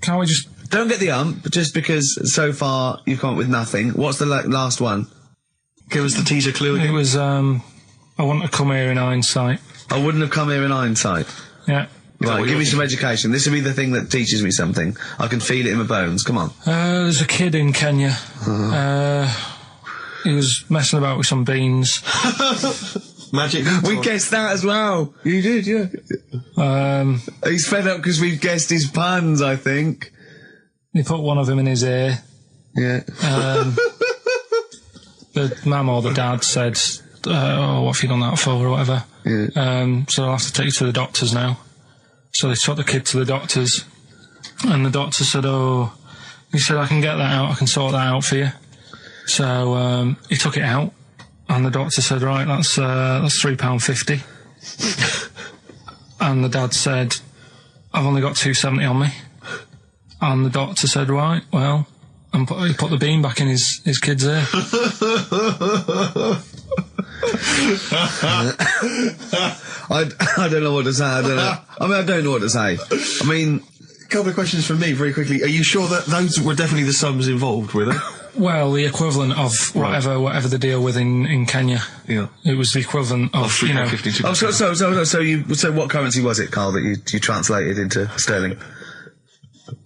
Can't we just... Don't get the just because so far you've come up with nothing. What's the last one? Give us the teaser clue again. It was, I want to come here in hindsight. I wouldn't have come here in hindsight. Yeah. Right, give me some education. This will be the thing that teaches me something. I can feel it in my bones. Come on. There's a kid in Kenya. He was messing about with some beans. Magic. We guessed that as well. You did, yeah. He's fed up because we've guessed his puns, I think. He put one of them in his ear. Yeah. The mum or the dad said, what have you done that for, or whatever. Yeah. So I'll have to take you to the doctors now. So they took the kid to the doctors, and the doctor said, he said, I can get that out, I can sort that out for you. So he took it out, and the doctor said, right, that's £3.50. And the dad said, I've only got £2.70 on me. And the doctor said, right, well, and he put the bean back in his kid's ear. I don't know what to say. I don't know what to say. I mean, a couple of questions from me very quickly. Are you sure that those were definitely the sums involved, were they? Well, the equivalent of whatever the deal with in Kenya. Yeah. It was the equivalent of, you know. So what currency was it, Karl, that you translated into sterling?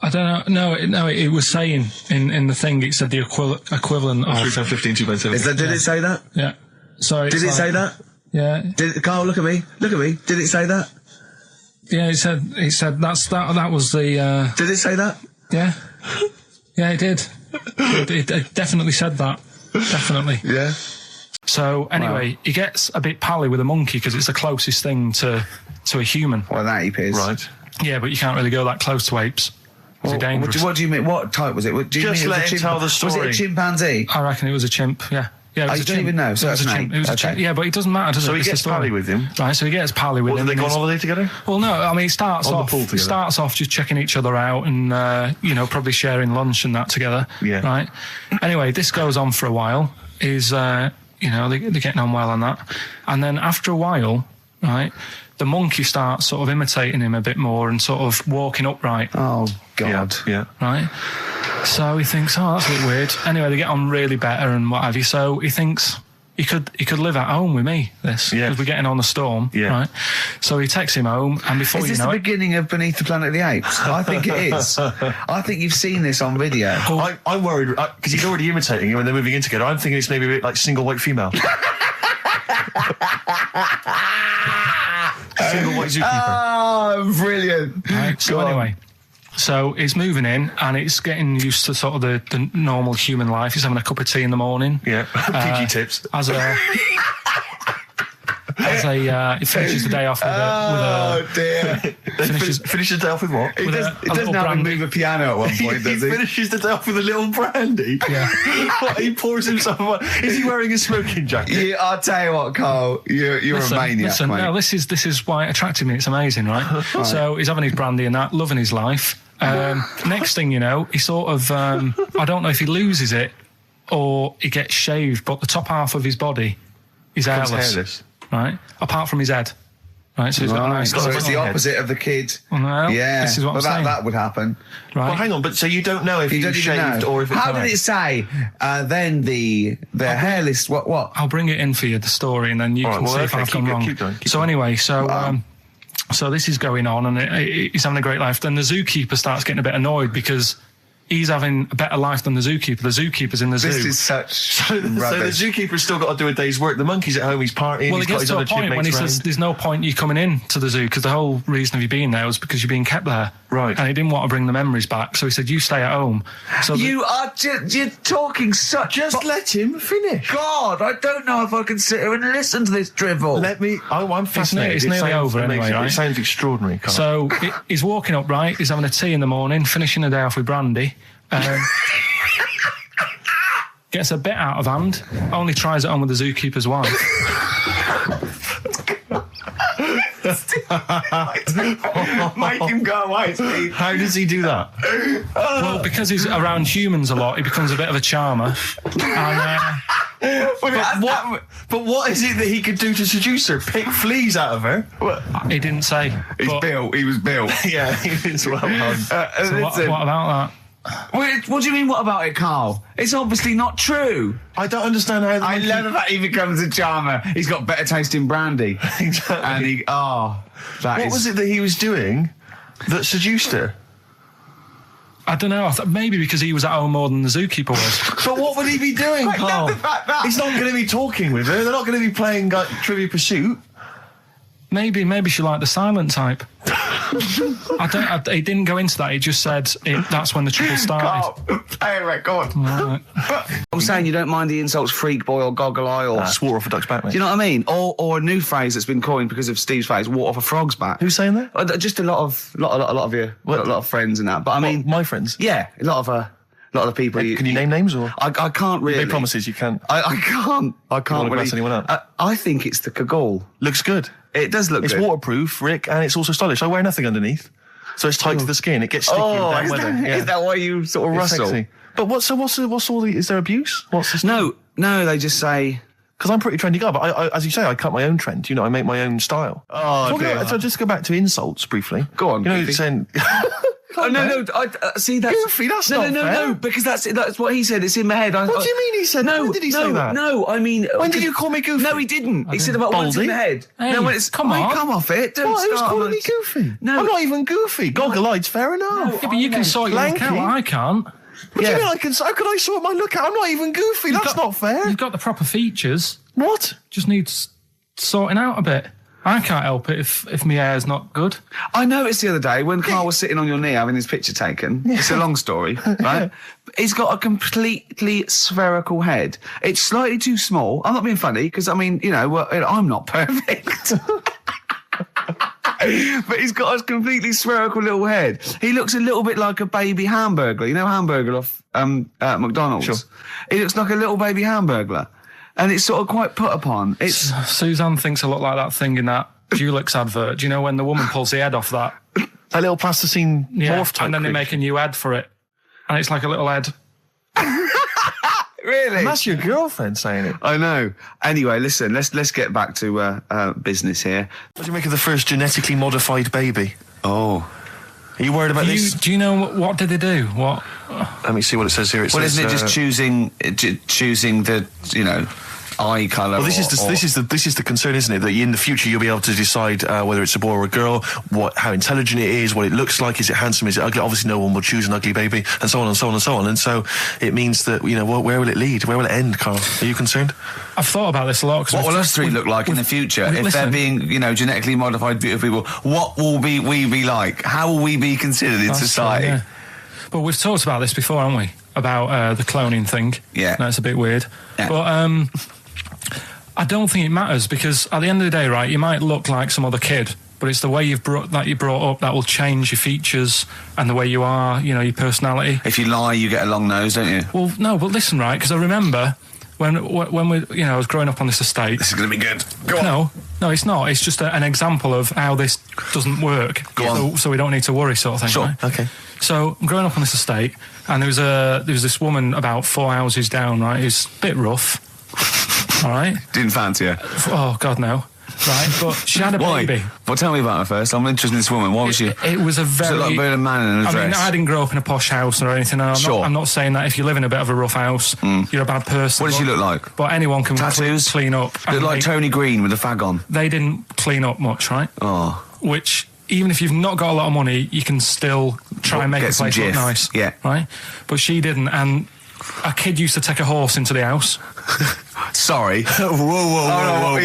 I don't know. No, it was saying in the thing, it said the equivalent of £3.15, £2.70. Did it say that? Yeah. So did it say that? Yeah. Karl, look at me. Did it say that? Yeah, it said that was the. Did it say that? Yeah. Yeah, it did. It definitely said that. Definitely. Yeah. So anyway, he gets a bit pally with a monkey because it's the closest thing to a human. Well, that ape is. Right. Yeah, but you can't really go that close to apes. It's dangerous. What do you mean? What type was it? Do you Just mean let him tell the story. Was it a chimpanzee? I reckon it was a chimp. Yeah. Yeah, it was you a don't chimp. even know, so it was that's a an chimp. ape. It was a Okay. chimp. Yeah, but it doesn't matter, does it? So he It's gets the story. pally with him. Right, so he gets pally with What, him. do they go on and holiday together? Well, no, I mean, it starts On the off. pool together. It starts off just checking each other out and probably sharing lunch and that together. Yeah. Right. Anyway, this goes on for a while. They're getting on well on that, and then after a while, right, the monkey starts sort of imitating him a bit more and sort of walking upright. Oh God. Yeah. Right. So he thinks, that's a bit weird. Anyway, they get on really better and what have you. So he thinks he could live at home with me, because we're getting on the storm. Yeah. Right. So he takes him home, and before Is you this know the it, beginning of Beneath the Planet of the Apes? I think it is. I think you've seen this on video. I'm worried, because he's already imitating him and they're moving in together. I'm thinking it's maybe a bit like Single White Female. Single White Zookeeper. Oh, brilliant. right, so anyway, so he's moving in, and it's getting used to sort of the normal human life. He's having a cup of tea in the morning. Yeah, PG tips. He finishes the day off with Oh, dear. Finishes the day off with what? He doesn't have him move a piano at one point, does he? He finishes the day off with a little brandy. Yeah. He pours himself one. Is he wearing a smoking jacket? Yeah, I'll tell you what, Karl, you're a maniac, mate. No, this is why it attracted me. It's amazing, right? So he's having his brandy and that, loving his life. Next thing you know, he sort of, I don't know if he loses it or he gets shaved, but the top half of his body is hairless. Right? Apart from his head. Right, so he's got a nice... So it's the opposite of the kid. Well, yeah, this is what I'm saying. that would happen. Right. Well, hang on, but so you don't know if he's shaved or if it's How did it say? Then the hairless... What? I'll bring it in for you, the story, and then you can see if I've gone wrong. Keep going. So anyway, so this is going on, and he's having a great life. Then the zookeeper starts getting a bit annoyed because he's having a better life than the zookeeper. The zookeeper's in the zoo. This is such rubbish. So the zookeeper's still got to do a day's work. The monkey's at home, he's partying. Well, he's it gets to a point when he says there's no point you coming in to the zoo, because the whole reason of you being there was because you're being kept there. Right. And he didn't want to bring the memories back, so he said, you stay at home. So you're talking such... Just let him finish. God, I don't know if I can sit here and listen to this drivel. I'm fascinated. It's nearly over anyway, right? It sounds extraordinary, Karl. So he's walking upright, he's having a tea in the morning, finishing the day off with brandy. Gets a bit out of hand, only tries it on with the zookeeper's wife. Make him go away, Steve. How does he do that? Well, because he's around humans a lot, he becomes a bit of a charmer. And But what is it that he could do to seduce her? Pick fleas out of her? He didn't say. He was built. Yeah, he was well done. So what about that? What do you mean, what about it, Karl? It's obviously not true. I don't understand how... I love the fact he becomes a charmer. He's got better taste in brandy. Exactly. And what was it that he was doing that seduced her? I don't know. Maybe because he was at home more than the zookeeper was. But what would he be doing, Karl? I love the fact that... He's not going to be talking with her. They're not going to be playing Trivia Pursuit. Maybe she liked the silent type. He didn't go into that. He just said that's when the trouble started. Play a record. Right. I'm saying you don't mind the insults freak boy or goggle eye or... Swore off a duck's back, mate. Do you know what I mean? Or a new phrase that's been coined because of Steve's face, water off a frog's back. Who's saying that? Just a lot of friends and that. But I mean... my friends? Yeah, a lot of the people... Can you name names or...? I can't really... You made promises, you can't. I can't really... really... anyone up? I think it's the cagoule. Looks good. It does look good. It's waterproof, Rick, and it's also stylish. I wear nothing underneath. So it's tight to the skin. It gets sticky in damp weather. Is that why you sort of rustle? Sexy. But what's all the... Is there abuse? What's this? No, they just say... Because I'm pretty trendy guy, but I, as you say, I cut my own trend. You know, I make my own style. So just go back to insults briefly. Go on. You know, saying... No. See, that's... Goofy, that's not fair. No, because that's what he said. It's in my head. What do you mean he said? When did he say that? No, I mean... When did you call me goofy? No, he didn't. He said about what's in the head. Hey, no, when it's... come on. Come off it. Don't What? Who's start calling me goofy? No. I'm not even goofy. Goggle-eyed's fair enough. Yeah, but you can sort your look out. I can't. What do you mean I can... How could I sort my look out? I'm not even goofy. That's not fair. You've got the proper features. What? Just needs sorting out a bit. I can't help it if my hair's not good. I noticed the other day when Karl was sitting on your knee having his picture taken. It's a long story, right? He's got a completely spherical head. It's slightly too small. I'm not being funny because, I mean, you know, I'm not perfect. But he's got a completely spherical little head. He looks a little bit like a baby hamburger. You know hamburger off McDonald's? Sure. He looks like a little baby hamburger. And it's sort of quite put upon. Suzanne thinks I look like that thing in that Dulux advert. Do you know when the woman pulls the head off that? That little plasticine morph type and then they make a new ad for it. And it's like a little head. Really? And that's your girlfriend saying it. I know. Anyway, listen, let's get back to business here. What do you make of the first genetically modified baby? Oh. Are you worried about this? Do you know what did they do? What? Let me see what it says here. Isn't it just choosing the, you know, eye colour? Well, this is the concern, isn't it? That in the future you'll be able to decide whether it's a boy or a girl, how intelligent it is, what it looks like, is it handsome, is it ugly? Obviously, no one will choose an ugly baby, and so on and so on and so on. And so it means that, you know, where will it lead? Where will it end, Karl? Are you concerned? I've thought about this a lot. What will us three look like in the future if they're being, you know, genetically modified beautiful people? What will we be like? How will we be considered in society? True, yeah. But we've talked about this before, haven't we? About the cloning thing. Yeah, that's a bit weird. Yeah. But I don't think it matters because at the end of the day, right, you might look like some other kid, but it's the way you're brought up that will change your features and the way you are, you know, your personality. If you lie, you get a long nose, don't you? Well, no, but listen, right, because I remember when we, you know, I was growing up on this estate. This is going to be good. Go on. No, it's not. It's just an example of how this doesn't work. Go on. So we don't need to worry, sort of thing. Sure. Right? Okay. So I'm growing up on this estate, and there was this woman about 4 houses down, right, who's a bit rough. All right. Didn't fancy her. Oh God, no. Right, but she had a baby. Well, tell me about her first. I'm interested in this woman. Why was she? It was a very... Was it like a man in a dress? I mean, I didn't grow up in a posh house or anything. And I'm not saying that if you live in a bit of a rough house, you're a bad person. What does she look like? But anyone can Tattoos? Clean up. Look like Tony Green with a fag on. They didn't clean up much, right? Oh. Which, even if you've not got a lot of money, you can still try and make the place look nice. Yeah. Right? But she didn't, and a kid used to take a horse into the house. Sorry. Whoa,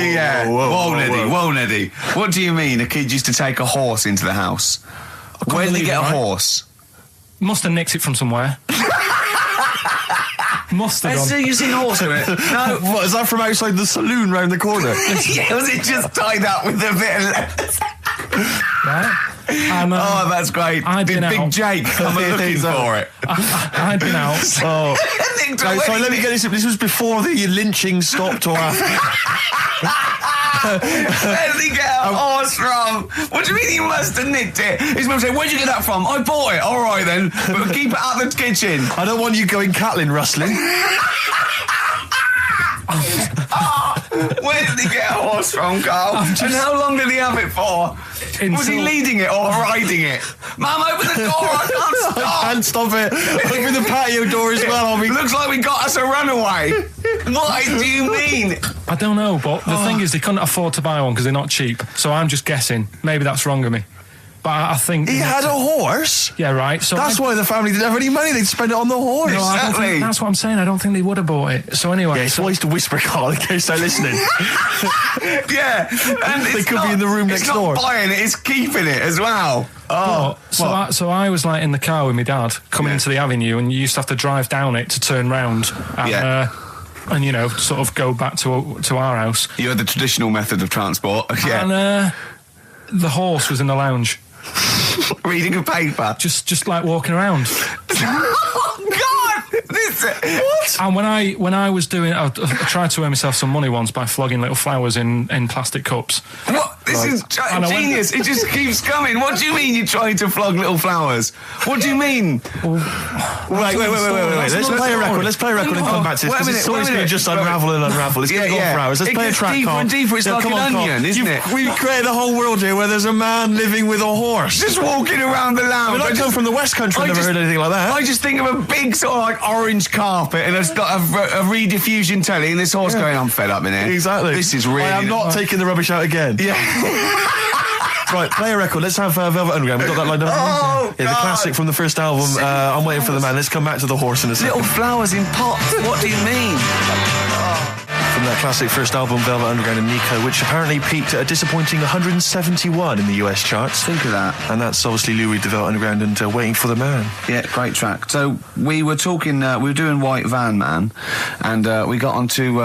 Neddy. What do you mean a kid used to take a horse into the house? Where did he get a horse? Must have nicked it from somewhere. Must have done. You've seen a horse with it? No. What, is that from outside the saloon round the corner? Yeah, was it just tied up with a bit of leather? Right. Oh, that's great. Big Jake, I'm looking for it. I'd been out. Oh. Sorry, let me get this. This was before the lynching stopped or after. Where did he get a horse from? What do you mean he must have nicked it? His mum said, where'd you get that from? I bought it. All right then, but keep it out of the kitchen. I don't want you going Catlin rustling. Where did he get a horse from, Carl? And how long did he have it for? Was he leading it or riding it? Mum, open the door, I can't stop. I can't stop it. Open the patio door as well. Looks like we got us a runaway. What do you mean? I don't know, but the thing is, they couldn't afford to buy one because they're not cheap. So I'm just guessing. Maybe that's wrong of me. But I think... He had a horse? Yeah, right. So that's why the family didn't have any money. They'd spend it on the horse. No, I don't think, that's what I'm saying. I don't think they would have bought it. So anyway... Yeah, it's wise to whisper, Carl, in case they're listening. Yeah. And they could be in the room next door. It's not buying it, it's keeping it as well. Oh. So I was like in the car with my dad coming into the avenue, and you used to have to drive down it to turn round. And, and, you know, sort of go back to our house. You had the traditional method of transport. Yeah. And the horse was in the lounge. Reading a paper. Just like walking around. Oh, God! What? And when I was doing... I tried to earn myself some money once by flogging little flowers in plastic cups. What? This is genius. It just keeps coming. What do you mean you're trying to flog little flowers? What do you mean? Wait. Let's play a record. Let's play a record and come back to this. This story's going to just unravel and unravel. It's going to go for hours. Let's play a track, deeper Carl. and deeper. It's like an onion, isn't it? We've created a whole world here where there's a man living with a horse. Just walking around the lounge. I come from the West Country. I've never heard anything like that. I just think of a big sort of like orange carpet and it's got a rediffusion telly and this horse going, I'm fed up in here. Exactly. This is really... I am not taking the rubbish out again. Yeah. Right, play a record. Let's have Velvet Underground. We've got that lined up. Oh, yeah, the classic from the first album. I'm Waiting for the Man. Let's come back to the horse in a second. Little flowers in pots. What do you mean? From that classic first album, Velvet Underground and Nico, which apparently peaked at a disappointing 171 in the US charts. Think of that. And that's obviously Lou Reed, the Velvet Underground, and Waiting for the Man. Yeah, great track. So we were talking, we were doing White Van Man, and we got onto...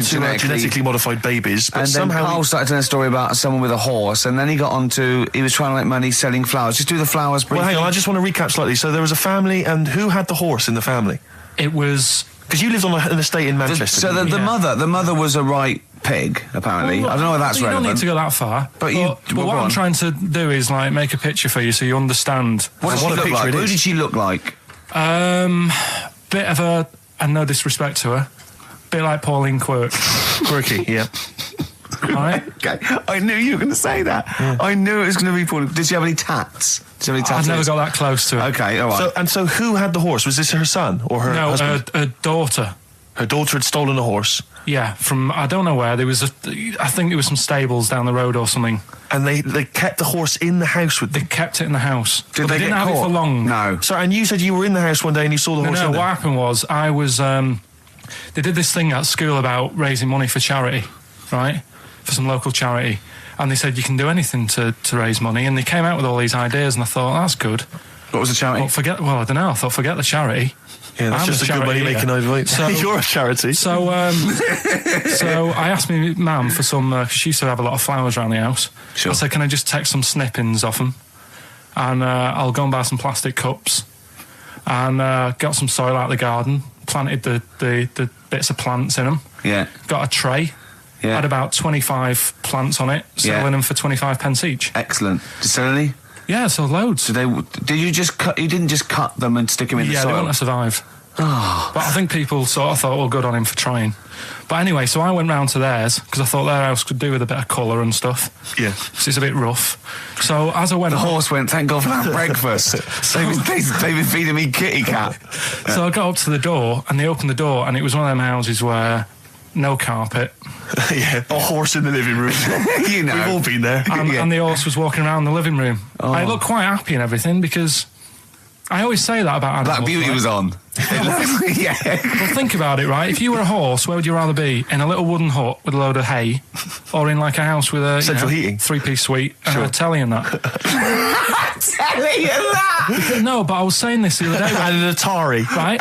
genetically modified babies, but and somehow... then Karl started telling a story about someone with a horse, and then he got onto... He was trying to make money selling flowers. Just do the flowers briefly. Well, hang on, I just want to recap slightly. So there was a family, and who had the horse in the family? It was... Because you lived on an estate in Manchester. So the mother was a right pig, apparently. Well, I don't know if that's relevant. You don't need to go that far. But what I'm trying to do is like make a picture for you so you understand. What did she look like? Who did she look like? Bit of a, and no disrespect to her, bit like Pauline Quirk. Quirky, yeah. Right? Okay, I knew you were going to say that. Yeah. I knew it was going to be Pauline. Did she have any tats? I've never got that close to it. Okay, all right. So who had the horse? Was this her son or her husband? No, her daughter. Her daughter had stolen a horse? Yeah, from, I don't know where. There was I think there was some stables down the road or something. And they kept the horse in the house with them? They kept it in the house. Did they didn't get have caught? it for long. No. So, and you said you were in the house one day and you saw the horse in there? What happened was, I was, they did this thing at school about raising money for charity, right? For some local charity. And they said you can do anything to raise money, and they came out with all these ideas, and I thought, that's good. What was the charity? I don't know. I thought, forget the charity. Yeah, that's just a good money making idea. So you're a charity. So, so I asked my mum for some. She used to have a lot of flowers around the house. Sure. I said, can I just take some snippings off them, and I'll go and buy some plastic cups, and got some soil out of the garden, planted the bits of plants in them. Yeah. Got a tray. Yeah. Had about 25 plants on it, selling them for 25 pence each. Excellent. Did you sell any? Yeah, so loads. Did you just cut? You didn't just cut them and stick them in the soil? Yeah, they want to survive. Oh. But I think people sort of thought, well, good on him for trying. But anyway, so I went round to theirs because I thought their house could do with a bit of colour and stuff. Yeah. Because it's a bit rough. So as I went... The horse went, thank God for that breakfast. They've been feeding me kitty cat. So I got up to the door and they opened the door and it was one of them houses where no carpet. Yeah, a horse in the living room. You know. We've all been there. And the horse was walking around the living room. Oh. I looked quite happy and everything because... I always say that about animals. Black Beauty was on. Yeah. Well, think about it, right? If you were a horse, where would you rather be? In a little wooden hut with a load of hay, or in like a house with a central heating, 3-piece suite, and a telly and that? Telly and that? No, but I was saying this the other day. And an Atari, right?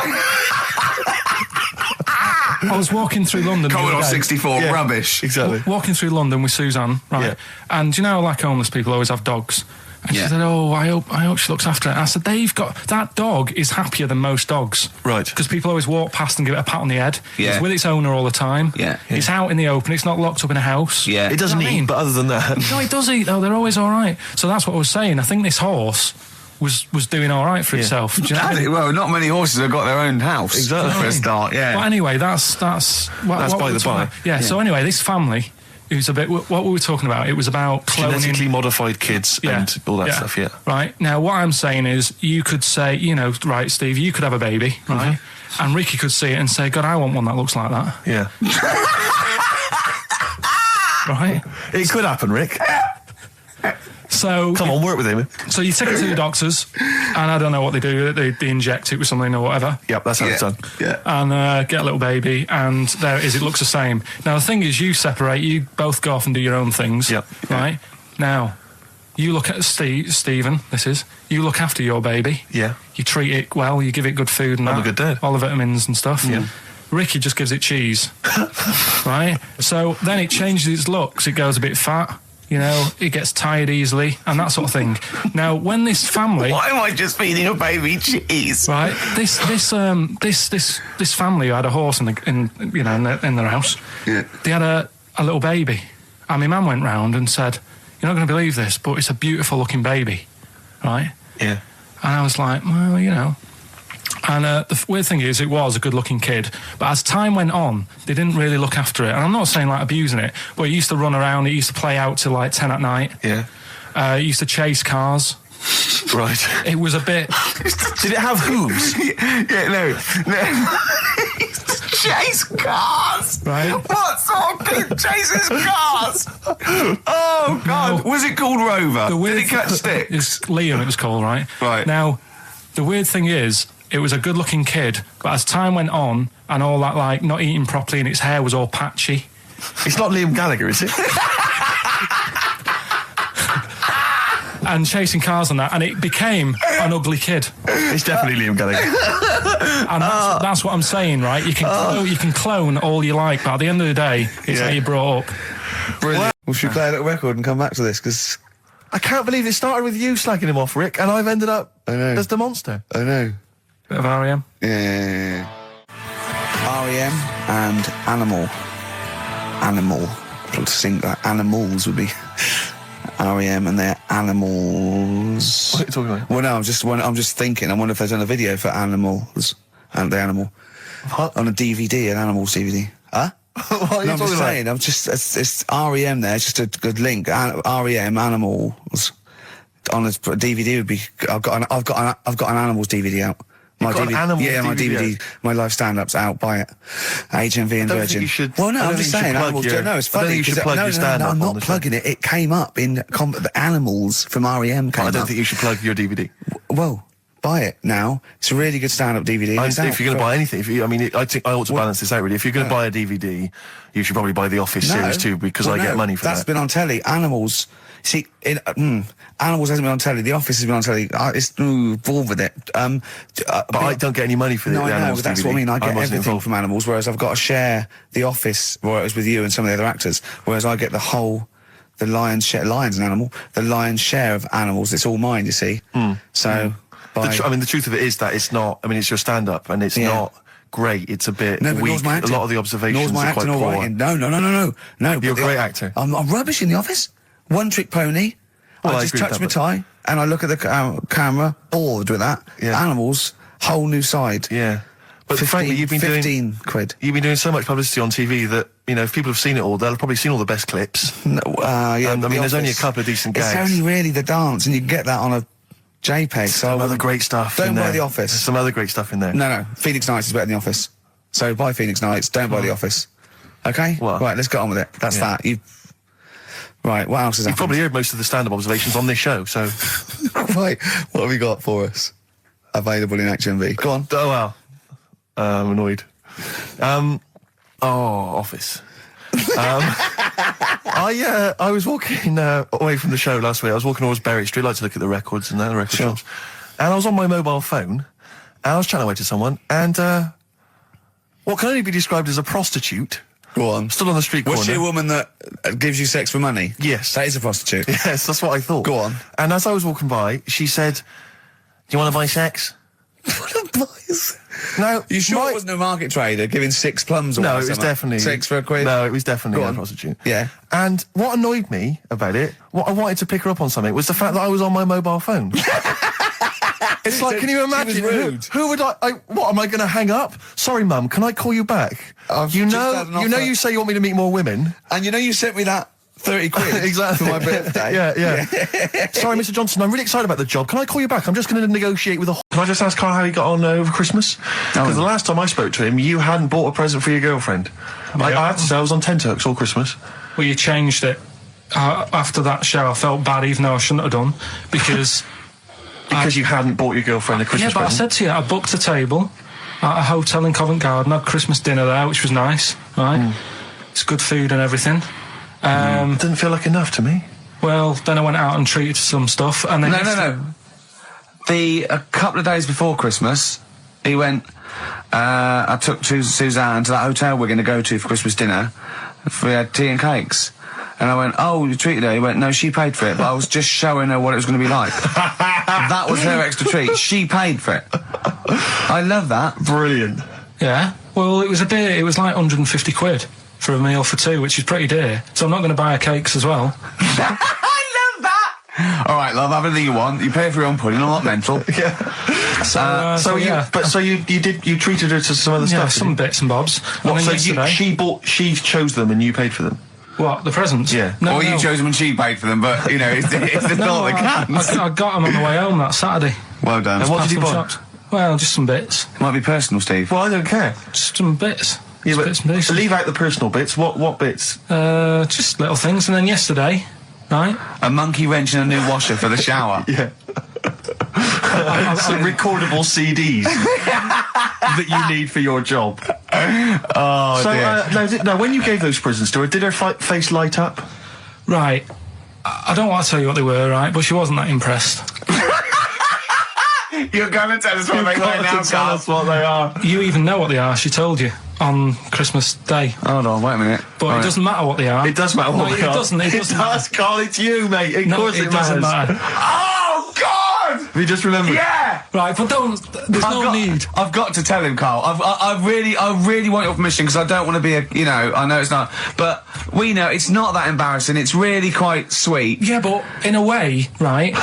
I was walking through London. Commodore 64, rubbish. Exactly. Walking through London with Suzanne, right? Yeah. And you know, like homeless people always have dogs. And she said, oh, I hope she looks after it. I said, that dog is happier than most dogs. Right. Because people always walk past and give it a pat on the head. Yeah. It's with its owner all the time. Yeah. It's out in the open. It's not locked up in a house. Yeah. It doesn't eat, but other than that... No, it does eat, though. They're always all right. So that's what I was saying. I think this horse was doing all right for itself. Do you know? Well, not many horses have got their own house. Exactly. For a start, yeah. But anyway, that's by the by. Yeah. So anyway, this family, it was a bit. What we were talking about, it was about cloning. Genetically modified kids and all that stuff, yeah. Right. Now, what I'm saying is, you could say, right, Steve, you could have a baby, right? And Ricky could see it and say, God, I want one that looks like that. Yeah. Right? It could happen, Rick. So Come on, work with him. So you take it to the doctors, and I don't know what they do. They inject it with something or whatever. Yep, that's how it's done. Yeah. And get a little baby, and there it is. It looks the same. Now, the thing is, you separate. You both go off and do your own things. Yep. Right? Now, you look at Stephen, you look after your baby. Yeah. You treat it well, you give it good food and I'm a good dad. all the vitamins and stuff. Yeah. Ricky just gives it cheese. Right? So then it changes its looks. It goes a bit fat. It gets tired easily and that sort of thing. Now, when this family, Why am I just feeding a baby cheese? right? This family who had a horse in their house. Yeah. They had a little baby, and my man went round and said, "You're not going to believe this, but it's a beautiful looking baby," right? Yeah. And I was like, well, And the weird thing is, it was a good-looking kid, but as time went on, they didn't really look after it. And I'm not saying like abusing it, but it used to run around. It used to play out till like 10 at night. Yeah. It used to chase cars. Right. It was a bit. Did it have hooves? Yeah, no. Chase cars. Right. What sort of kid chases cars? Oh God! No. Was it called Rover? Did it catch sticks? It's Liam. It was called, right? Right. Now, the weird thing is, it was a good-looking kid, but as time went on, and all that, like not eating properly, and its hair was all patchy. It's not Liam Gallagher, is it? And chasing cars and that, and it became an ugly kid. It's definitely Liam Gallagher. And that's what I'm saying, right? You can clone all you like, but at the end of the day, it's how you brought up. Brilliant. Well, should we play a little record and come back to this? Because I can't believe it started with you slagging him off, Rick, and I've ended up I know. as the monster. I know. Bit of R.E.M. Yeah. R.E.M. and Animal. To sing that animals would be R.E.M. and their animals. What are you talking about? Well, no, I'm just thinking. I wonder if there's done a video for animals and the animal on a DVD, an animals DVD. Huh? What are you No, I'm talking just about? saying. It's R.E.M. there. It's just a good link. R.E.M. animals on a DVD would be. I've got an animals DVD out. My got an DVD, animals yeah, my DVD DVD, my live stand-up's out. Buy it. HMV and I don't Virgin. think you should. Well, no, I don't I'm think just you should saying. plug Animals. your- No, it's I don't funny. think you should 'cause plug your stand-up I'm on not the show. plugging it. It came up in the animals from REM. I don't think you should plug your DVD. Well, buy it now. It's a really good stand-up DVD. It's If out you're going to for- buy anything, I think I ought to balance this out really. If you're going to buy a DVD, you should probably buy the Office series too, because I get money for That's that. been on telly. Animals. See, Animals hasn't been on telly. The Office has been on telly. It's bored with it. But I don't get any money for No, the I know, Animals but that's DVD. what I mean. I get wasn't everything involved. from Animals, whereas I've got to share The Office, whereas with you and some of the other actors, whereas I get the lion's share. Lion's an animal. The lion's share of Animals. It's all mine, you see. So, the truth of it is that it's not. I mean, it's your stand-up, and it's not great. It's a bit no, but weak. nor's my A acting. lot of the observations Nor's my are quite acting or poor. writing. No. You're a but great actor. I'm rubbish in The Office. One trick pony. Well, I I just agree with touch that, my but- tie and I look at the camera, bored with that. Yeah. Animals, whole new side. Yeah, but 15, frankly, you've been 15 quid. You've been doing so much publicity on TV that if people have seen it all, they'll have probably seen all the best clips. No, yeah, And, but The there's only a Office, couple of decent It's gags. only really the dance, and you can get that on a JPEG. So Some other great stuff. Don't in buy there. The Office. There's some other great stuff in there. No. Phoenix Nights is better than The Office. So buy Phoenix Nights. Don't buy The Office. Okay. Well, right. Let's get on with it. That's yeah. that. Right. What else is You've happened? probably heard most of the stand-up observations on this show, so. Right. What have we got for us? Available in HMV. Go on. Oh, wow. I'm annoyed. Office. I was walking away from the show last week. I was walking towards Berry Street, like to look at the records and the record shops. And I was on my mobile phone, and I was chatting away to someone, and what can only be described as a prostitute Go on. stood on the street corner. Was she a woman that gives you sex for money? Yes. That is a prostitute. Yes, that's what I thought. Go on. And as I was walking by, she said, "Do you want to buy sex?" What a place. No, You sure it wasn't a market trader giving 6 plums or No, it was something? definitely 6 for a quid? No, it was definitely Go a on. prostitute. Yeah. And what annoyed me about it, what I wanted to pick her up on something, was the fact that I was on my mobile phone. It's like, can you imagine? Who would what, am I going to hang up? Sorry, Mum, can I call you back? You say you want me to meet more women. And you sent me that 30 quid exactly for my birthday. Yeah. Sorry, Mr. Johnson, I'm really excited about the job. Can I call you back? I'm just going to negotiate with Can I just ask Karl how he got on over Christmas? Because the last time I spoke to him, you hadn't bought a present for your girlfriend. I had to say I was on tenterhooks all Christmas. Well, you changed it. After that show, I felt bad, even though I shouldn't have done, because... you hadn't bought your girlfriend a Christmas present? Yeah, but I said to you, I booked a table at a hotel in Covent Garden, had Christmas dinner there, which was nice, right? It's good food and everything. Didn't feel like enough to me. Well, then I went out and treated some stuff, and then... No. A couple of days before Christmas, he went... I took Suzanne to that hotel we're going to go to for Christmas dinner. We had tea and cakes. And I went, oh, you treated her? He went, no, she paid for it, but I was just showing her what it was going to be like. That was her extra treat. She paid for it. I love that. Brilliant. Yeah. Well, it was it was like 150 quid for a meal for two, which is pretty dear. So I'm not going to buy her cakes as well. I love that! All right, love, have anything you want. You pay for your own pudding. I'm not mental. Yeah. So you treated her to some other stuff? Yeah, some bits and bobs. What, so she chose them and you paid for them? What, the presents? Yeah. No, you chose them and she paid for them, but, it's the thought that counts. I got them on the way home that Saturday. Well done. And what did you buy? Well, just some bits. It might be personal, Steve. Well, I don't care. Just some bits. Yeah, but bits and pieces. Leave out the personal bits. What bits? Just little things. And then yesterday, right? A monkey wrench and a new washer for the shower. Yeah. Some recordable CDs that you need for your job. Oh, dear. Now, when you gave those presents to her, did her face light up? Right. I don't want to tell you what they were, right? But she wasn't that impressed. You're going to tell us what they are now, tell us what they are. You even know what they are. She told you on Christmas Day. Hold on, wait a minute. But it doesn't matter what they are. It does matter what they are. It doesn't. It does, Karl. It's you, mate. Of course it doesn't matter. Oh, God! Have you just remembered? Yeah! Right, but there's no need. I've got to tell him, Karl. I really want your permission, because I don't want to be I know it's not, but we know it's not that embarrassing. It's really quite sweet. Yeah, but in a way, right,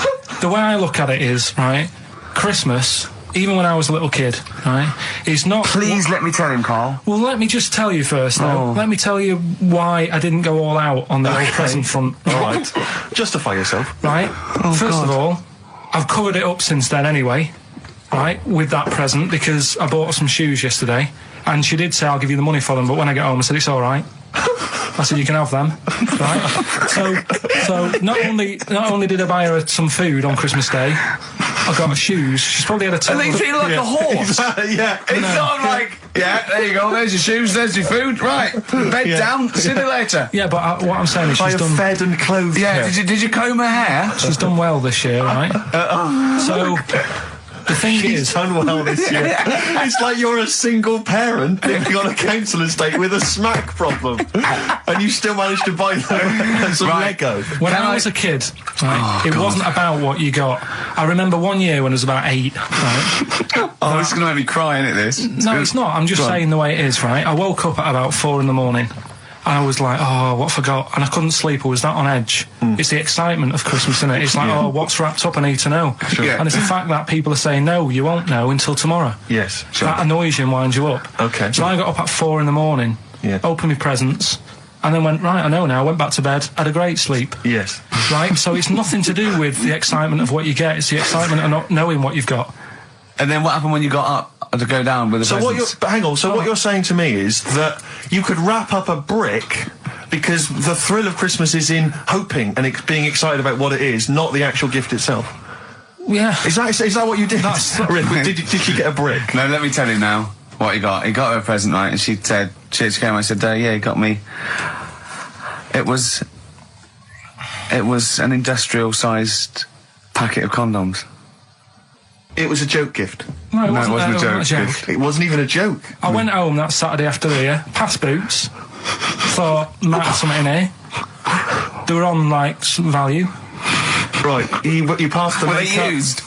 the way I look at it is, right, Christmas, even when I was a little kid, right, is not... Please let me tell him, Karl. Well, let me just tell you first, though. Let me tell you why I didn't go all out on the old present front. All right. Justify yourself. Right? First of all, I've covered it up since then anyway, right, with that present, because I bought her some shoes yesterday, and she did say, I'll give you the money for them, but when I get home, I said, it's all right. I said, you can have them, right? So not only did I buy her some food on Christmas Day, I got her shoes. She's probably had a... And they feel like a horse. Yeah. It's not like, there you go, there's your shoes, there's your food, right, bed down, see you later. Yeah, but what I'm saying is she's done... fed and clothed her. Did you comb her hair? She's done well this year, right? So... The thing is, done well this year. It's like you're a single parent living on a council estate with a smack problem, and you still managed to buy them some Lego. When I was a kid, right, it wasn't about what you got. I remember one year when I was about 8. Right, this is going to make me cry, isn't it? This? No, it's not. I'm just saying the way it is. Right, I woke up at about 4 in the morning. I was like, oh, what forgot? And I couldn't sleep. I was that on edge. It's the excitement of Christmas, isn't it? It's like, oh, what's wrapped up? I need to know. Sure. Yeah. And it's the fact that people are saying, no, you won't know until tomorrow. Yes. Sure. That annoys you and winds you up. Okay. So I got up at 4 in the morning, opened my presents, and then went, right, I know now, went back to bed, had a great sleep. Yes. Right? So it's nothing to do with the excitement of what you get. It's the excitement of not knowing what you've got. And then what happened when you got up to go down with the presents? What you're saying to me is that you could wrap up a brick because the thrill of Christmas is in hoping and being excited about what it is, not the actual gift itself. Yeah. Is that what you did? Did she get a brick? No, let me tell you now what he got. He got her a present, right? And she said, she came. I said, yeah, he got me. It was an industrial-sized packet of condoms. It was a joke gift. No, it wasn't a joke gift. It wasn't even a joke. I went home that Saturday after here, past Boots, thought, might have something in here. They were on, like, some value. Right, you passed them. Were they used?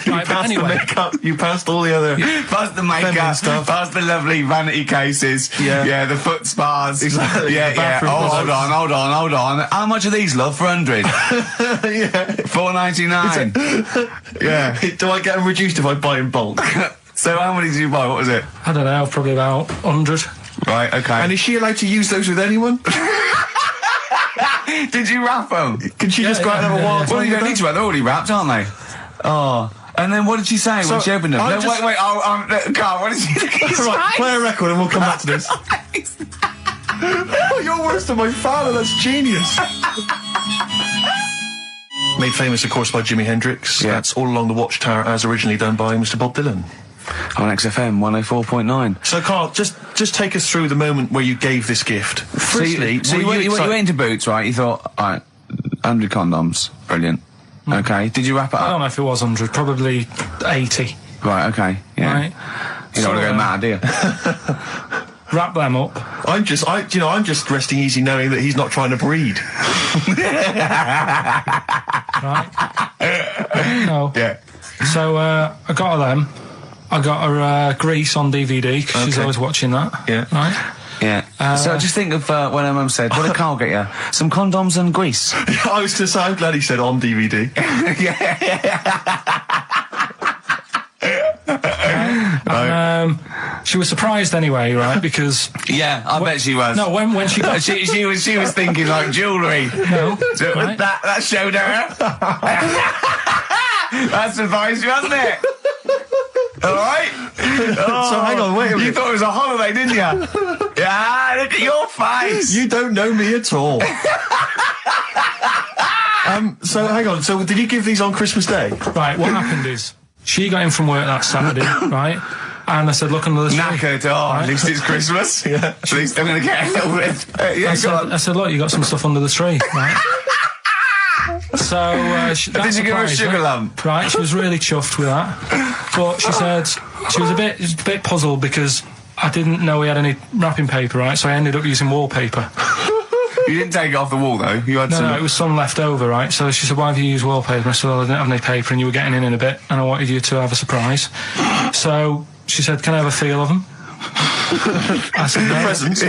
Right, but anyway. The makeup, you passed all the other... Past the makeup, stuff. past the lovely vanity cases. Yeah. The foot spas. Exactly. Yeah. Oh, hold on. How much are these, love, for 100? Yeah. $4.99. Yeah. Do I get them reduced if I buy in bulk? So how many did you buy? What was it? I don't know, probably about 100. Right, okay. And is she allowed to use those with anyone? Did you wrap them? Can she just go out and have a wild Well, time you with don't need them? to wrap. They're already wrapped, aren't they? Oh. And then what did she say when she opened them? No, wait. Carl, what did she say? Right, play a record and we'll come back to this. Oh, you're worse than my father. That's genius. Made famous, of course, by Jimi Hendrix. Yeah. That's All Along the Watchtower, as originally done by Mr. Bob Dylan. On XFM 104.9. So, Carl, just take us through the moment where you gave this gift. Firstly, So you went into Boots, right? You thought, all right, 100 condoms, brilliant. Okay, did you wrap it I up? don't know if it was 100, probably 80. Right, okay, yeah. Right. You don't want to go mad, do you? Wrap them up. I'm just resting easy knowing that he's not trying to breed. Right? No. Yeah. So I got her them. I got her Grease on DVD because she's Okay. always watching that. Yeah. Right? Yeah. So just think of when her mum said, what did Carl get you? Some condoms and grease. I was going to say, I'm glad he said on DVD. And she was surprised anyway, right? Because Yeah, I bet she was. no, when she got she was thinking like jewellery. no, So right? that showed her. That surprised you, hasn't it? All right. So hang on, wait a You minute. thought it was a holiday, didn't you? Yeah, look at your face. You don't know me at all. So hang on. So did you give these on Christmas Day? Right, what happened is she got in from work that Saturday, right? And I said, look under the tree. Knackered. Oh, at least it's Christmas. Yeah. At least I'm going to get a little bit. Yeah, go on. I said, look, you got some stuff under the tree, right? So Did you give her a sugar lump? Right, she was really chuffed with that. But she said she was a bit puzzled because I didn't know we had any wrapping paper, right? So I ended up using wallpaper. You didn't take it off the wall, though. You had some. No, it was some left over, right? So she said, why have you used wallpaper? I said, well, I didn't have any paper and you were getting in a bit and I wanted you to have a surprise. So she said, can I have a feel of them? I said, no. Presents.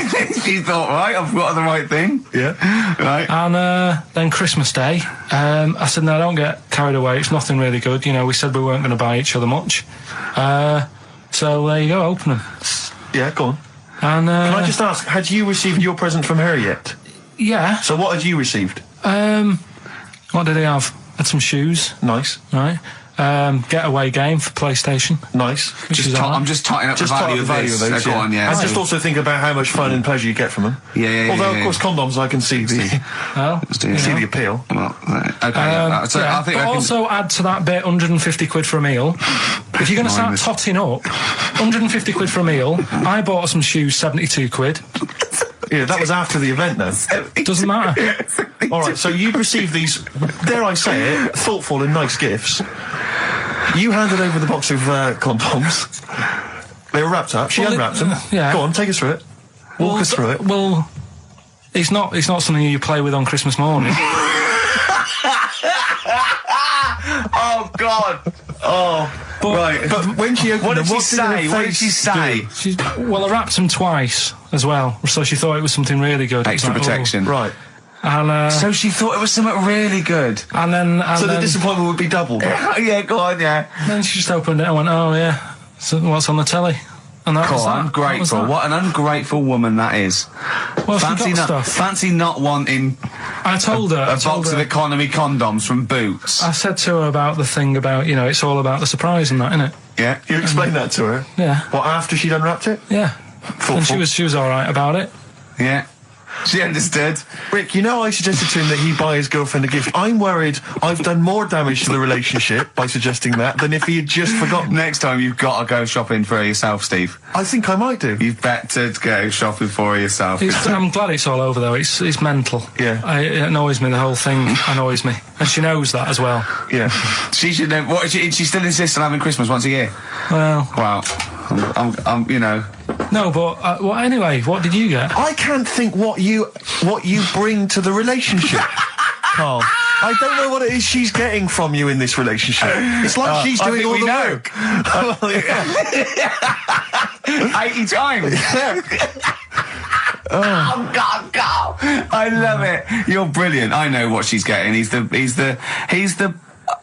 You thought, right, I've got the right thing. Yeah. Right. And then Christmas Day, I said, no, don't get carried away. It's nothing really good. You know, we said we weren't going to buy each other much. So there you go, open them. Yeah, go on. And Can I just ask, had you received your present from her yet? yeah. So what had you received? What did he have? Had some shoes, Nice. right? Getaway game for PlayStation. Nice. Which is all right. I'm just totting up Just the talk value the value of of this. those, Go on, yeah. And just also think about how much fun and pleasure you get from them. Yeah. Although, of course, condoms, I can see the Well, see the appeal. Well, okay. So yeah, I think but I can. also add to that bit 150 quid for a meal. If you're going to start Mindless. totting up, 150 quid for a meal. I bought some shoes, 72 quid. Yeah, that was after the event, though. Doesn't matter. All right, so you received these, dare I say it, thoughtful and nice gifts. You handed over the box of condoms. They were wrapped up. She Well, unwrapped them. yeah. Go on, take us through it. Walk us through it. Well, it's not something you play with on Christmas morning. Oh God. Oh. But, Right. But when she opened What did them, she say? What did she say? well, I wrapped them twice as well, so she thought it was something really good. Extra It's like, protection. Right. Oh. And So she thought it was something really good. and then So the disappointment would be doubled. Yeah, go on, yeah. then she just opened it and went, oh yeah, so what's on the telly? And that Cool, was that. ungrateful. That was What an ungrateful woman that is. that. Well, she got stuff. Fancy not wanting I told her. a box of economy condoms from Boots. I said to her about the thing about, it's all about the surprise and that, innit? Yeah. You explained that to her? Yeah. What, after she'd unwrapped it? Yeah. Thoughtful. And she was all right about it. Yeah. She understood. Rick, I suggested to him that he buy his girlfriend a gift. I'm worried I've done more damage to the relationship by suggesting that than if he had just forgotten. Next time you've got to go shopping for her yourself, Steve. I think I might do. You've better go shopping for her yourself. I'm glad it's all over though. It's mental. Yeah. It annoys me. The whole thing annoys me, and she knows that as well. Yeah. She should know. What, she still insists on having Christmas once a year. Well, Wow. I'm no, but well, anyway, what did you get? I can't think what you bring to the relationship, Carl. I don't know what it is she's getting from you in this relationship. It's like she's doing all the work. 80 times. Oh God, Carl! I love it. You're brilliant. I know what she's getting. He's the.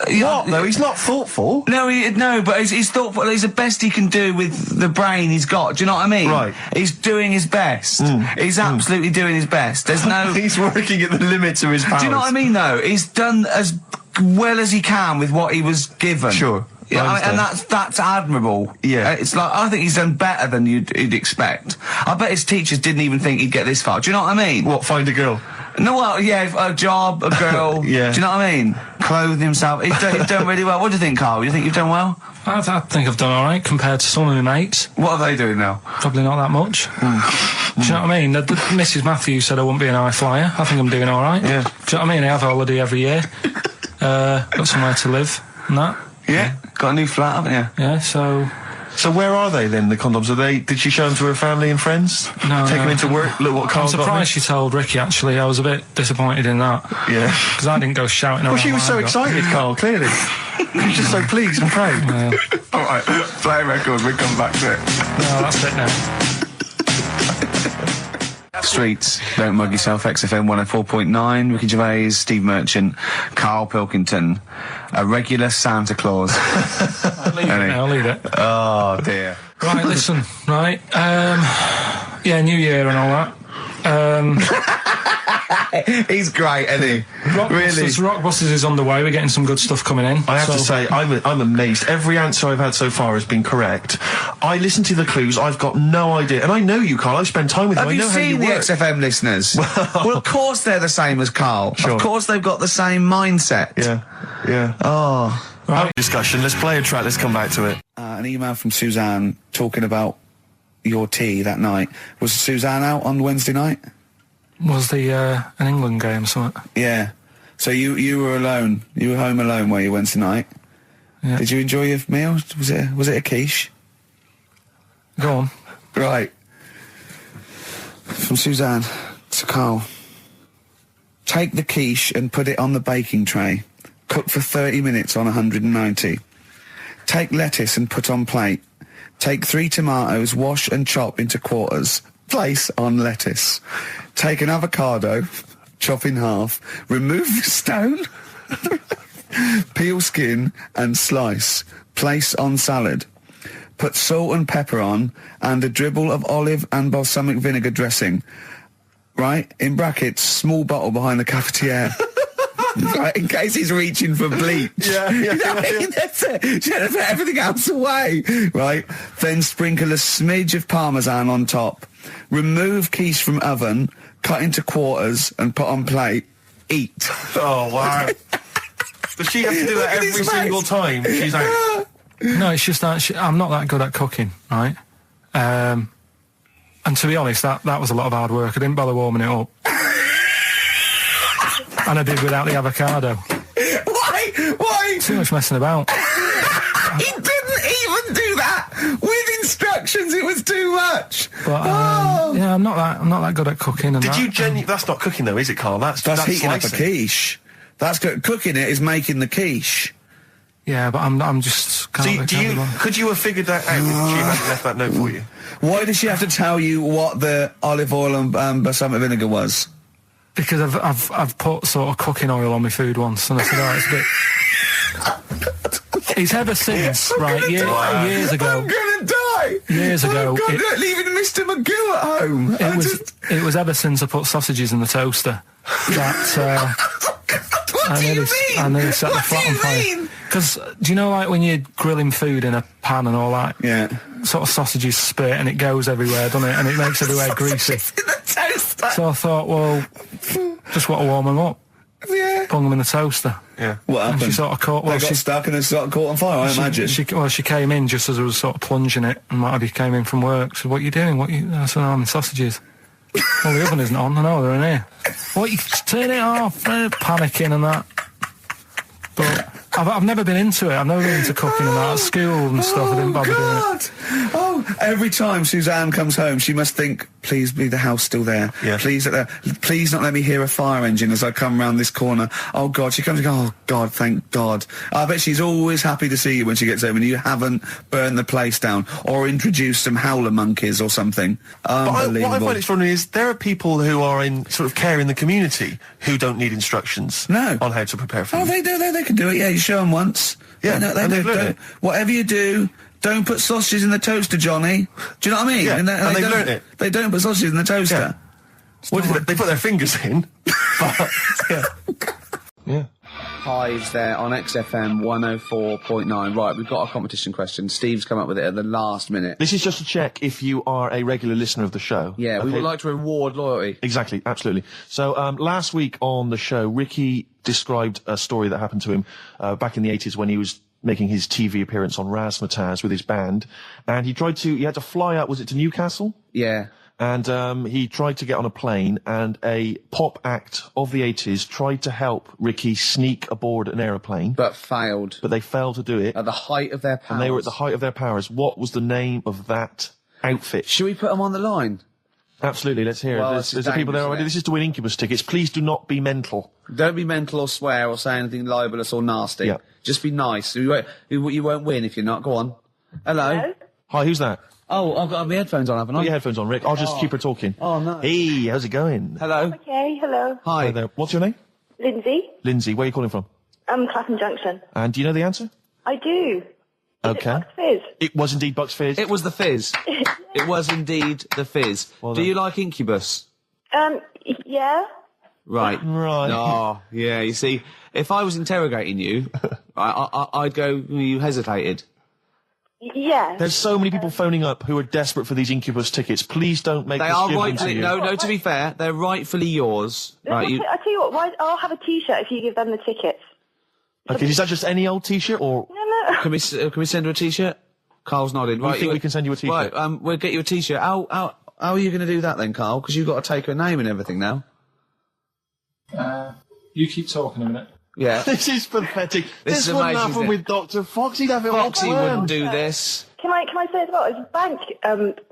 What? No, he's not thoughtful. No, but he's thoughtful. He's the best he can do with the brain he's got. Do you know what I mean? Right. He's doing his best. He's absolutely doing his best. There's no. He's working at the limits of his powers. Do you know what I mean? Though he's done as well as he can with what he was given. Sure. Yeah, and that's admirable. Yeah. It's like, I think he's done better than you'd expect. I bet his teachers didn't even think he'd get this far. Do you know what I mean? What, find a girl? No, well, yeah, a job, a girl. Yeah. Do you know what I mean? Clothe himself. He's done really well. What do you think, Karl? You think you've done well? I think I've done all right compared to some of my mates. What are they doing now? Probably not that much. Do you know what I mean? Mrs. Matthews said I wouldn't be an high flyer. I think I'm doing all right. Yeah. Do you know what I mean? I have a holiday every year. Got somewhere to live and that. Yeah. Got a new flat, haven't you? Yeah, so where are they then, the condoms? Did she show them to her family and friends? No. Take them into work? Look what I'm Carl's got. surprised she told Ricky, actually. I was a bit disappointed in that. Yeah. Because I didn't go shouting around. Well, she was so what I got. excited, Carl, clearly. She was just so pleased and proud. All right, play a record. We'll come back to it. No, that's it now. Streets, don't mug yourself. XFM 104.9. Ricky Gervais, Steve Merchant, Karl Pilkington, a regular Santa Claus. I'll leave it. Oh dear. Right, listen, right. Yeah, New Year and all that. He's great, isn't he? Rockbusters is on the way. We're getting some good stuff coming in. I have to say, I'm amazed. Every answer I've had so far has been correct. I listened to the clues. I've got no idea. And I know you, Karl. I've spent time with you. Have I you know how seen you the work. XFM listeners? Well, of course they're the same as Karl. Sure. Of course they've got the same mindset. Yeah. Oh. Right. Discussion. Let's play a track. Let's come back to it. An email from Suzanne talking about your tea that night. Was Suzanne out on Wednesday night? Was the an England game or something? Yeah. So you were alone. You were home alone, were you, Wednesday night? Yeah. Did you enjoy your meal? Was it a quiche? Go on. Right. From Suzanne to Karl. Take the quiche and put it on the baking tray. Cook for 30 minutes on 190. Take lettuce and put on plate. Take 3 tomatoes, wash and chop into quarters. Place on lettuce. Take an avocado, chop in half. Remove the stone. Peel skin and slice. Place on salad. Put salt and pepper on and a dribble of olive and balsamic vinegar dressing. Right? In brackets, small bottle behind the cafetiere. Right, in case he's reaching for bleach. Yeah. That's it. Should have put everything else away. Right? Then sprinkle a smidge of parmesan on top. Remove quiche from oven, cut into quarters and put on plate. Eat. Oh, wow. Does she have to do that every single time she's out? No, it's just that I'm not that good at cooking, right? And to be honest, that was a lot of hard work. I didn't bother warming it up. And I did without the avocado. Why? Too much messing about. He didn't even do that with instructions. It was too much. But yeah, I'm not that good at cooking. And Did you That's not cooking though, is it, Karl? That's heating up a slicing. quiche. That's cooking it is making the quiche. Yeah, but I'm just. Could you have figured that out if she hadn't left that note for you? Why did she have to tell you what the olive oil and balsamic vinegar was? Because I've put sort of cooking oil on my food once, and I said, oh, it's a bit. It's ever since, right? Years ago. I'm gonna die. Years ago, leaving Mr. Magoo at home. It was ever since I put sausages in the toaster that. What do you mean? I nearly set the flat on fire. Because do you know, like when you're grilling food in a pan and all that? Yeah. Sort of sausages spit and it goes everywhere, doesn't it? And it makes everywhere greasy. In the toaster. So I thought, well, just want to warm them up. Yeah. Bung them in the toaster. Yeah. What happened? And she sort of caught. Well, they got stuck and they sort of caught on fire. I imagine. She came in just as I was sort of plunging it, and Marty came in from work. She said, "What are you doing? I said, "I'm in sausages." Well, the oven isn't on. I know they're in here. What? You turn it off? Panicking and that. But I've never been into it. I've never been into cooking and that. At school and stuff, I didn't bother doing it. Oh, every time Suzanne comes home, she must think, please be the house still there. Yeah. Please not let me hear a fire engine as I come round this corner. Oh, God, she comes and goes, oh, God, thank God. I bet she's always happy to see you when she gets home and you haven't burned the place down or introduced some howler monkeys or something. Unbelievable. What I find extraordinary is there are people who are in sort of care in the community who don't need instructions on how to prepare food. Oh, they do. They can do it. Yeah, you show them once. Yeah, they do. Whatever you do, don't put sausages in the toaster, Johnny. Do you know what I mean? Yeah, and they've learnt it. They don't put sausages in the toaster. Yeah. Well, they put their fingers in. But, yeah. Hives there on XFM 104.9. Right, we've got a competition question. Steve's come up with it at the last minute. This is just to check if you are a regular listener of the show. Yeah, we would like to reward loyalty. Exactly, absolutely. So last week on the show, Ricky described a story that happened to him back in the 80s when he was making his TV appearance on Razzmatazz with his band, and he had to fly out, was it to Newcastle? Yeah. And he tried to get on a plane, and a pop act of the 80s tried to help Ricky sneak aboard an aeroplane. But failed. But they failed to do it. At the height of their powers. And they were at the height of their powers. What was the name of that outfit? Should we put them on the line? Absolutely, let's hear it. There's the people there already. This is to win Incubus tickets. Please do not be mental. Don't be mental or swear or say anything libelous or nasty. Yeah. Just be nice. You won't win if you're not. Go on. Hello? Hi, who's that? Oh, I've got my headphones on, haven't I? Put your headphones on, Rick. I'll just keep her talking. Oh, no. Hey, how's it going? Hello? Okay, hello. Hi. Hi there. What's your name? Lindsay. Lindsay. Where are you calling from? Clapham Junction. And do you know the answer? I do. Okay. Is it Bucks Fizz? It was indeed Bucks Fizz. It was the Fizz. It was indeed the Fizz. Well do done. you like Incubus? Yeah. Right. Right. Oh, yeah, you see, if I was interrogating you, I'd go, you hesitated. Yeah. There's so many people phoning up who are desperate for these Incubus tickets. Please don't make They this are give them to rightfully, you. no, to be fair, they're rightfully yours. Right, I'll tell you what, I'll have a T-shirt if you give them the tickets. Okay, is that just any old T-shirt or... No. Can we send her a T-shirt? Carl's nodded. We think we can send you a T-shirt. Right, we'll get you a T-shirt. How are you going to do that then, Carl? Because you've got to take her name and everything now. You keep talking a minute. Yeah. This is pathetic. This This is wouldn't amazing, happen isn't with Dr. Fox. He'd have it all Foxy planned. wouldn't do this. Can I say as well, there's a bank,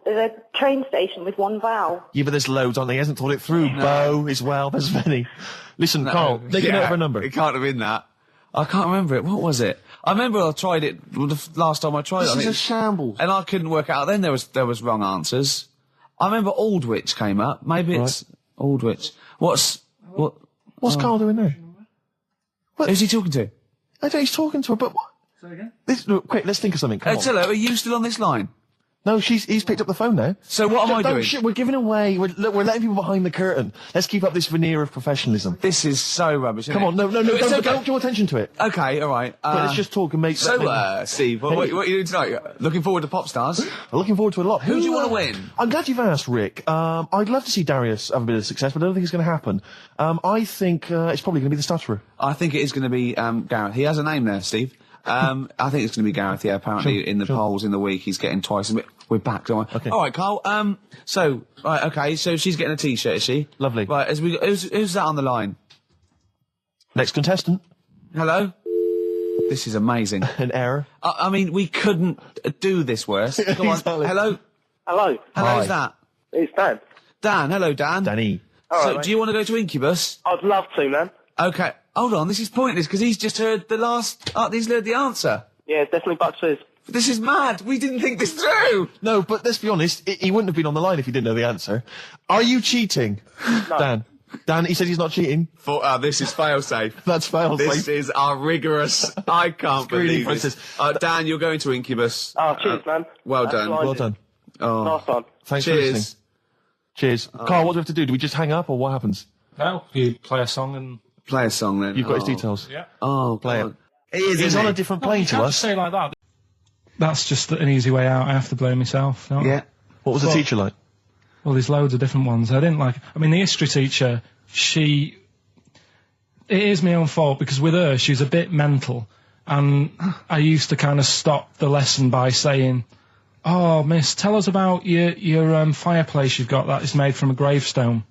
there's a train station with one vowel. Yeah, but there's loads, aren't there? He hasn't thought it through. Bo as well, there's many. Listen, Carl, take a note of her number. It can't have been that. I can't remember it. What was it? I remember I tried it the last time I tried it. This is a shambles. And I couldn't work out. Then there was wrong answers. I remember Aldwych came up. Maybe it's Aldwych. What's Carl doing there? Who's he talking to? I don't know, he's talking to her, but what? Say again? Look, quick, let's think of something. Come on. Tell her, are you still on this line? No, he's picked up the phone now. So what am I doing? Shit, we're giving away. We're letting people behind the curtain. Let's keep up this veneer of professionalism. This is so rubbish. Isn't Come on, no, It's okay. don't draw attention to it. Okay, all right. But let's just talk and make. So, Steve, what are you doing tonight? Looking forward to Pop Stars? I'm looking forward to a lot. Who do you want to win? I'm glad you've asked, Rick. I'd love to see Darius have a bit of success, but I don't think it's going to happen. I think it's probably going to be the stutterer. I think it is going to be Gareth. He has a name there, Steve. I think it's going to be Gareth. Yeah, apparently in the polls in the week he's getting twice. We're back, don't we? Okay. All right, Carl. So she's getting a T-shirt, is she? Lovely. Right, who's that on the line? Next contestant. Hello. This is amazing. An error. I mean, we couldn't do this worse. Go on. Exactly. Hello. Hello, Who's that? it's Dan. Dan. Hello, Dan. Danny. So, mate. do you want to go to Incubus? I'd love to, man. Okay. Hold on. This is pointless because he's just heard the last. He's heard the answer. Yeah, definitely Bucks Fizz. This is mad. We didn't think this through. No, but let's be honest. He wouldn't have been on the line if he didn't know the answer. Are you cheating, Dan? Dan, he said he's not cheating. This is fail-safe. That's fail. This is our rigorous. I can't Screening believe this. process. Dan, you're going to Incubus. Oh, cheers, man. Well That's done. blinding. Well done. Oh, Nice one. Thanks for cheers. listening. Cheers. Carl, what do we have to do? Do we just hang up or what happens? No, you play a song and... Play a song then. You've got his details. Yeah. Oh, Play God. it. He is, He's isn't on he? a different No, plane you to can't us. say like that. That's just an easy way out. I have to blame myself. Don't I? Yeah. What was the Well- teacher like? Well, there's loads of different ones. I didn't like... I mean, the history teacher, it is my own fault because with her, she's a bit mental. And I used to kind of stop the lesson by saying, "Oh, miss, tell us about your fireplace you've got that is made from a gravestone."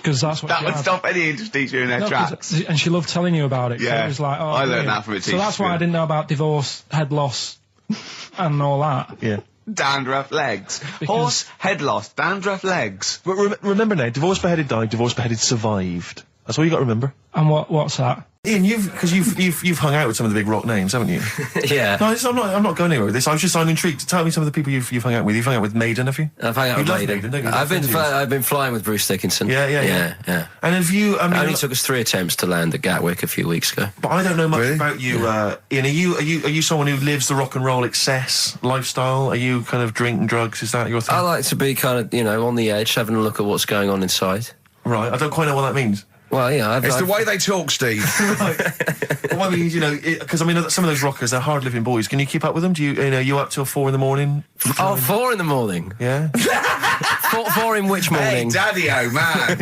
because that's what That she would had. stop any teacher in their No, tracks. and she loved telling you about it. So Yeah. it was like, oh, I learned brilliant. that from a So teacher. that's why I didn't know about divorce, head loss, and all that. Yeah. Dandruff legs. Horse, head loss, dandruff legs. But remember now, divorced, beheaded, died, divorced, beheaded, survived. That's all you got to remember. And what's that? Ian, you've hung out with some of the big rock names, haven't you? Yeah. No, I'm not going anywhere with this. I'm intrigued. Tell me some of the people you've hung out with. You've hung out with Maiden, have you? I've hung out You with love Maiden. don't you? I've been flying with Bruce Dickinson. Yeah. And have you? I mean, It only took us 3 attempts to land at Gatwick a few weeks ago. but I don't know much Really? about you, Ian. Are you someone who lives the rock and roll excess lifestyle? Are you kind of drink and drugs? Is that your thing? I like to be kind of, on the edge, having a look at what's going on inside. Right. I don't quite know what that means. Well, It's the way they talk, Steve. Well, I mean, because some of those rockers, they're hard living boys. Can you keep up with them? Do you up till 4 a.m? Oh, 4 in the morning. Yeah. 4 in which morning? Hey, Daddy-o, man.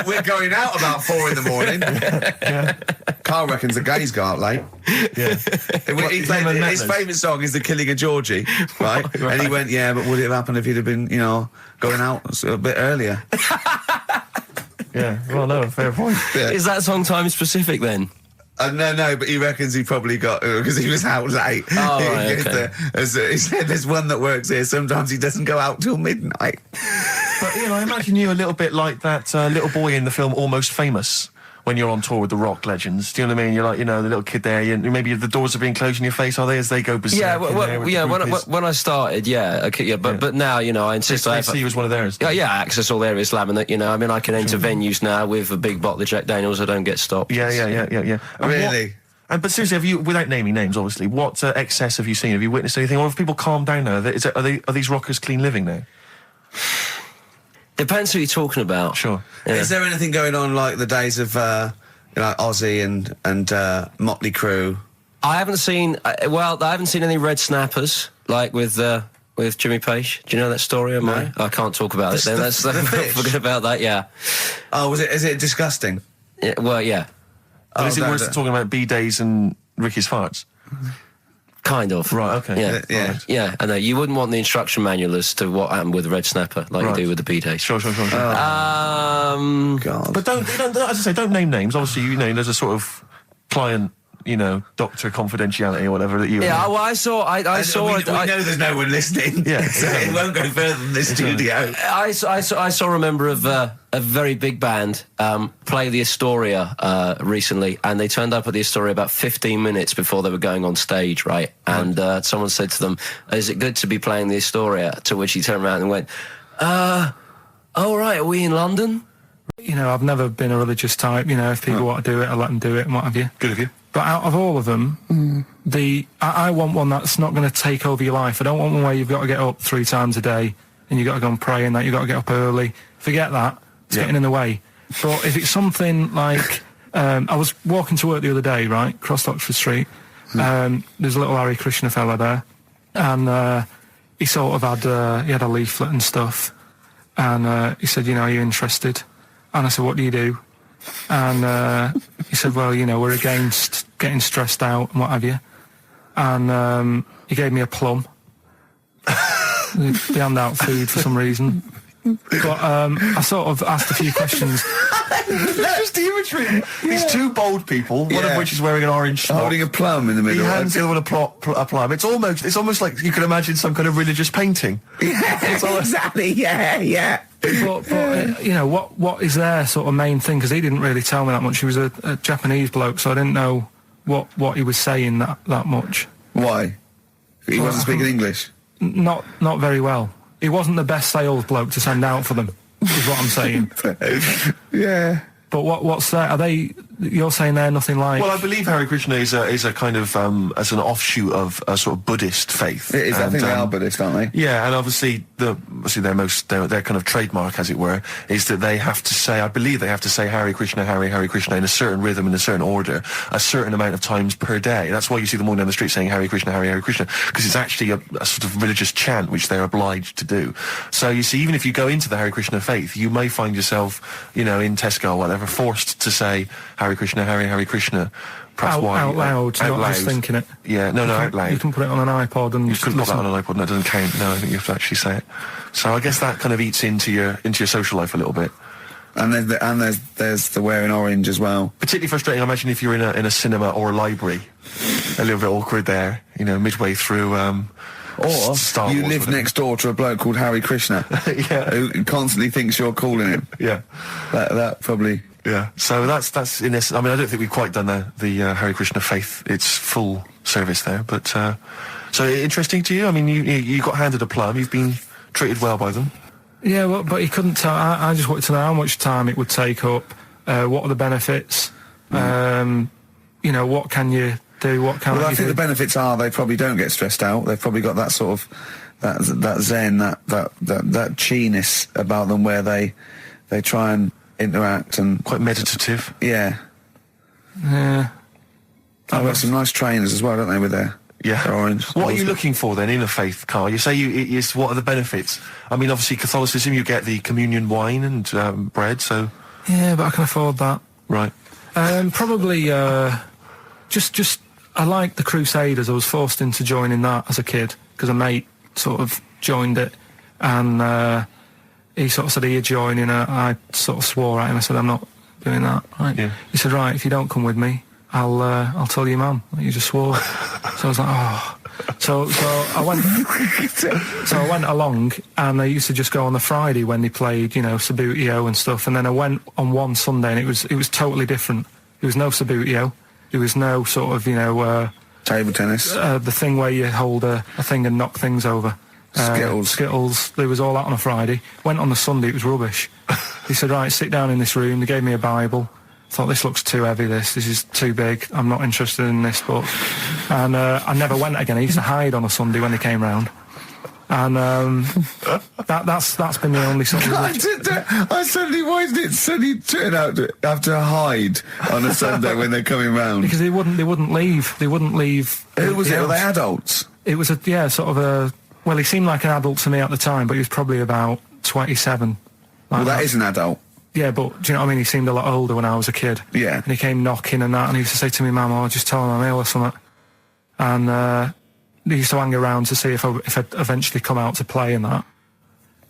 We're going out about 4 in the morning. Karl reckons the gays go out late. Yeah. His favourite song is The Killing of Georgie, right? And he went, yeah, but would it have happened if he'd have been, going out a bit earlier? Yeah. Well, no, fair point. Yeah. Is that song time specific then? No, but he reckons he probably got, because he was out late. Oh, right, okay. He said there's one that works here, sometimes he doesn't go out till midnight. But I imagine you a little bit like that little boy in the film Almost Famous. When you're on tour with the rock legends, do you know what I mean? You're like, the little kid there. Maybe the doors are being closed in your face, are they? As they go berserk. Yeah, groupies? when I started, but now, I insist I They see you as one of theirs. Yeah, access all area Islam, and that, I can enter venues now with a big bottle of Jack Daniels. I don't get stopped. Yeah. And Really? But seriously, have you, without naming names, obviously, what excess have you seen? Have you witnessed anything? Or have people calmed down now? Are these rockers clean living now? Depends who you're talking about. Sure. Yeah. Is there anything going on like the days of Ozzy and Motley Crue? I haven't seen. I haven't seen any red snappers like with Jimmy Page. Do you know that story? No. I can't talk about it. Then the fish? forget about that. Yeah. Oh, is it disgusting? Yeah, well, yeah. But is it no, worse than talking about B-days and Ricky's farts? Kind of. Right, okay. Yeah. Yeah. Yeah. I know. You wouldn't want the instruction manual as to what happened with the red snapper like Right. you do with the B-days. Sure. God. But don't, as I say, don't name names. Obviously, there's a sort of client, doctor confidentiality or whatever that you. Yeah. Well, I saw. We know there's no one listening. Yeah, so it won't go further than this studio. I saw a member of a very big band play the Astoria recently, and they turned up at the Astoria about 15 minutes before they were going on stage, right? And someone said to them, "Is it good to be playing the Astoria?" To which he turned around and went, "Oh right, are we in London?" I've never been a religious type. If people want to do it, I let them do it and what have you. Good of you. But out of all of them, I want one that's not going to take over your life. I don't want one where you've got to get up 3 times a day and you've got to go and pray and that you've got to get up early. Forget that. It's getting in the way. But if it's something like... I was walking to work the other day, right, across Oxford Street. There's a little Hare Krishna fella there. And he sort of had... he had a leaflet and stuff. And he said, are you interested? And I said, what do you do? And he said, well, we're against getting stressed out and what have you. And he gave me a plum. They hand out food for some reason. But I sort of asked a few questions. Just the imagery. These two bold people, one of which is wearing an orange smock. Holding a plum in the He middle. hands the other one a plum. It's almost like you can imagine some kind of religious painting. Exactly, yeah. But what is their sort of main thing? Because he didn't really tell me that much. He was a Japanese bloke, so I didn't know what he was saying that much. Why? He wasn't speaking English? Not very well. He wasn't the best sales bloke to send out for them, is what I'm saying. Yeah. But what's that? Are they? You're saying they're nothing like? Well, I believe Hare Krishna is a kind of as an offshoot of a sort of Buddhist faith. It is. I And, think they are Buddhist, aren't they? Yeah, and obviously their kind of trademark, as it were, is that they have to say, I believe they have to say Hare Krishna in a certain rhythm, in a certain order, a certain amount of times per day. That's why you see them walking down the street saying Hare Krishna, because it's actually a sort of religious chant which they're obliged to do. So you see, even if you go into the Hare Krishna faith, you may find yourself, in Tesco or whatever, forced to say Hare Krishna, Hare Krishna. Perhaps out loud, out not loud. just thinking it. Yeah, no, out loud. You can put it on an iPod and You just couldn't put that listen. on an iPod. No, it doesn't count. No, I think you have to actually say it. So I guess that kind of eats into your social life a little bit. And there's the wearing orange as well. Particularly frustrating, I imagine, if you're in a cinema or a library. A little bit awkward there, midway through. Or Star you Wars, live whatever. next door to a bloke called Harry Krishna, Yeah. who constantly thinks you're calling him. Yeah. That probably. Yeah. So that's in this. I mean, I don't think we've quite done the Hare Krishna faith. It's full service there, but so interesting to you. I mean, you got handed a plum. You've been treated well by them. Yeah, well, but he couldn't tell. I just wanted to know how much time it would take up. What are the benefits? What can you do? What can't Well, I you think do? the benefits are they probably don't get stressed out. They've probably got that sort of that zen, that chi-ness about them, where they try and interact and Quite meditative. yeah. Yeah. I've got some nice trainers as well, don't they, with their orange. What are you looking for then in a faith, Karl? You say what are the benefits? I mean, obviously Catholicism, you get the communion wine and bread. So Yeah, but I can afford that. right. Probably just I like the Crusaders. I was forced into joining that as a kid because a mate sort of joined it, and he sort of said, "Are you joining?" I sort of swore at him. I said, "I'm not doing that." Right? Yeah. He said, "Right, if you don't come with me, I'll tell your mum that you just swore." So I was like, "Oh." So I went. So I went along, and I used to just go on the Friday when they played, Sabutio and stuff. And then I went on one Sunday, and it was totally different. There was no Sabutio. There was no sort of, Table tennis. the thing where you hold a thing and knock things over. Skittles. There was all that on a Friday. Went on the Sunday, it was rubbish. He said, "Right, sit down in this room." They gave me a Bible. Thought, this looks too heavy, this is too big, I'm not interested in this book. And I never went again. I used to hide on a Sunday when they came round. And that's been the only sort of... Why did it suddenly turn out to have to hide on a Sunday when they're coming round? Because they wouldn't leave. They wouldn't leave. Who was the it? Were they house. adults? It was well, he seemed like an adult to me at the time, but he was probably about 27. Well, that is an adult. Yeah, but do you know what I mean? He seemed a lot older when I was a kid. Yeah. And he came knocking and that, and he used to say to me, "Mum, I'll just tell him I'm ill or something." And he used to hang around to see if I'd eventually come out to play and that.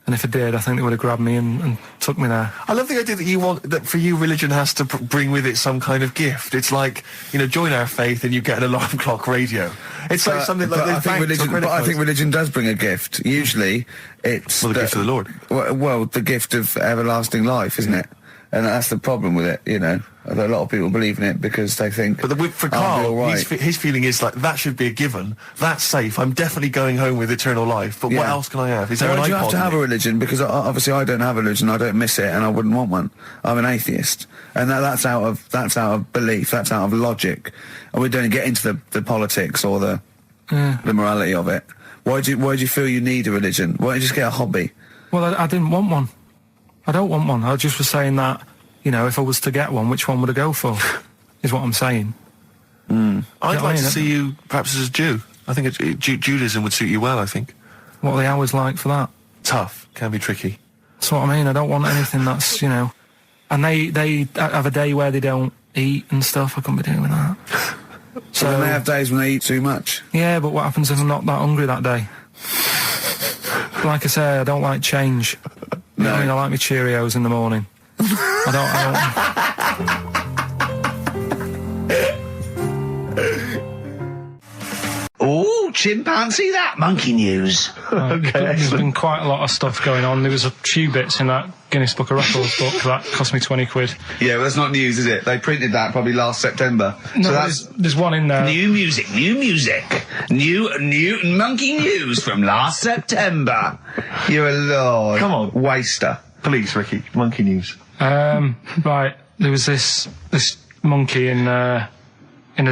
And if I did, I think they would have grabbed me and took me there. I love the idea that for you, religion has to bring with it some kind of gift. It's like, join our faith and you get an alarm clock radio. It's like something like I think religion does bring a gift. Usually, it's the gift of the Lord. Well, the gift of everlasting life, isn't it? And that's the problem with it. A lot of people believe in it because they think. But for I'll be Karl, all right. his feeling is like that should be a given. That's safe. I'm definitely going home with eternal life. But what Yeah. else can I have? Is there Why an do you iPod have to in have it? a religion? Because obviously I don't have a religion. I don't miss it, and I wouldn't want one. I'm an atheist, and that's out of belief. That's out of logic, and we don't get into the politics or the morality of it. Why do you feel you need a religion? Why don't you just get a hobby? Well, I didn't want one. I don't want one. I just was saying that, if I was to get one, which one would I go for? Is what I'm saying. I'd like to mean? see you perhaps as a Jew. I think Judaism would suit you well, I think. What are the hours like for that? Tough. Can be tricky. That's what I mean. I don't want anything that's, And they have a day where they don't eat and stuff. I couldn't be doing that. So then they have days when they eat too much. Yeah, but what happens if I'm not that hungry that day? Like I say, I don't like change. You know what I mean? I like my Cheerios in the morning. I Oh, chimpanzee that monkey news. There's been quite a lot of stuff going on. There was a few bits in that Guinness Book of Records book that cost me 20 quid. Yeah, well, that's not news, is it? They printed that probably last September. No, so there's one in there. New music. New monkey news from last September. You're a lord. Come on. Waster. Please, Ricky. Monkey news. Right, there was this monkey in a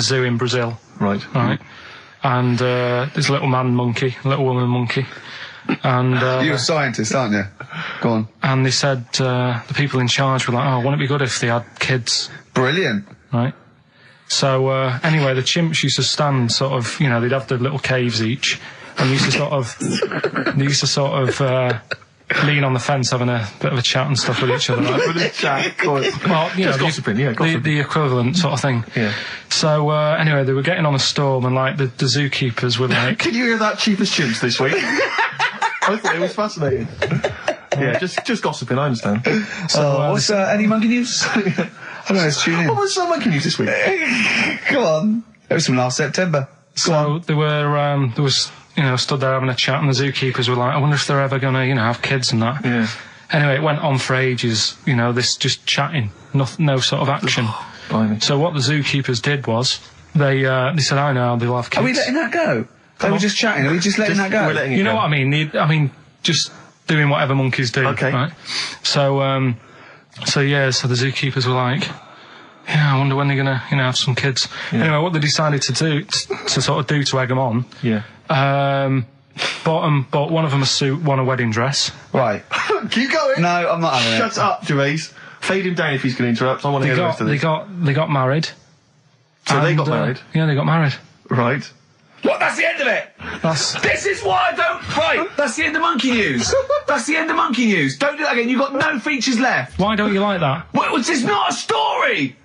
zoo in Brazil. Right. And there's a little man monkey, a little woman monkey. And You're a scientist, aren't you? Go on. and they said the people in charge were like, "Oh, wouldn't it be good if they had kids?" Brilliant. Right. So anyway, the chimps used to stand sort of, they'd have their little caves each, and they used to sort of lean on the fence having a bit of a chat and stuff with each other. Right? Well, Just gossiping, yeah, gossiping. the equivalent sort of thing. Yeah. So anyway, they were getting on a storm, and like the zookeepers were like, Can you hear that cheapest chimps this week? I thought it was fascinating. Yeah, just gossiping, I understand. What's any monkey news? I don't know, let's tune in. What was monkey news this week? Come on. It was from last September. So there was, stood there having a chat, and the zookeepers were like, I wonder if they're ever going to, have kids and that. Yeah. Anyway, it went on for ages, this just chatting, no sort of action. Blimey. So what the zookeepers did was, they said, I know, they'll have kids. Are we letting that go? They were just chatting. Are we just letting that go? We're letting it You know go. what I mean? Just doing whatever monkeys do. Okay. Right? So the zookeepers were like, yeah, I wonder when they're gonna, have some kids. Yeah. Anyway, what they decided to do, to egg them on, bought one of them a suit, one a wedding dress. Right. Keep going. No, I'm not having it. Shut up, Gervais. Fade him down if he's going to interrupt. I want to hear the rest of this. They got married. So they got married? Yeah, they got married. Right. What? That's the end of it. This is why I don't. Right. That's the end of monkey news. That's the end of monkey news. Don't do that again. You've got no features left. Why don't you like that? Well, it's not a story.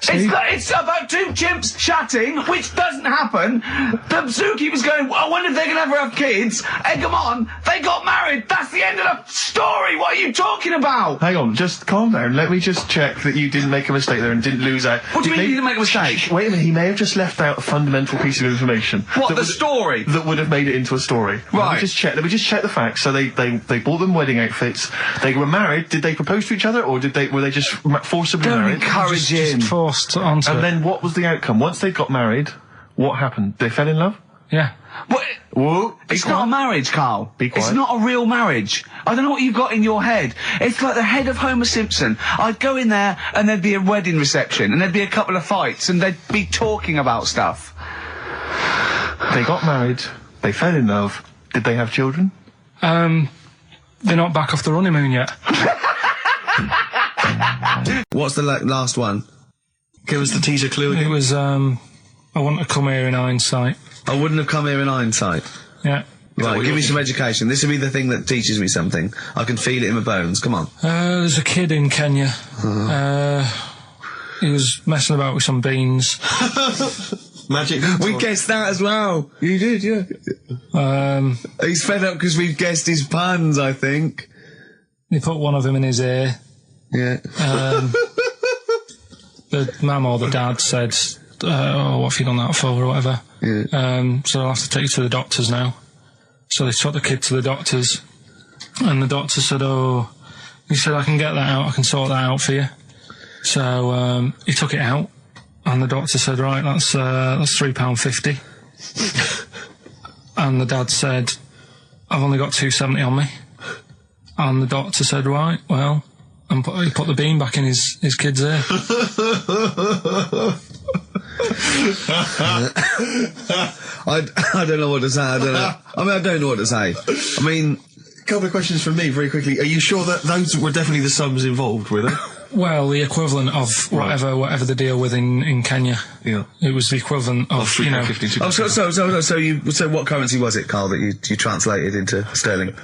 It's about two chimps chatting, which doesn't happen. The zookeeper's going, I wonder if they're going to ever have kids. Egg them on. They got married. That's the end of the story. What are you talking about? Hang on, just calm down. Let me just check that you didn't make a mistake there and didn't lose out. What do you mean you didn't make a mistake? Wait a minute, he may have just left out a fundamental piece of information. What, the story? That would have made it into a story. Right. Let me just check the facts. So they bought them wedding outfits. They were married. Did they propose to each other, or were they just forcibly Don't married? encourage him. Just forced onto And it. then what was the outcome? Once they got married, what happened? They fell in love? Yeah. What? Whoa. It's not a marriage, Karl. Be quiet. It's not a real marriage. I don't know what you've got in your head. It's like the head of Homer Simpson. I'd go in there and there'd be a wedding reception and there'd be a couple of fights and they'd be talking about stuff. They got married. They fell in love. Did they have children? They're not back off the honeymoon yet. What's the last one? Give us the teaser clue It again. was, I want to come here in hindsight. I wouldn't have come here in hindsight. Yeah. Right, give me some education. This will be the thing that teaches me something. I can feel it in my bones. Come on. There's a kid in Kenya. He was messing about with some beans. Magic. We guessed that as well. You did, yeah. He's fed up because we've guessed his puns, I think. He put one of them in his ear. Yeah. The mum or the dad said, what have you done that for, or whatever. Yeah. So I'll have to take you to the doctors now. So they took the kid to the doctors, and the doctor said, he said, I can get that out, I can sort that out for you. So he took it out, and the doctor said, right, that's £3.50. And the dad said, I've only got £2.70 on me. And the doctor said, right, well, and he put the bean back in his kid's ear. I don't know what to say. I don't know what to say. I mean, A couple of questions from me, very quickly. Are you sure that those were definitely the sums involved, were they? Well, the equivalent of whatever the deal with in Kenya. Yeah. It was the equivalent of, £3.50. So what currency was it, Karl, that you translated into sterling?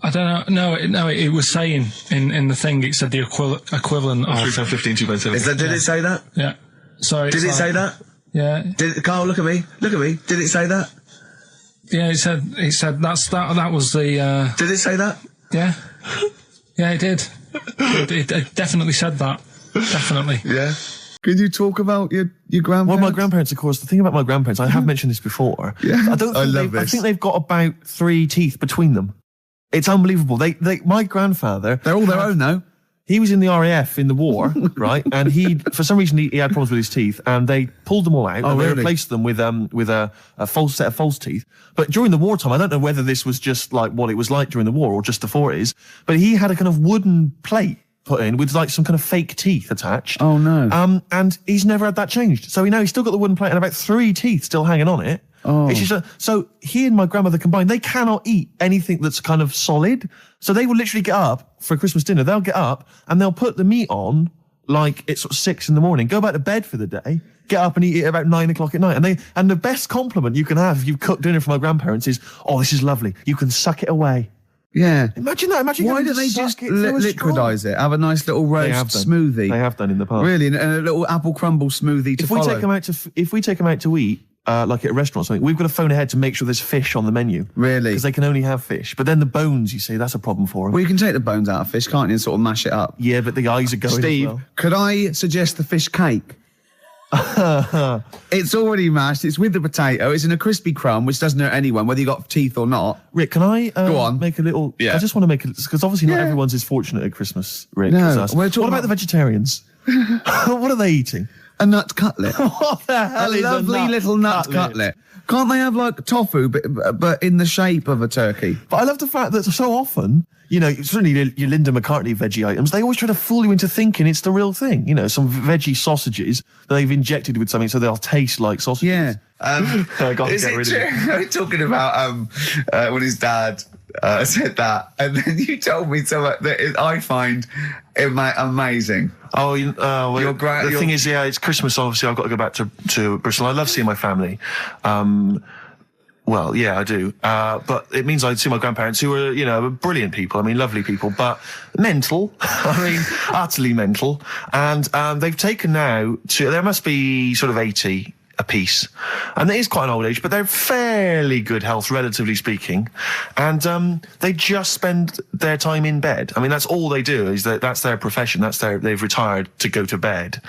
I don't know. It was saying in the thing. It said the equivalent of £3.15, £2.70. Did it say that? Yeah. So Did it say that? Yeah. Karl, look at me. Did it say that? Yeah. It said that was the. Did it say that? Yeah. Yeah, it did. It definitely said that. Definitely. Yeah. Could you talk about your grandparents? Well, my grandparents, of course, the thing about my grandparents, I have mentioned this before. Yeah. I think they've got about 3 teeth between them. It's unbelievable. My grandfather... They're all their own, though. He was in the RAF in the war, right? And for some reason, he had problems with his teeth, and they pulled them all out, and they replaced them with a false set of false teeth. But during the wartime, I don't know whether this was just like what it was like during the war or just the 40s, but he had a kind of wooden plate put in with like some kind of fake teeth attached. Oh, no. And he's never had that changed. So he's still got the wooden plate and about 3 teeth still hanging on it. Oh. It's just so he and my grandmother combined, they cannot eat anything that's kind of solid. So they will literally get up for Christmas dinner. They'll get up and they'll put the meat on like it's sort of 6 a.m, go back to bed for the day, get up and eat it about 9 o'clock at night. And the best compliment you can have if you've cooked dinner for my grandparents is, oh, this is lovely. You can suck it away. Yeah. Imagine that. Why don't they just liquidize it? Have a nice little roast smoothie. They have done in the past. Really, and a little apple crumble smoothie to follow. If we take them out to eat, like at a restaurant or something, we've got to phone ahead to make sure there's fish on the menu. Really? Because they can only have fish. But then the bones, you see, that's a problem for them. Well, you can take the bones out of fish, can't you, and sort of mash it up. Yeah, but the eyes are going Steve, as well. could I suggest the fish cake? It's already mashed. It's with the potato. It's in a crispy crumb, which doesn't hurt anyone, whether you got teeth or not. Rick, can I Go on. make a little... Yeah. I just want to make it... Because obviously not Yeah. everyone's as fortunate at Christmas, Rick, No, as us. we're What talking about the vegetarians? What are they eating? A nut cutlet. What the hell A is lovely little nut cutlet. Can't they have, like, tofu, but in the shape of a turkey? But I love the fact that so often, you know, certainly your Linda McCartney veggie items, they always try to fool you into thinking it's the real thing. You know, some veggie sausages that they've injected with something so they'll taste like sausages. Yeah. I got to Is get it rid of it. true? Talking about when his dad said that, and then you told me something that I find amazing. Oh, well, the thing is, yeah, it's Christmas. Obviously, I've got to go back to Bristol. I love seeing my family. Well, yeah, I do. But it means I'd see my grandparents, who are, you know, brilliant people. I mean, lovely people, but mental. I mean, utterly mental. And they've taken now to, there must be sort of 80 a piece. And it is quite an old age, but they're fairly good health, relatively speaking. And they just spend their time in bed. I mean, that's all they do, is that's their profession. They've retired to go to bed.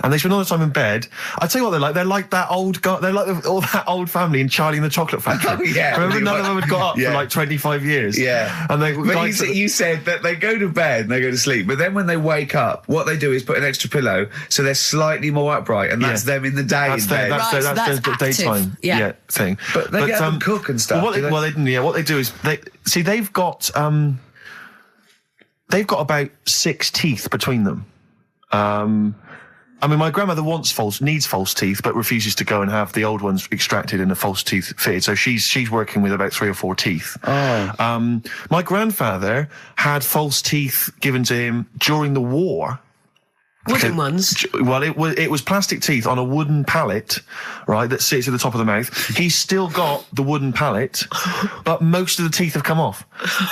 And they spend all the time in bed. I tell you what they're like. They're like that old guy, they're like all that old family in Charlie and the Chocolate Factory. Oh, yeah. Remember, none of them had got up Yeah. for like 25 years. Yeah. And they, But like, you said that they go to bed and they go to sleep, but then when they wake up, what they do is put an extra pillow so they're slightly more upright, and that's Yeah. them in the day That's in their, bed. that's their, Right, that's so their that's daytime active. Yeah. thing. But they get up and cook and stuff, What do they? what they do is they've got about 6 teeth between them. I mean, my grandmother needs false teeth, but refuses to go and have the old ones extracted and the false teeth fitted. So she's working with about 3 or 4 teeth. Oh. My grandfather had false teeth given to him during the war. Wooden ones. Well, it was plastic teeth on a wooden pallet, right, that sits at the top of the mouth. He's still got the wooden pallet, but most of the teeth have come off.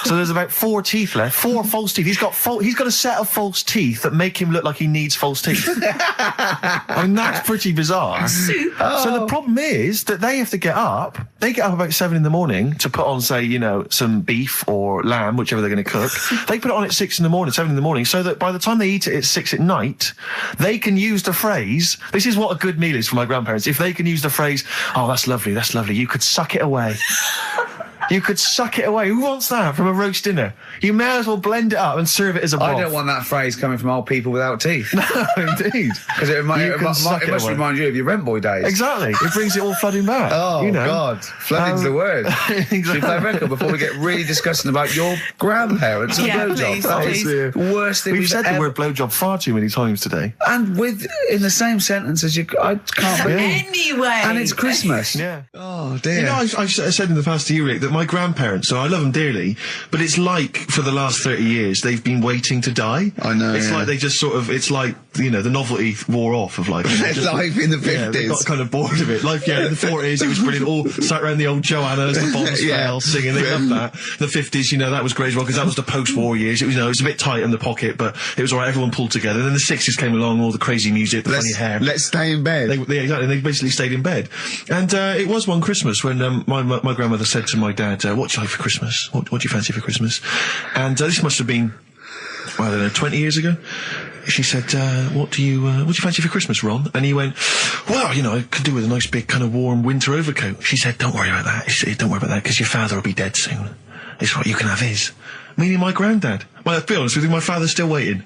So there's about 4 teeth left, 4 false teeth. He's got a set of false teeth that make him look like he needs false teeth. I mean, that's pretty bizarre. So the problem is that they have to get up. They get up about 7 in the morning to put on, say, you know, some beef or lamb, whichever they're going to cook. They put it on at 6 in the morning, 7 in the morning, so that by the time they eat it at 6 at night, they can use the phrase, this is what a good meal is for my grandparents, if they can use the phrase, oh, that's lovely, you could suck it away. You could suck it away. Who wants that from a roast dinner? You may as well blend it up and serve it as a broth. I don't want that phrase coming from old people without teeth. No, indeed. Because it must away. remind you of your rent boy days. Exactly. It brings it all flooding back. Oh, you know. God. Flooding's the word. Exactly. Should we play a record before we get really discussing about your grandparents and Yeah, blowjobs? please, That please. was the worst thing We've we've said ever... the word blowjob far too many times today. And in the same sentence as I can't believe. Anyway. And it's Christmas. Yeah. Oh, dear. You know, I've said in the past to you, Rick, that my grandparents, so I love them dearly, but it's like for the last 30 years they've been waiting to die. I know, It's yeah. like they just sort of, it's like, you know, the novelty wore off of life. Life in the 50s. Yeah, they got kind of bored of it. Life, yeah, in the 40s, it was brilliant. All sat around the old Joanna's, the bottom Yeah. singing. They loved that. The 50s, you know, that was great as well, because that was the post-war years. It was, you know, it was a bit tight in the pocket, but it was all right. Everyone pulled together. And then the 60s came along, all the crazy music, the funny hair. Let's stay in bed. Exactly. They basically stayed in bed. And it was one Christmas when my grandmother said to my dad, what do you like for Christmas? What do you fancy for Christmas? And this must have been, well, I don't know, 20 years ago. She said, what do you fancy for Christmas, Ron? And he went, well, you know, I could do with a nice big kind of warm winter overcoat. She said, don't worry about that. She said, don't worry about that, because your father will be dead soon. It's what you can have his. Meaning my granddad. Well, to be honest with you, my father's still waiting.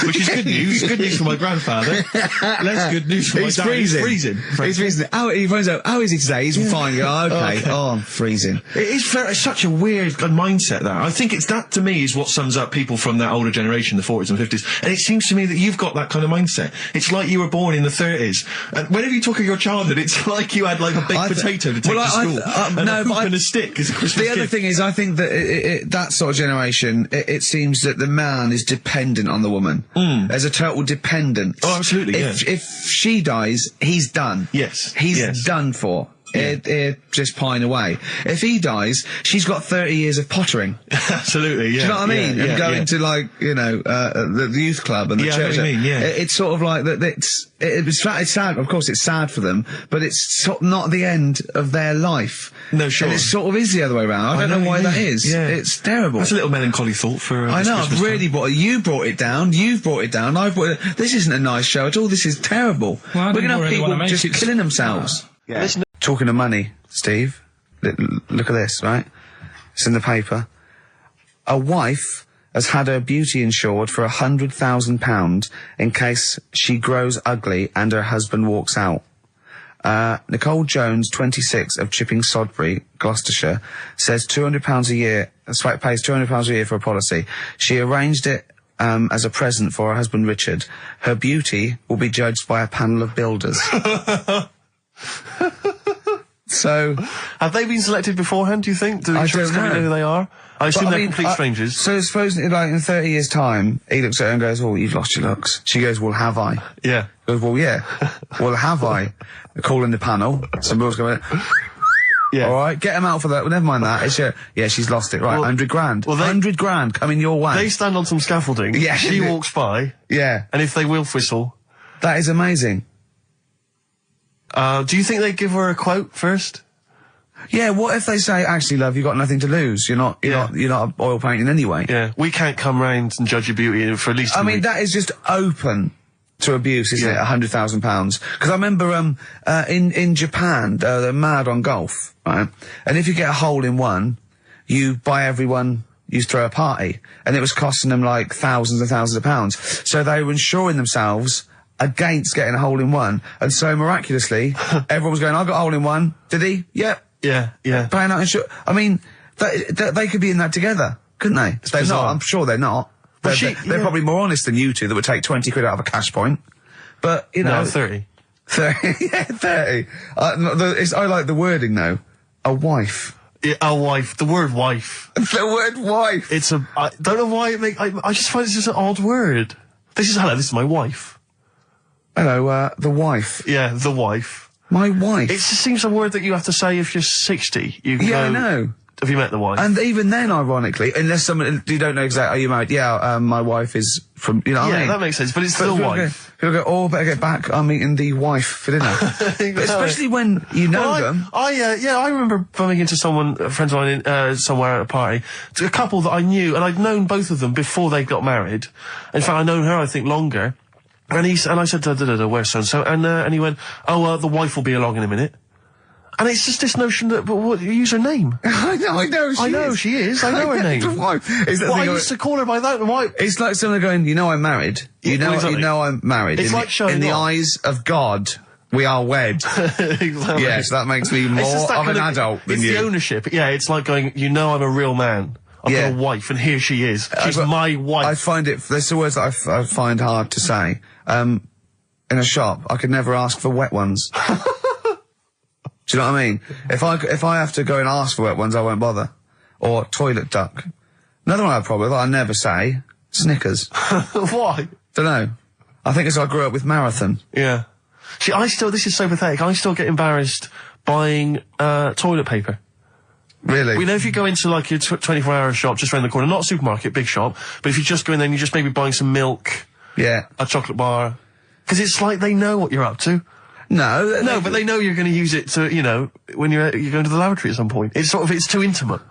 Which is good news. Good news for my grandfather. Less good news for my dad. Freezing. He's freezing. He's freezing. He finds out, how is he today? He's fine. You go, okay. Oh, I'm freezing. It's such a weird mindset, that. I think that, to me, is what sums up people from that older generation, the 40s and 50s. And it seems to me that you've got that kind of mindset. It's like you were born in the 30s. And whenever you talk of your childhood, it's like you had like a baked potato to take to school. And a hoop and a stick as a Christmas The other gift. thing is, I think that that sort of generation, it seems that the man is dependent on the woman. There's a total dependence. Oh, absolutely, If she dies, he's done. Yes. He's Yes. done for. just pine away. If he dies, she's got 30 years of pottering. Absolutely, yeah. Do you know what I mean? And going to like, the youth club and the church. I know what you mean, yeah. It's sort of like that. It's sad. Of course, it's sad for them, but it's sort of not the end of their life. No, sure. And it sort of is the other way around. I don't know why that is. Yeah. It's terrible. That's a little melancholy thought for. I know. I've really you brought it down. You've brought it down. This isn't a nice show at all. This is terrible. Well, We're going to have really people just killing themselves. Yeah. Talking of money, Steve. Look at this, right? It's in the paper. A wife has had her beauty insured for £100,000 in case she grows ugly and her husband walks out. Nicole Jones, 26, of Chipping Sodbury, Gloucestershire, says £200 a year, pays £200 a year for a policy. She arranged it as a present for her husband Richard. Her beauty will be judged by a panel of builders. So, have they been selected beforehand, do you think? Do the insurance company know who they are? I assume they're complete strangers. So suppose, like, in 30 years' time, he looks at her and goes, "Oh, you've lost your looks." She goes, "Well, have I?" Yeah. He goes, "Well, yeah." "Well, have I?" They're calling the panel. Somebody else going, yeah. "All right, get him out for that." Well, never mind that. It's yeah, she's lost it. Right, well, 100 grand. Well, 100 grand coming your way. They stand on some scaffolding. Yeah. She walks by. Yeah. And if they will whistle. That is amazing. Do you think they give her a quote first? Yeah, what if they say, "Actually, love, you've got nothing to lose. You're not oil painting anyway." Yeah, we can't come round and judge your beauty for at least a week. That is just open to abuse, isn't it? £100,000. Because I remember, in Japan, they're mad on golf, right? And if you get a hole in one, you throw a party. And it was costing them like thousands and thousands of pounds. So they were insuring themselves against getting a hole in one. And so miraculously, everyone was going, "I got a hole in one." "Did he?" "Yep." Yeah, yeah. Paying out insurance. I mean, they could be in that together, couldn't they? They're not. I'm sure they're not. They're probably more honest than you two that would take 20 quid out of a cash point. But, No, 30. 30. Yeah, 30. I like the wording, though. A wife. Yeah, a wife. The word wife. The word wife. I don't know why I just find it's just an odd word. Hello, this is my wife. Hello, the wife. Yeah, the wife. My wife. It just seems a word that you have to say if you're 60. I know. Have you met the wife? And even then, ironically, unless you don't know exactly, "Are you married?" "Yeah, my wife is from," what I mean? That makes sense, but it's the wife. People go, "Oh, better get back, I'm meeting the wife for dinner." Especially when you know them. I remember bumping into a friend of mine somewhere at a party, a couple that I knew, and I'd known both of them before they got married. In fact, I'd known her, I think, longer. And I said, "Where's so-and-so?" And he went, "Oh, the wife will be along in a minute." And it's just this notion that, but use her name. I know she is. I know her name. The wife. I used to call her by that. Why? It's like someone going, "I'm married. You know I'm married." It's like showing in the eyes of God, we are wed. Exactly. Yes, that makes me more of an adult than you. It's the ownership. Yeah, it's like going, I'm a real man. I've got a wife, and here she is. She's my wife. I find there's the words that I find hard to say. In a shop, I could never ask for wet ones. Do you know what I mean? If I have to go and ask for wet ones, I won't bother. Or toilet duck. Another one I have a problem with, I never say, Snickers. Why? Don't know. I think it's I grew up with Marathon. Yeah. See, this is so pathetic, I still get embarrassed buying toilet paper. Really? We know if you go into like your 24-hour shop just around the corner, not a supermarket, big shop, but if you just go in there and you're just maybe buying some milk, a chocolate bar, because it's like they know what you're up to. No, but they know you're going to use it to, when you're going to the lavatory at some point. It's too intimate.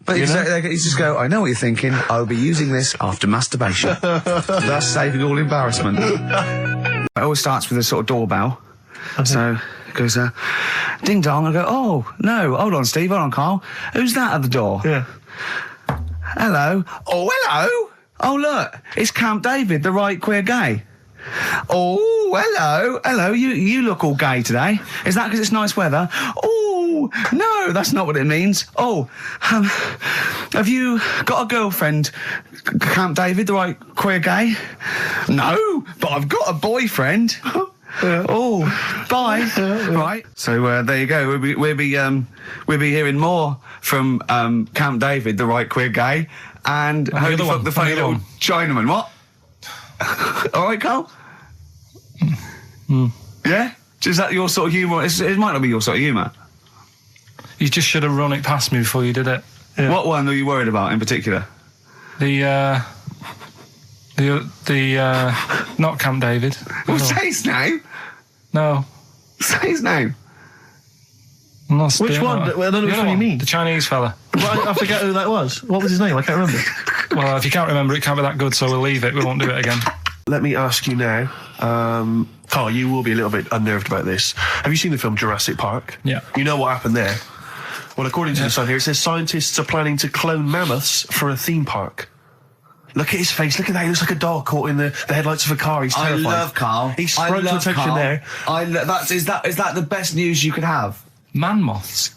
But you just go, "I know what you're thinking, I'll be using this after masturbation." Thus saving all embarrassment. It always starts with a sort of doorbell. Okay. So it goes, ding dong, I go, "Oh, no, hold on, Steve, hold on, Karl. Who's that at the door?" Yeah. "Hello." "Oh, hello. Oh, look, it's Camp David, the right queer gay." "Oh, hello, you look all gay today. Is that because it's nice weather?" "Oh, no, that's not what it means. Oh, have you got a girlfriend, Camp David, the right queer gay?" "No, but I've got a boyfriend." "Oh, bye." Right. So there you go. We'll be hearing more from Camp David, the right queer gay, and Holy Fuck the Funny Little Chinaman. What? All right, Karl? Yeah? Is that your sort of humour? It might not be your sort of humour. You just should have run it past me before you did it. Yeah. What one are you worried about in particular? The not Camp David. Well, No. say his name. No. Say his name. I'm not Which doing one? that. Well, I don't know The which other one you mean. The Chinese fella. Well, I forget who that was. What was his name? I can't remember. Well, if you can't remember, it can't be that good, so we'll leave it. We won't do it again. Let me ask you now, Carl, you will be a little bit unnerved about this. Have you seen the film Jurassic Park? Yeah. You know what happened there? Well, according to the sign here, it says scientists are planning to clone mammoths for a theme park. Look at his face. Look at that. He looks like a dog caught in the headlights of a car. He's terrified. I love Karl. He sprung to attention Karl. there. Is that the best news you could have? Man moths.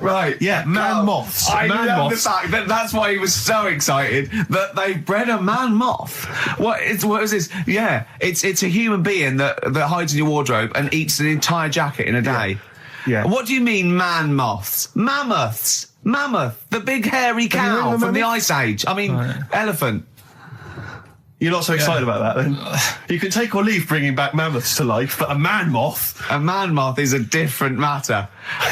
Right. Yeah, man moths. I Man love moths. the fact that that's why he was so excited that they bred a man moth. What is this? Yeah, it's a human being that hides in your wardrobe and eats an entire jacket in a day. Yeah. What do you mean man moths? Mammoths. Mammoth. The big hairy you heard cow of a from the mammoth? Ice Age. I mean, Right. elephant. You're not so excited about that, then? You can take or leave bringing back mammoths to life, but a man moth... A man moth is a different matter.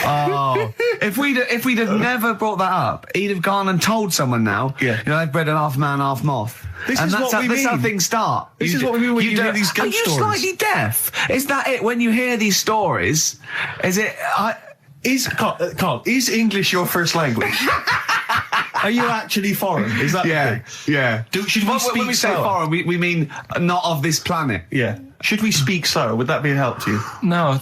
Oh, if we'd have never brought that up, he'd have gone and told someone now. Yeah. You know, they've bred an half man, half moth. This and is that's what we that's how mean. things start. This is what we mean when you hear don't- these ghost Are you stories. slightly deaf? Is that it? When you hear these stories, is it? Carl, is English your first language? Are you actually foreign? Is that the Yeah, thing? yeah. Should we speak when we say slower? foreign, we mean not of this planet. Yeah. Should we speak slower? Would that be a help to you? No,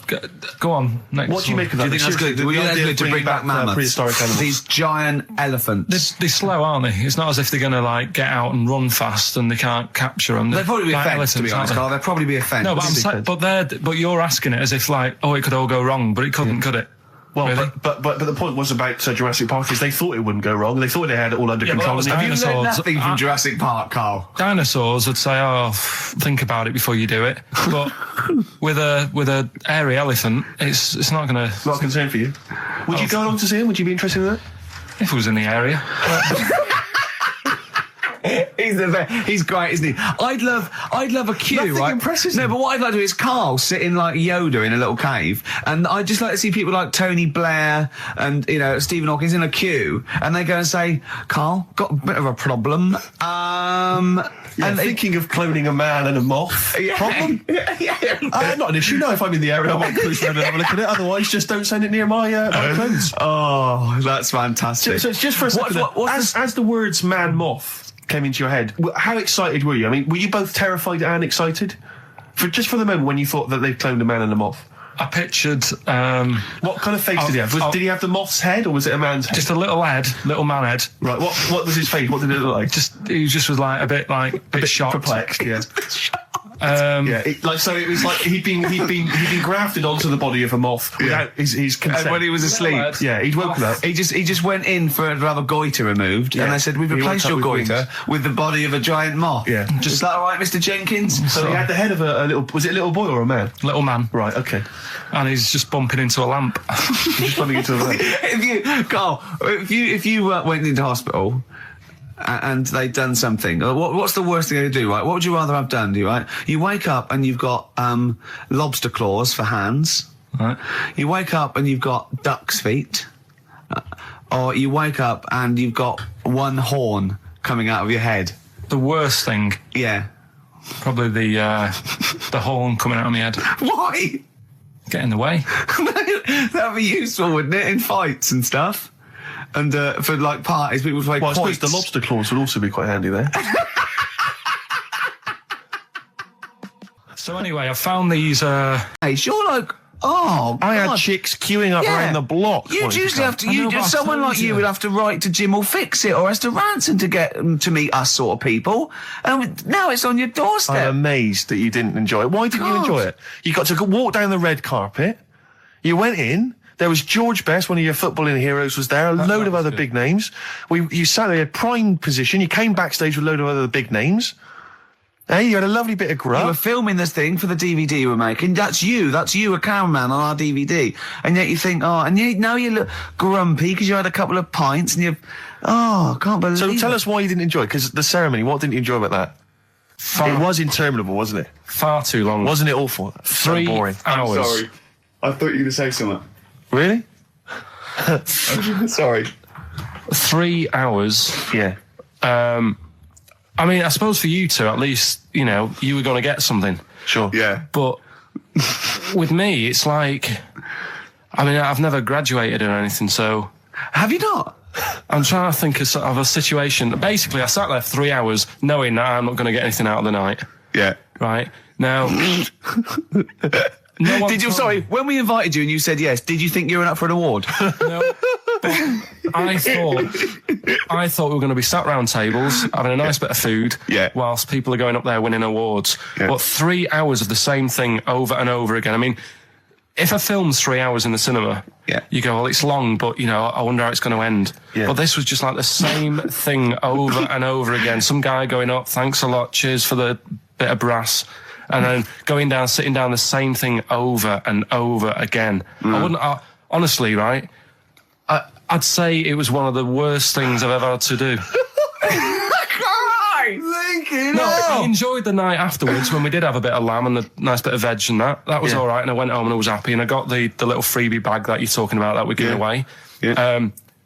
go on. Next What do you one. make of Do that? you think that's good? Seriously, We the think that's idea good of to bring bringing back mammoths, prehistoric animals. these giant elephants. They're slow, aren't they? It's not as if they're going to like get out and run fast and they can't capture them. They'd probably be a like fence, to be elephants, honest, aren't Carl. they? They'd probably be a fence. No, but you're asking it as if like, oh, it could all go wrong, but it couldn't, could it? Well, Really? but the point was about Jurassic Park is they thought it wouldn't go wrong. They thought they had it all under Yeah, but control. that was And Have you learned dinosaurs. nothing from Jurassic Park, Carl? Dinosaurs would say, "Oh, think about it before you do it." But with a hairy elephant, it's not going to. not a concern for you. Would you go along to see him? Would you be interested in that? If it was in the area, He's the best. He's great, isn't he? I'd love a queue, Nothing right? impresses No, him. but what I'd like to do is Karl sitting like Yoda in a little cave, and I'd just like to see people like Tony Blair and Stephen Hawking in a queue, and they go and say, "Karl, got a bit of a problem." Yeah, and thinking of cloning a man and a moth. Problem? Not an issue. No, if I'm in the area, I might cruise around and have a look at it. Otherwise, just don't send it near my clothes. Oh, that's fantastic. So it's just for a second. As the words "man moth" came into your head, how excited were you? I mean, were you both terrified and excited? For the moment when you thought that they'd cloned a man and a moth. I pictured What kind of face did he have? Did he have the moth's head, or was it a man's head? just a little man head. Right. What was his face? What did it look like? He just was like a bit shocked. Perplexed. Yeah. Yeah. It was like he'd been grafted onto the body of a moth without his consent. And when he was asleep, lad. Yeah, he'd woken up. he just went in to have a goiter removed, Yeah. and they said, "We've He replaced your woke up with goiter with the body of a giant moth." Yeah. Is that all right, Mr. Jenkins? So he had the head of a little. Was it a little boy or a man? Little man, Right. Okay. and he's just bumping into a lamp. Just running into the. If you went into hospital and they'd done something, what's the worst thing they do, right? What would you rather have done, right? You wake up and you've got lobster claws for hands. Right. You wake up and you've got duck's feet. Or you wake up and you've got one horn coming out of your head. The worst thing, Yeah. probably the horn coming out of my head. Why? Get in the way. That'd be useful, wouldn't it, in fights and stuff? And for like parties, people would play Well, I suppose quoits. the lobster claws would also be quite handy there. So anyway, I found these. Hey, you're like, oh, I had God. chicks queuing up Yeah. around the block. You'd wanting usually come. have to. I know, but I've Someone told like you you. would have to write to Jim or Fix It or Esther Ranson to get them to meet us sort of people. And now it's on your doorstep. I'm amazed that you didn't enjoy it. Why didn't you God. enjoy it? You got to walk down the red carpet. You went in. There was George Best, one of your footballing heroes, was there. A load of other good. big names. You sat there, prime position. You came backstage with a load of other big names. Hey, you had a lovely bit of You were grub. filming this thing for the DVD you were making. That's you, a cameraman on our DVD. And yet you think, now you look grumpy because you had a couple of pints and Oh, I can't believe So it. tell us why you didn't enjoy it, because the ceremony, what didn't you enjoy about that? It was interminable, wasn't it? Far too long. Wasn't it awful? 3 So boring. hours. I thought you were going to say something. Really? Sorry. 3 hours. Yeah. I mean, I suppose for you two, at least, you know, you were going to get something. Sure. Yeah. But with me, it's like, I mean, I've never graduated or anything, so Have you not? I'm trying to think of a situation. Basically, I sat there for 3 hours knowing that I'm not going to get anything out of the night. Yeah. Right? Now, no one Did you? told Sorry, me. when we invited you and you said yes, did you think you were up for an award? No, but I thought we were going to be sat round tables having a nice bit of food, Yeah. whilst people are going up there winning awards. Yeah. But 3 hours of the same thing over and over again. I mean, if a film's 3 hours in the cinema, Yeah. you go, well, it's long, but you know, I wonder how it's going to end. Yeah. But this was just like the same thing over and over again. Some guy going up, thanks a lot, cheers for the bit of brass. And then going down, sitting down, the same thing over and over again. Honestly, right? I'd say it was one of the worst things I've ever had to do. No, I enjoyed the night afterwards when we did have a bit of lamb and a nice bit of veg and that. That was Yeah. all right, and I went home and I was happy, and I got the little freebie bag that you're talking about that we're giving away,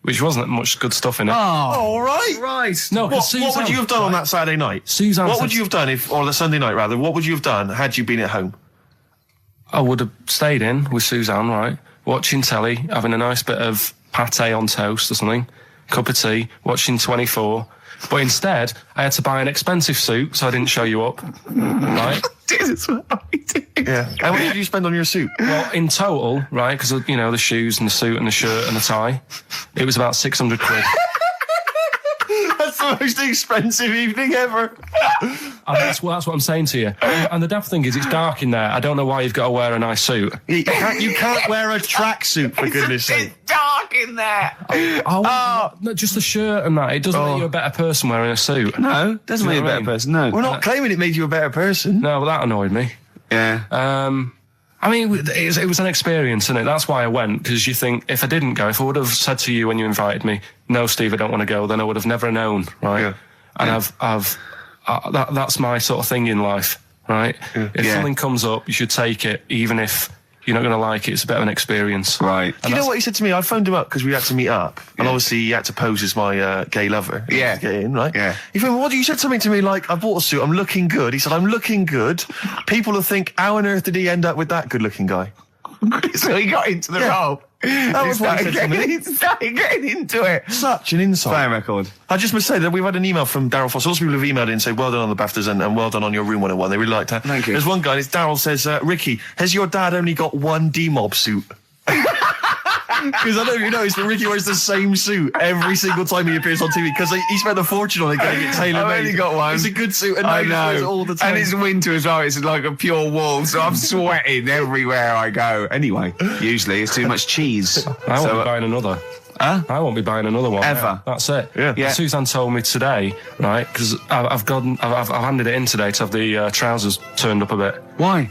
which wasn't much good stuff in it. Oh, All right. right. No, What 'cause would Suzanne- you have done on that Saturday night? Suzanne What said- would you have done or the Sunday night rather, what would you have done had you been at home? I would have stayed in with Suzanne, right, watching telly, having a nice bit of pate on toast or something, cup of tea, watching 24. But instead, I had to buy an expensive suit, so I didn't show you up, right? Yeah. How much did you spend on your suit? Well, in total, right, because, you know, the shoes and the suit and the shirt and the tie, it was about 600 quid. That's the most expensive evening ever. And that's what I'm saying to you. And the daft thing is, it's dark in there. I don't know why you've got to wear a nice suit. You can't wear a tracksuit, for goodness sake. Dark in there. No, just the shirt and that. It doesn't make you a better person wearing a suit. No, doesn't Do make you you a know what better I mean? person. No. We're not claiming it made you a better person. No, that annoyed me. Yeah. I mean, it was an experience, isn't it? That's why I went, because you think, if I didn't go, if I would have said to you when you invited me, no, Steve, I don't want to go, then I would have never known, right? Yeah. And that's my sort of thing in life, right? If Yeah. something comes up, you should take it, even if you're not going to like it. It's a bit of an experience. Right. Do you know what he said to me? I phoned him up because we had to meet up, and obviously he had to pose as my gay lover. Yeah. To get in, right? Yeah. He phoned me, what? You said something to me like, I bought a suit, I'm looking good. He said, I'm looking good. People will think, how on earth did he end up with that good-looking guy? So he got into the role. That was what he said to me. He started getting into it. Such an insight. Play a record. I just must say that we've had an email from Daryl Foss. Lots of people have emailed in and say, well done on the BAFTAs and well done on your Room 101. They really liked that. Thank you. There's one guy, and it's Daryl says, Ricky, has your dad only got one D-Mob suit? Because I don't know if you noticed, but Ricky wears the same suit every single time he appears on TV because he spent a fortune on it getting it tailor-made. I've only got one. It's a good suit, and I he wears it know. all the time. And it's winter as well. It's like a pure wool, so I'm sweating everywhere I go. Anyway, usually it's too much cheese. I won't be buying another. Huh? I won't be buying another one. Ever. That's it. Yeah. Suzanne told me today, right, because I've handed it in today to have the trousers turned up a bit, Why?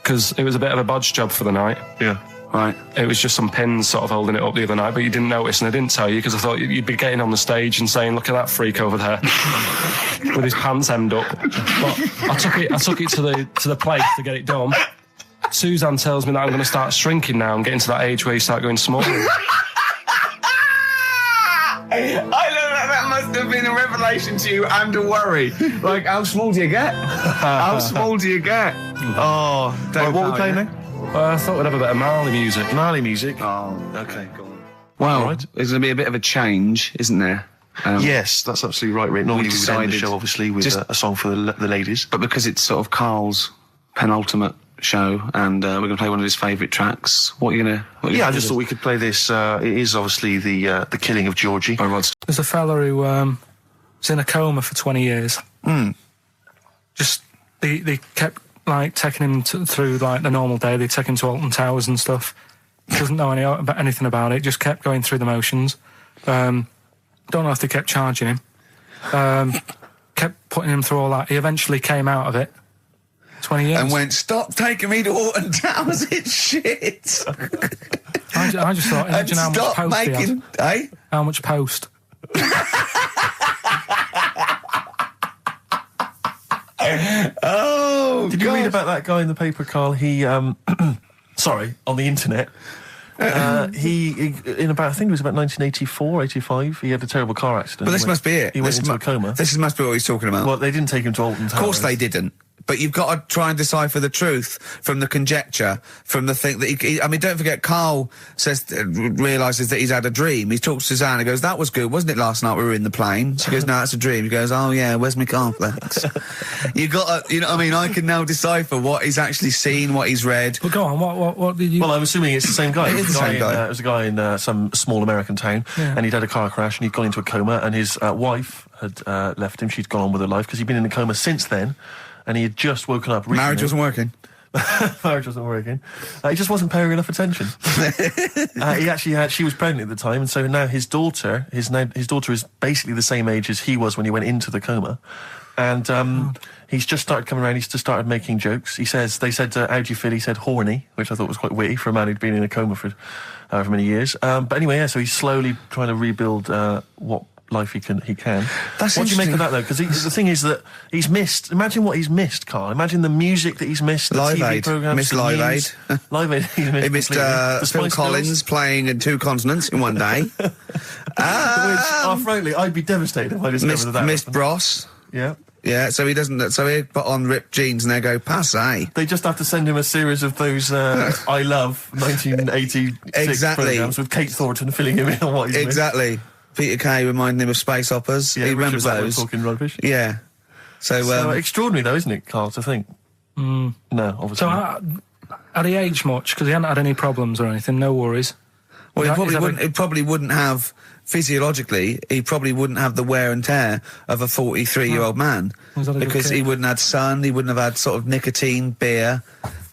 because it was a bit of a bodge job for the night. Yeah. Right. It was just some pins sort of holding it up the other night, but you didn't notice, and I didn't tell you because I thought you'd be getting on the stage and saying, "Look at that freak over there with his pants hemmed up." But I took it to the place to get it done. Suzanne tells me that I'm going to start shrinking now and getting to that age where you start going smaller. I know that must have been a revelation to you and a worry. Like, how small do you get? How small do you get? Oh, Don't what are we know, playing yeah. now? I thought we'd have a bit of Marley music. Marley music. Oh. Okay, go on. Well, Right. there's going to be a bit of a change, isn't there? Yes, that's absolutely right, Rick. Normally we would end the decided show, obviously, with just- a song for the ladies. But because it's sort of Karl's penultimate show, and we're going to play one of his favourite tracks, what are you going to... Yeah, I just thought we could play this. It is obviously the killing of Georgie. by Rod There's a fella who was in a coma for 20 years. Just they kept like taking him through like the normal day. They take him to Alton Towers and stuff. Doesn't know anything about it. Just kept going through the motions. Don't know if they kept charging him. Kept putting him through all that. He eventually came out of it. 20 years. and went, stop taking me to Alton Towers, it's shit. I just thought, and imagine how much stop post he had. making... Eh? How much post? Oh, Did you read about that guy in the paper, Carl? He, sorry, on the internet. He in about, I think it was about 1984, 85, he had a terrible car accident. But this must be it. He went into a coma. This must be what he's talking about. Well, they didn't take him to Alton Towers. Of course they didn't. But you've got to try and decipher the truth from the conjecture, from the thing that I mean, don't forget, Karl realises that he's had a dream. He talks to Suzanne and goes, that was good, wasn't it, last night we were in the plane? She goes, no, it's a dream. He goes, oh yeah, where's my cornflakes? You got to, you know what I mean? I can now decipher what he's actually seen, what he's read. But go on, what did you... Well, I'm assuming it's the same guy. It is the same guy. It was a guy in some small American town, and he'd had a car crash, and he'd gone into a coma, and his wife had left him. She'd gone on with her life, because he'd been in a coma since then, and he had just woken up recently. Marriage wasn't working. Marriage wasn't working. He just wasn't paying enough attention. He actually had, she was pregnant at the time, and so now his daughter is basically the same age as he was when he went into the coma. And he's just started coming around, he's just started making jokes. They said, how do you feel? He said horny, which I thought was quite witty for a man who'd been in a coma for however many years. But anyway, yeah, so he's slowly trying to rebuild what life he can. That's what do you make of that, though? Because the thing is that he's missed. Imagine what he's missed, Carl. Imagine the music that he's missed. The Live TV Aid. programs, Missed the Live news. Aid. Live Aid. He missed Phil Spice Collins Girls. playing in 2 continents in one day. Frankly, I'd be devastated if I discovered that. Missed Bros. Yeah. Yeah, so he doesn't. So he put on ripped jeans and they go passe. They just have to send him a series of those I Love 1986 Exactly. programs with Kate Thornton filling him in on what he's missed. Exactly. Peter Kay reminding him of space operas. Yeah, he remembers Richard Blackman those. talking rubbish. Yeah. So extraordinary, though, isn't it, Carl, to think? No, obviously. So, not. had he aged much? Because he hadn't had any problems or anything, no worries. well, Is that- he probably wouldn't have, physiologically, he probably wouldn't have the wear and tear of a 43-year-old man. Was that a good Because kid? he wouldn't have had sun, he wouldn't have had sort of nicotine, beer.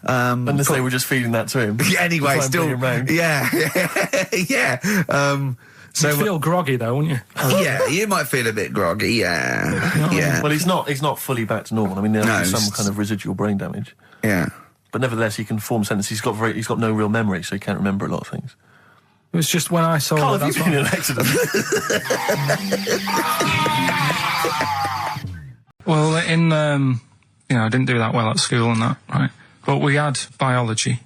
Unless they were just feeding that to him. Anyway, To try and still. bring him round. Yeah. Yeah. So You'd feel groggy, though, wouldn't you? yeah, you might feel a bit groggy, yeah. Yeah. Well, he's not fully back to normal. I mean, there's No, some it's- kind of residual brain damage. Yeah. But nevertheless, he can form sentences. He's got no real memory, so he can't remember a lot of things. It was just when I saw Carl, that. have you been in an accident? Well, I didn't do that well at school and that, right? But we had biology,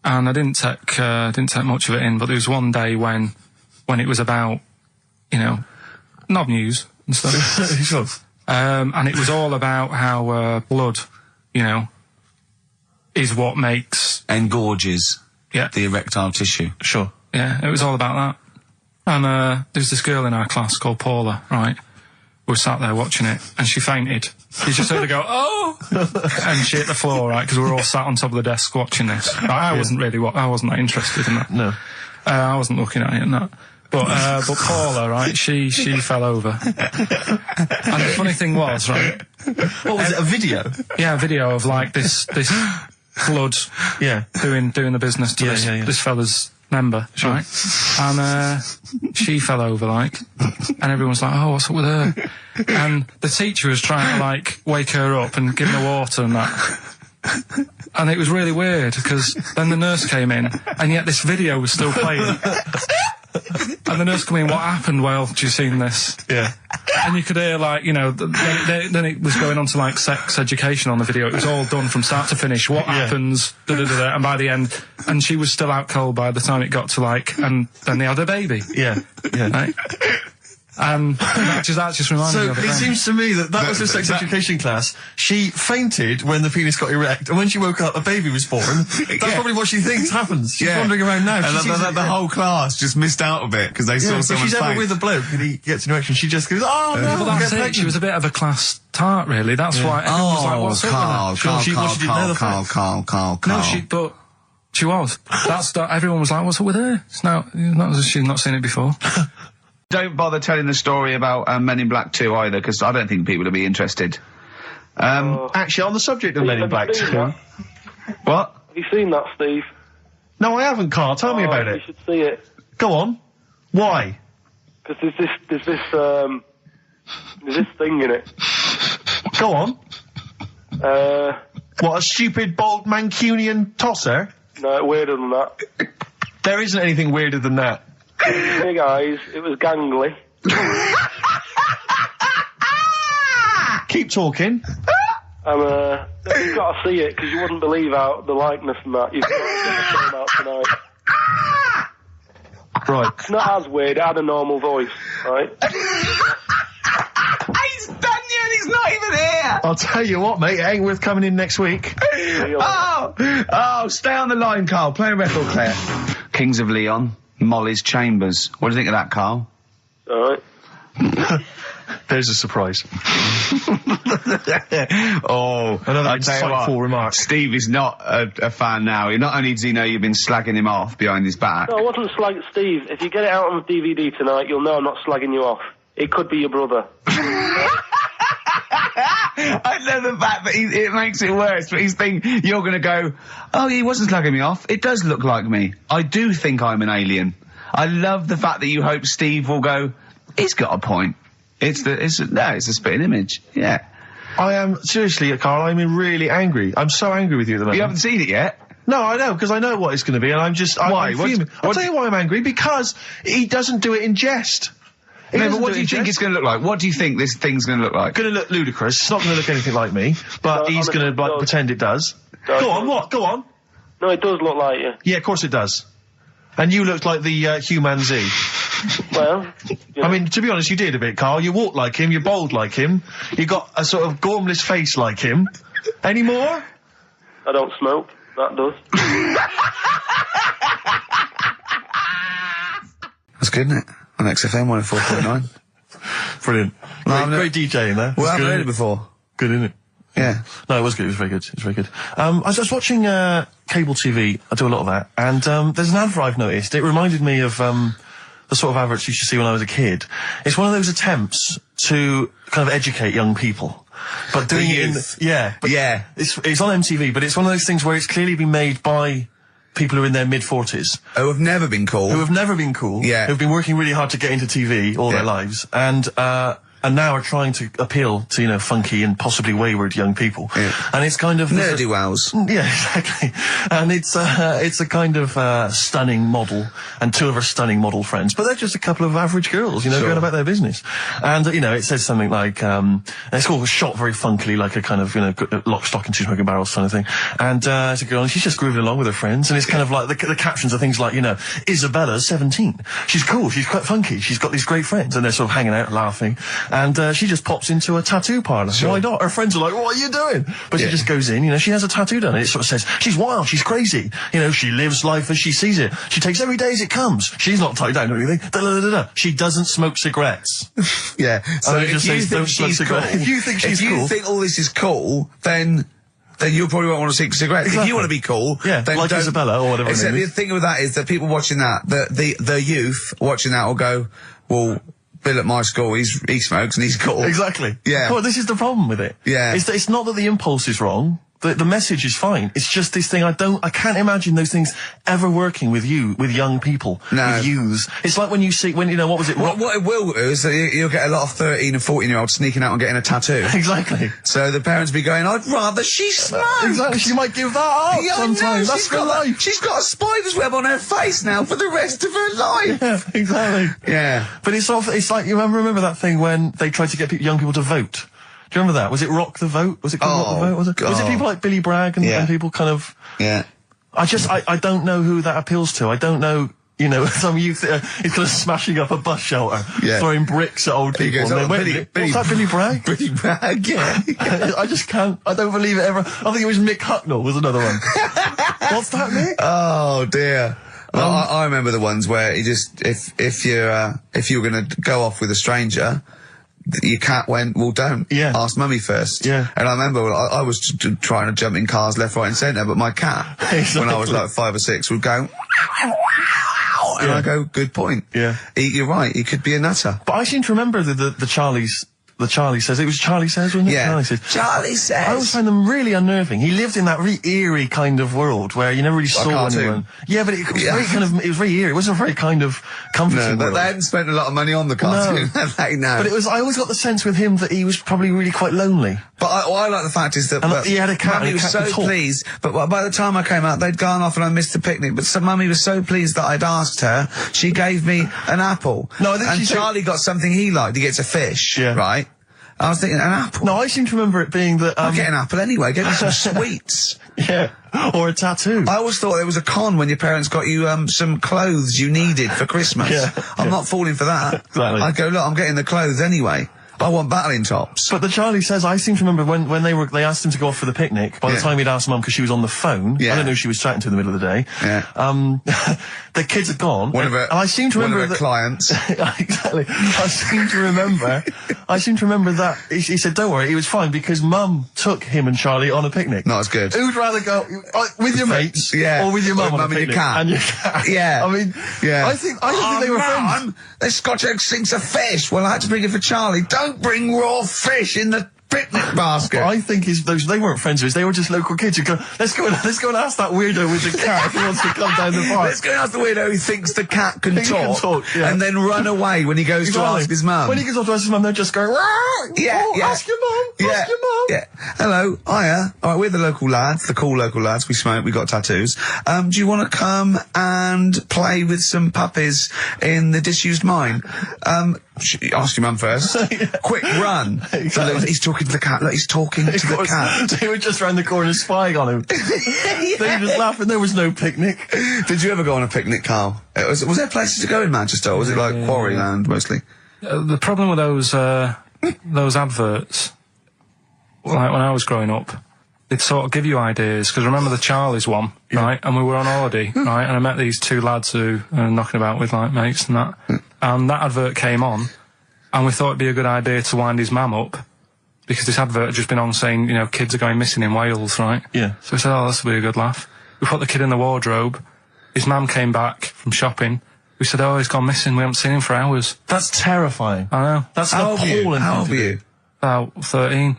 and I didn't take much of it in. But there was one day when it was about, knob news and stuff, and it was all about how blood, is what makes Engorges the erectile tissue. Sure. Yeah, it was all about that. And there's this girl in our class called Paula, right? We were sat there watching it, and she fainted. You just heard her go, oh! And she hit the floor, right? Because we were all sat on top of the desk watching this. I wasn't that interested in that. No. I wasn't looking at it and that. But Paula, right, she fell over. And the funny thing was, right? What was it, a video? Yeah, a video of, like, this blood doing the business to this fella's member, right? And she fell over, like, and everyone's like, oh, what's up with her? And the teacher was trying to, like, wake her up and give her water and that. And it was really weird, because then the nurse came in, and yet this video was still playing. And the nurse came in, what happened? Well, have you seen this? Yeah. And you could hear, like, then it was going on to, like, sex education on the video. It was all done from start to finish. What happens? Da-da-da-da. And by the end, and she was still out cold by the time it got to, like, and then they had a baby. Yeah. Yeah. Right? And that just reminded me of it. It then. seems to me that was her sex education class. She fainted when the penis got erect, and when she woke up, a baby was born. That's probably what she thinks happens. She's wandering around now. And the whole class just missed out a bit because they saw if someone's she's ever face. with a bloke and he gets an erection, she just goes, oh, no, Well, that's it. She was a bit of a class tart, really. That's why everyone was like, what's up with her? Carl. No, but she was. Everyone was like, what's up with her? It's not as if she's not seen it before. Don't bother telling the story about Men in Black 2 either, because I don't think people will be interested. Actually, on the subject of Men in Black 2. What? Have you seen that, Steve? No, I haven't, Carl. Tell me about You it. should see it. Go on. Why? Because there's this thing in it. Go on. What, a stupid, bald Mancunian tosser? No, weirder than that. There isn't anything weirder than that. Big eyes, it was gangly. Keep talking. You've got to see it, because you wouldn't believe how the likeness and that. You've got to get the film out tonight. Right. It's not as weird. It had a normal voice, right? He's done you and he's not even here! I'll tell you what, mate, it ain't worth coming in next week. Oh, stay on the line, Carl. Play a record player. Kings of Leon, Molly's Chambers. What do you think of that, Carl? All right. There's a surprise. Oh, Another I tell you insightful what, remark. Steve is not a fan now. Not only does he know you've been slagging him off behind his back. No, I wasn't slagging Steve. If you get it out on DVD tonight, you'll know I'm not slagging you off. It could be your brother. I love the fact that it makes it worse, but he's thinking you're going to go, oh, he wasn't slagging me off. It does look like me. I do think I'm an alien. I love the fact that you hope Steve will go, he's got a point. It's a spitting image. Yeah. I am, seriously, Carl, I'm really angry. I'm so angry with you at the moment. You haven't seen it yet? No, I know, because I know what it's going to be, and I'm just... Why? I'm fuming. I'll tell you why I'm angry, because he doesn't do it in jest. No, but what do you think it's going to look like? What do you think this thing's going to look like? Going to look ludicrous. It's not going to look anything like me, but he's going to pretend it does. Go on, what? Go on. No, it does look like you. Yeah, of course it does. And you looked like the Human Z. Well, I mean, to be honest, you did a bit, Carl. You walk like him, you're bold like him, you got a sort of gormless face like him. Any more? I don't smoke. That does. That's good, isn't it? On XFM 104.9. Brilliant. Great DJing there. Well, I haven't heard it before. Good, isn't it? Yeah. No, it was good. It was very good. It was very good. I was watching cable TV. I do a lot of that, and there's an advert I've noticed. It reminded me of the sort of adverts you used to see when I was a kid. It's one of those attempts to kind of educate young people, but doing it in yeah. It's on MTV, but it's one of those things where it's clearly been made by people who are in their mid-40s. Who have never been cool. Who have never been cool. Yeah. Who've been working really hard to get into TV all their lives. And now are trying to appeal to, you know, funky and possibly wayward young people. Yeah. And it's kind of... Nerdy-wells. Yeah, exactly. And it's a kind of stunning model, and two of her stunning model friends, but they're just a couple of average girls, you know, going about their business. And, you know, it says something like, it's all shot very funkily, like a kind of, you know, lock, stock and two smoking barrels kind of thing. And it's a girl, and she's just grooving along with her friends, and it's kind of like, the captions are things like, you know, Isabella's 17. She's cool, she's quite funky, she's got these great friends, and they're sort of hanging out, laughing. And she just pops into a tattoo parlour. Why not? Her friends are like, what are you doing? But she just goes in, you know, she has a tattoo done, and it sort of says, she's wild, she's crazy. You know, she lives life as she sees it. She takes every day as it comes. She's not tied down or anything. She doesn't smoke cigarettes. Yeah. So if you think she's cool, if you think she's cool, if you think all this is cool, then you probably won't want to smoke cigarettes. Exactly. If you want to be cool, then like Isabella or whatever. Except the thing with that is that people watching that, the youth watching that will go, well, Bill at my school, he smokes and he's cool. Exactly. Yeah. Well, this is the problem with it. Yeah. It's not that the impulse is wrong. The message is fine. It's just this thing I can't imagine those things ever working with young people. No. With youths. It's like when you know, what was it? What it will do is that you'll get a lot of 13 and 14-year-olds sneaking out and getting a tattoo. Exactly. So the parents be going, I'd rather she smoked. Exactly. She might give that up sometimes. That's for life. She's got a spider's web on her face now for the rest of her life. Yeah, exactly. Yeah. But it's like, you remember that thing when they tried to get young people to vote? Do you remember that? Was it Rock the Vote? Was it called Rock the Vote? Was it? God. Was it people like Billy Bragg and people kind of... Yeah. I don't know who that appeals to. I don't know, you know, some youth is kind of smashing up a bus shelter, throwing bricks at old people. Goes, what's that, Billy Bragg? Billy Bragg, yeah. I just can't, I don't believe it ever. I think it was Mick Hucknall was another one. What's that, Mick? Oh, dear. I remember the ones where you just, if you were going to go off with a stranger, your cat went, well, don't. Yeah. Ask mummy first. Yeah. And I remember I was trying to jump in cars left, right and centre, but my cat, when I was like 5 or 6, would go, and I go, good point. Yeah. You're right, he could be a nutter. But I seem to remember the Charlies the Charlie Says. It was Charlie Says, wasn't it? Yeah. Charlie Says. Charlie Says. I always find them really unnerving. He lived in that really eerie kind of world where you never really saw cartoon. anyone. Yeah, but it was very kind of, it was very eerie. It wasn't a very kind of comforting But world. they hadn't spent a lot of money on the cartoon. They know. But I always got the sense with him that he was probably really quite lonely. But I like the fact is that And he had a cat, Mummy and a was cat so could talk. pleased. But by the time I came out, they'd gone off and I missed the picnic. But Mummy was so pleased that I'd asked her. She gave me an apple. No, I think and she said- Charlie got something he liked. He gets a fish. Yeah. Right. I was thinking an apple. No, I seem to remember it being that. I'll get an apple anyway. Get me some sweets. Yeah, or a tattoo. I always thought there was a con when your parents got you some clothes you needed for Christmas. Yeah, I'm not falling for that. Exactly. I'd go, look, I'm getting the clothes anyway. I want battling tops. But the Charlie Says, I seem to remember when they asked him to go off for the picnic. By the Yeah. time he'd asked Mum, because she was on the phone, Yeah. I don't know who she was chatting to in the middle of the day. Yeah. The kids had gone. One of her, and I seem to remember one of her that clients. exactly. I seem to remember that he said, "Don't worry, it was fine because Mum took him and Charlie on a picnic." Not as good. Who'd rather go with your mates, Yeah. or with your mum Or on a mum and your picnic? cat. And your cat. Yeah. I mean, Yeah. I don't think they were friends. Mum, the Scotch egg sinks a fish. Well, I had to bring it for Charlie. Don't bring raw fish in the picnic basket. I think they weren't friends with us. They were just local kids who go, let's go and ask that weirdo with the cat if he wants to come down the park. Let's go and ask the weirdo who thinks the cat can He can talk, talk, yeah. and then run away when he goes to ask his mum. When he goes off to ask his mum, they're just going, Yeah, oh, yeah. ask your mum, Yeah, ask your mum. yeah. Hello, hiya. All right, we're the local lads, the cool local lads. We smoke, we got tattoos. Do you want to come and play with some puppies in the disused mine? Ask your mum first. Quick, run. Exactly. So look, he's talking to the cat. Look, he's talking to the cat. They were just round the corner spying on him. They were just laughing. There was no picnic. Did you ever go on a picnic, Carl? Was there places to go in Manchester, or was it like Quarryland mostly? The problem with those adverts, like when I was growing up, they'd sort of give you ideas, because remember the Charlie's one, right? And we were on holiday, right? And I met these two lads who are knocking about with like mates and that. And that advert came on, and we thought it'd be a good idea to wind his mum up, because this advert had just been on saying, kids are going missing in Wales, right? Yeah. So we said, oh, this will be a good laugh. We put the kid in the wardrobe. His mum came back from shopping. We said, oh, he's gone missing. We haven't seen him for hours. That's terrifying. I know. That's How old were you? appalling. How old were you? About 13.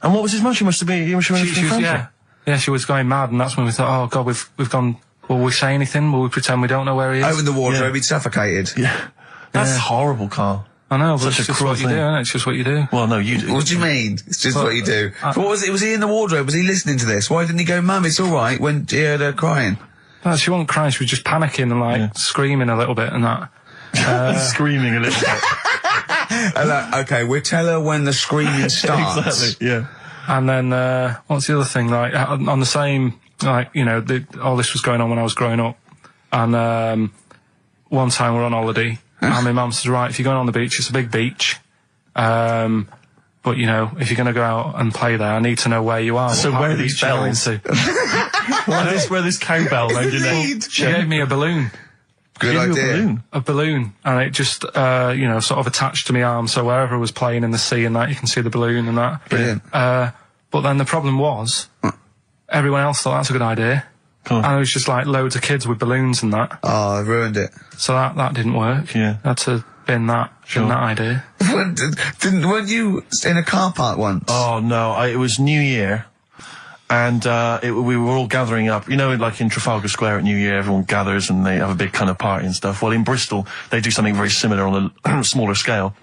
And what was his mum? She must have been. Yeah, she was going mad, and that's when we thought, oh God, we've gone. Will we say anything? Will we pretend we don't know where he is? Open the wardrobe, Yeah. he'd suffocated. Yeah. That's horrible, Carl. I know, but Such it's a just cruel what you thing. do, isn't it? It's just what you do. Well, no, you do. What do you mean? It's just Well, what you do. But what was it? Was he in the wardrobe? Was he listening to this? Why didn't he go, Mum, it's all right, when he heard her crying? No, she wasn't crying. She was just panicking and like screaming a little bit and that. Screaming a little bit. Okay, we'll tell her when the screaming starts. Exactly. Yeah. And then what's the other thing? Like on the same, like all this was going on when I was growing up. And one time we're on holiday, and my mum says, "Right, if you're going on the beach, it's a big beach. But if you're going to go out and play there, I need to know where you are. So what part where of the these beach you're going bells? to." Where this cowbell round your neck. She gave me a balloon. Good Give you idea. a balloon. A balloon, and it just, sort of attached to my arm, so wherever I was playing in the sea and that, you can see the balloon and that. Brilliant. But then the problem was, everyone else thought that's a good idea. Cool. And it was just like loads of kids with balloons and that. Oh, I ruined it. So that didn't work. Yeah. Had to bin that idea. Weren't you in a car park once? Oh no! It was New Year, and we were all gathering up. Like in Trafalgar Square at New Year, everyone gathers and they have a big kind of party and stuff. Well, in Bristol, they do something very similar on a smaller scale.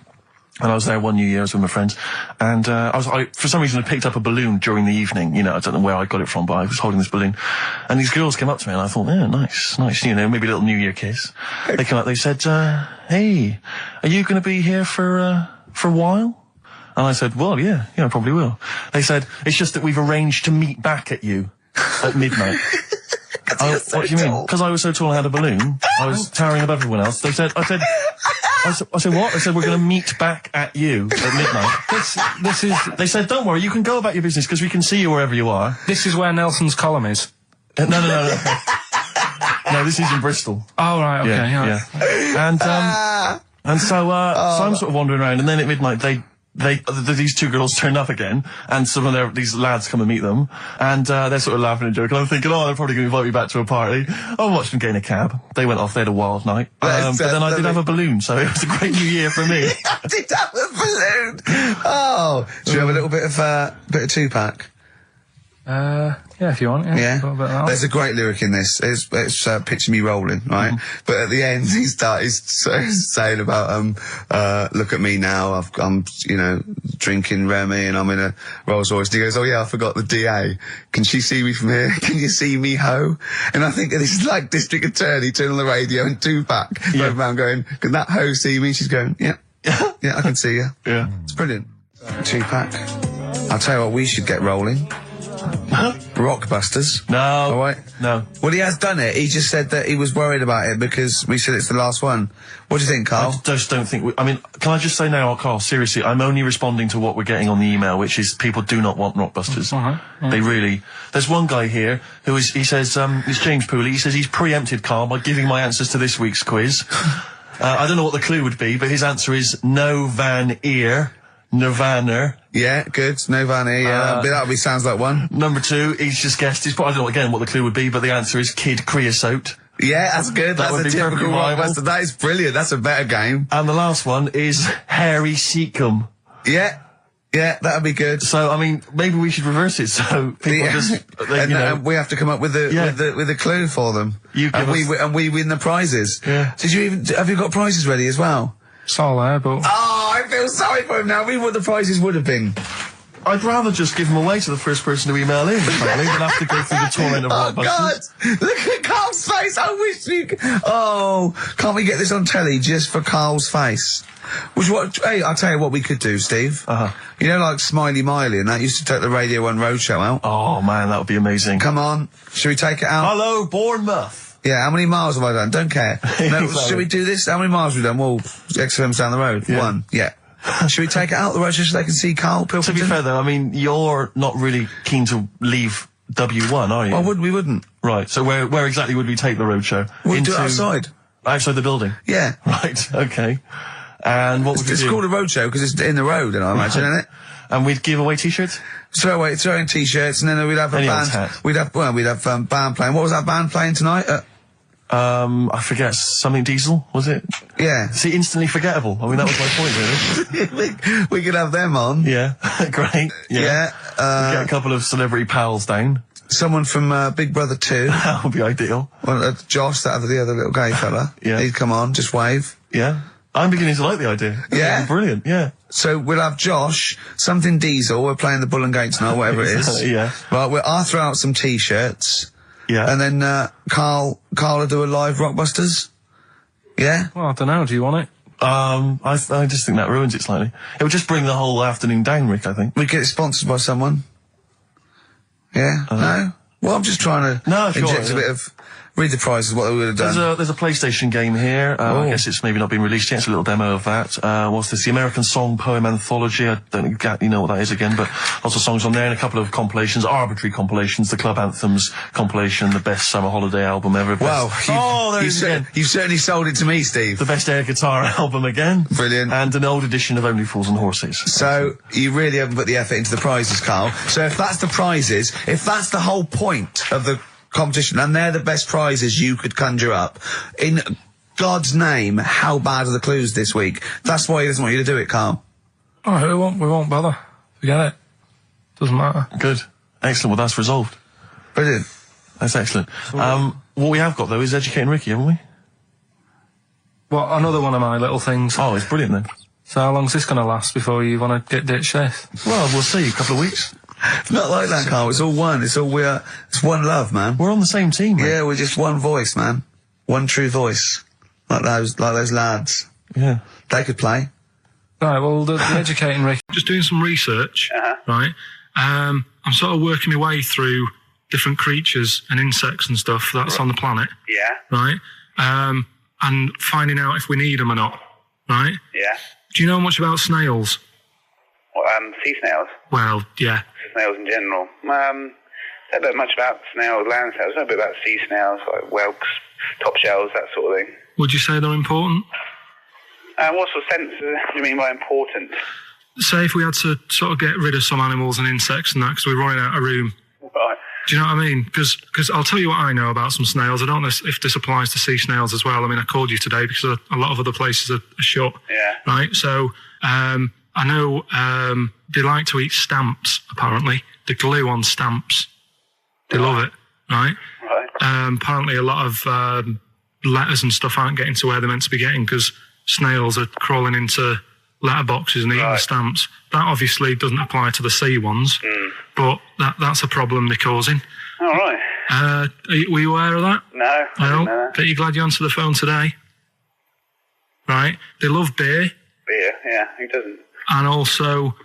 And I was there one New Year, I was with my friends, and for some reason I picked up a balloon during the evening. I don't know where I got it from, but I was holding this balloon, and these girls came up to me, and I thought, yeah, nice, maybe a little New Year kiss. They came up, they said, hey, are you going to be here for a while? And I said, well, yeah, I probably will. They said, it's just that we've arranged to meet back at you at midnight. What do you mean? Because I was so tall and had a balloon, I was towering above everyone else. I said, what? I said, we're going to meet back at you at midnight. They said, don't worry, you can go about your business because we can see you wherever you are. This is where Nelson's column is. No. No, this is in Bristol. Oh, right, okay, Yeah. And so I'm sort of wandering around, and then at midnight they these two girls turn up again, and some of these lads come and meet them, and they're sort of laughing and joking. I'm thinking, they're probably going to invite me back to a party. I watched them get in a cab. They went off. They had a wild night. But then I did have a balloon, so it was a great New Year for me. I did have a balloon. Oh, should we have a little bit of two-pack? Yeah, if you want. Yeah. There's a great lyric in this. It's picture me rolling, right? But at the end, he's saying about look at me now. I'm drinking Remy and I'm in a Rolls Royce. And he goes, oh yeah, I forgot the DA. Can she see me from here? Can you see me, ho? And I think this is like District Attorney turning on the radio and Tupac going around going, can that ho see me? She's going, yeah, yeah, I can see you. Yeah, it's brilliant. Tupac. I'll tell you what, we should get rolling. Rockbusters. No. All right. No. Well, he has done it. He just said that he was worried about it because we said it's the last one. What do you think, Karl? I just don't think... can I just say now, Karl, seriously, I'm only responding to what we're getting on the email, which is people do not want Rockbusters. They really... There's one guy here who he says, it's James Pooley, he says he's preempted Karl by giving my answers to this week's quiz. I don't know what the clue would be, but his answer is no van ear. Nirvana. Yeah, good. Nirvana, yeah. That sounds like one. Number 2, he's just guessed. I don't know again what the clue would be, but the answer is Kid Creosote. Yeah, that's good. That's a typical Rockbuster. That is brilliant. That's a better game. And the last one is Harry Seacombe. Yeah. Yeah, that'd be good. So, maybe we should reverse it so people just... we have to come up with the clue for them. And we win the prizes. Yeah. Have you got prizes ready as well? It's all there, but... Oh, I feel sorry for him now. What the prizes would have been. I'd rather just give them away to the first person to email in, frankly, than have to go through the torrent of Rockbusters. Oh, God! Look at Karl's face! I wish you could... Oh, can't we get this on telly just for Karl's face? Hey, I'll tell you what we could do, Steve. You know, like Smiley Miley and that used to take the Radio 1 Roadshow out? Oh, man, that would be amazing. Come on. Should we take it out? Hello, Bournemouth. Yeah, how many miles have I done? Don't care. No, should we do this? How many miles have we done? Well, XFM's down the road. Yeah. 1. Yeah. Should we take it out the road just so they can see Karl Pilkington? To be fair, though, you're not really keen to leave W1, are you? Well, we wouldn't. Right, so where exactly would we take the roadshow? We'd do it outside. Outside the building? Yeah. Right, okay. And what would we do? It's called a roadshow because it's in the road, I imagine, isn't it? And we'd give away T-shirts? Throw in T-shirts, and then we'd have a band. We'd have band playing. What was that band playing tonight? I forget, something Diesel, was it? Yeah. See, instantly forgettable. That was my point, really. we could have them on. Yeah, great. Yeah. Get a couple of celebrity pals down. Someone from Big Brother 2. That would be ideal. Well, Josh, the other little gay fella. Yeah. He'd come on, just wave. Yeah. I'm beginning to like the idea. Yeah. Brilliant, yeah. So we'll have Josh, something Diesel, we're playing the Bull and Gates now, whatever it is. Yeah. Right, I'll throw out some T-shirts. Yeah. And then, Karl will do a live Rockbusters. Yeah? Well, I don't know. Do you want it? I just think that ruins it slightly. It would just bring the whole afternoon down, Rick, I think. We get it sponsored by someone. Yeah? No? Well, I'm just trying to inject a bit of... Read the prizes, what they would have done. There's a PlayStation game here. I guess it's maybe not been released yet. It's a little demo of that. What's this? The American Song Poem Anthology. I don't exactly know what that is again, but lots of songs on there and a couple of compilations, arbitrary compilations, the Club Anthems compilation, the best summer holiday album ever. Wow. You've certainly sold it to me, Steve. The best air guitar album again. Brilliant. And an old edition of Only Fools and Horses. So, you really haven't put the effort into the prizes, Karl. So if that's the prizes, if that's the whole point of the competition, and they're the best prizes you could conjure up, in God's name, how bad are the clues this week? That's why he doesn't want you to do it, Karl. Oh, we won't bother. Forget it. Doesn't matter. Good. Excellent. Well, that's resolved. Brilliant. That's excellent. What we have got, though, is Educating Ricky, haven't we? Well, another one of my little things. Oh, it's brilliant, then. So how long's this going to last before you want to get ditched? Well, we'll see. A couple of weeks. Not like that, Karl. It's all one. It's one love, man. We're on the same team, man. Yeah, we're just one voice, man. One true voice. Like those lads. Yeah. They could play. Right, well, the Educating Rick. Just doing some research, right? I'm sort of working my way through different creatures and insects and stuff that's on the planet. Yeah. Right? And finding out if we need them or not. Right? Yeah. Do you know much about snails? Sea snails? Well, yeah. Snails in general. I don't know much about snails, land snails. I know a bit about sea snails, like whelks, top shells, that sort of thing. Would you say they're important? What sort of sense do you mean by important? say if we had to sort of get rid of some animals and insects and that because we're running out of room. Right. Do you know what I mean? Because I'll tell you what I know about some snails. I don't know if this applies to sea snails as well. I mean, I called you today because a lot of other places are shut. Yeah. Right? So I know they like to eat stamps, apparently. The glue on stamps. They love it, right? Right. Apparently a lot of letters and stuff aren't getting to where they're meant to be getting because snails are crawling into letterboxes and eating the stamps. That obviously doesn't apply to the sea ones, but that's a problem they're causing. All right. Were you aware of that? No. I didn't know that. Bet you're glad you answered the phone today. Right? They love beer. Beer, yeah. Who doesn't? And also,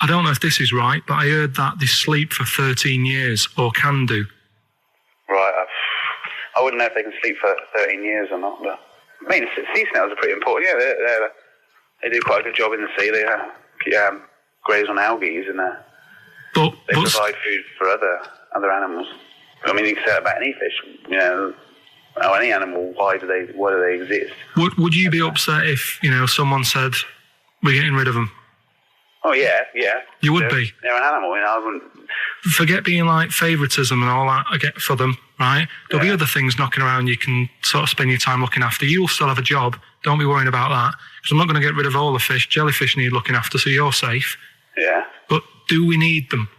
I don't know if this is right, but I heard that they sleep for 13 years, or can do. Right. I wouldn't know if they can sleep for 13 years or not, but I mean, sea snails are pretty important. Yeah, they do quite a good job in the sea. They graze on algae and they provide food for other animals. I mean, you can say that about any fish, you know, or any animal. Why do they exist? Would you be upset if, you know, someone said we're getting rid of them? Oh yeah. You would be. They're an animal, you know. I wouldn't. Forget being like favouritism and all that I get for them, right? There'll be other things knocking around you can sort of spend your time looking after. You'll still have a job. Don't be worrying about that. Because I'm not going to get rid of all the fish. Jellyfish need looking after, so you're safe. Yeah. But do we need them?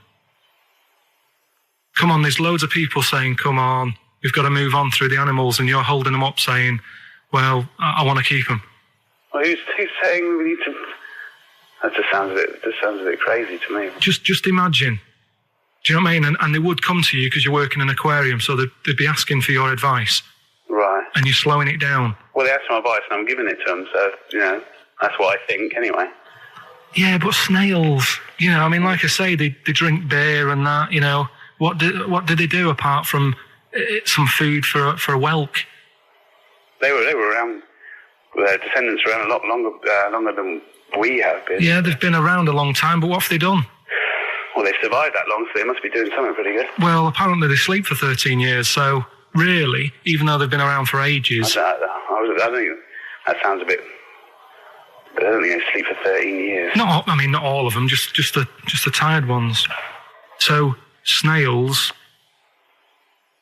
Come on, there's loads of people saying, come on, we've got to move on through the animals, and you're holding them up saying, well, I want to keep them. Well, who's saying we need to... That just sounds a bit crazy to me. Just imagine. Do you know what I mean? And they would come to you because you're working in an aquarium, so they'd be asking for your advice. Right. And you're slowing it down. Well, they asked for my advice and I'm giving it to them, so, you know, that's what I think anyway. Yeah, but snails, you know, I mean, like I say, they drink beer and that, you know. What did they do apart from some food for a whelk? They were around, their descendants were around a lot longer than we have been. Yeah, they've been around a long time, but what have they done? Well, they've survived that long, so they must be doing something pretty good. Well, apparently they sleep for 13 years, so really, even though they've been around for ages... I don't think that sounds a bit... I don't think they sleep for 13 years. Not all of them, just the tired ones. So, snails,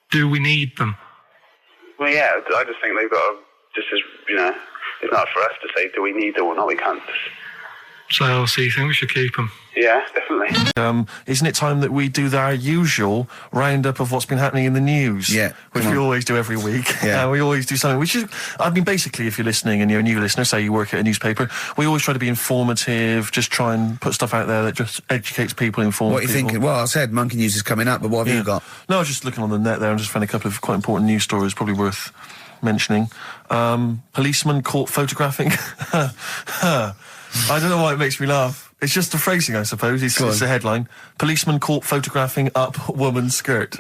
do we need them? Well, yeah, I just think they've got to, just as, you know, it's not for us to say, do we need them or not, we can't just... So you think we should keep them? Yeah, definitely. Isn't it time that we do our usual roundup of what's been happening in the news? Yeah. Which we always do every week. Yeah. We always do something, which is, I mean, basically, if you're listening and you're a new listener, say you work at a newspaper, we always try to be informative, just try and put stuff out there that just educates people, informs people. What are you thinking? Well, I said Monkey News is coming up, but what have you got? No, I was just looking on the net there and just found a couple of quite important news stories, probably worth mentioning. Policeman caught photographing. I don't know why it makes me laugh. It's just the phrasing, I suppose. It's the headline. Policeman caught photographing up woman's skirt.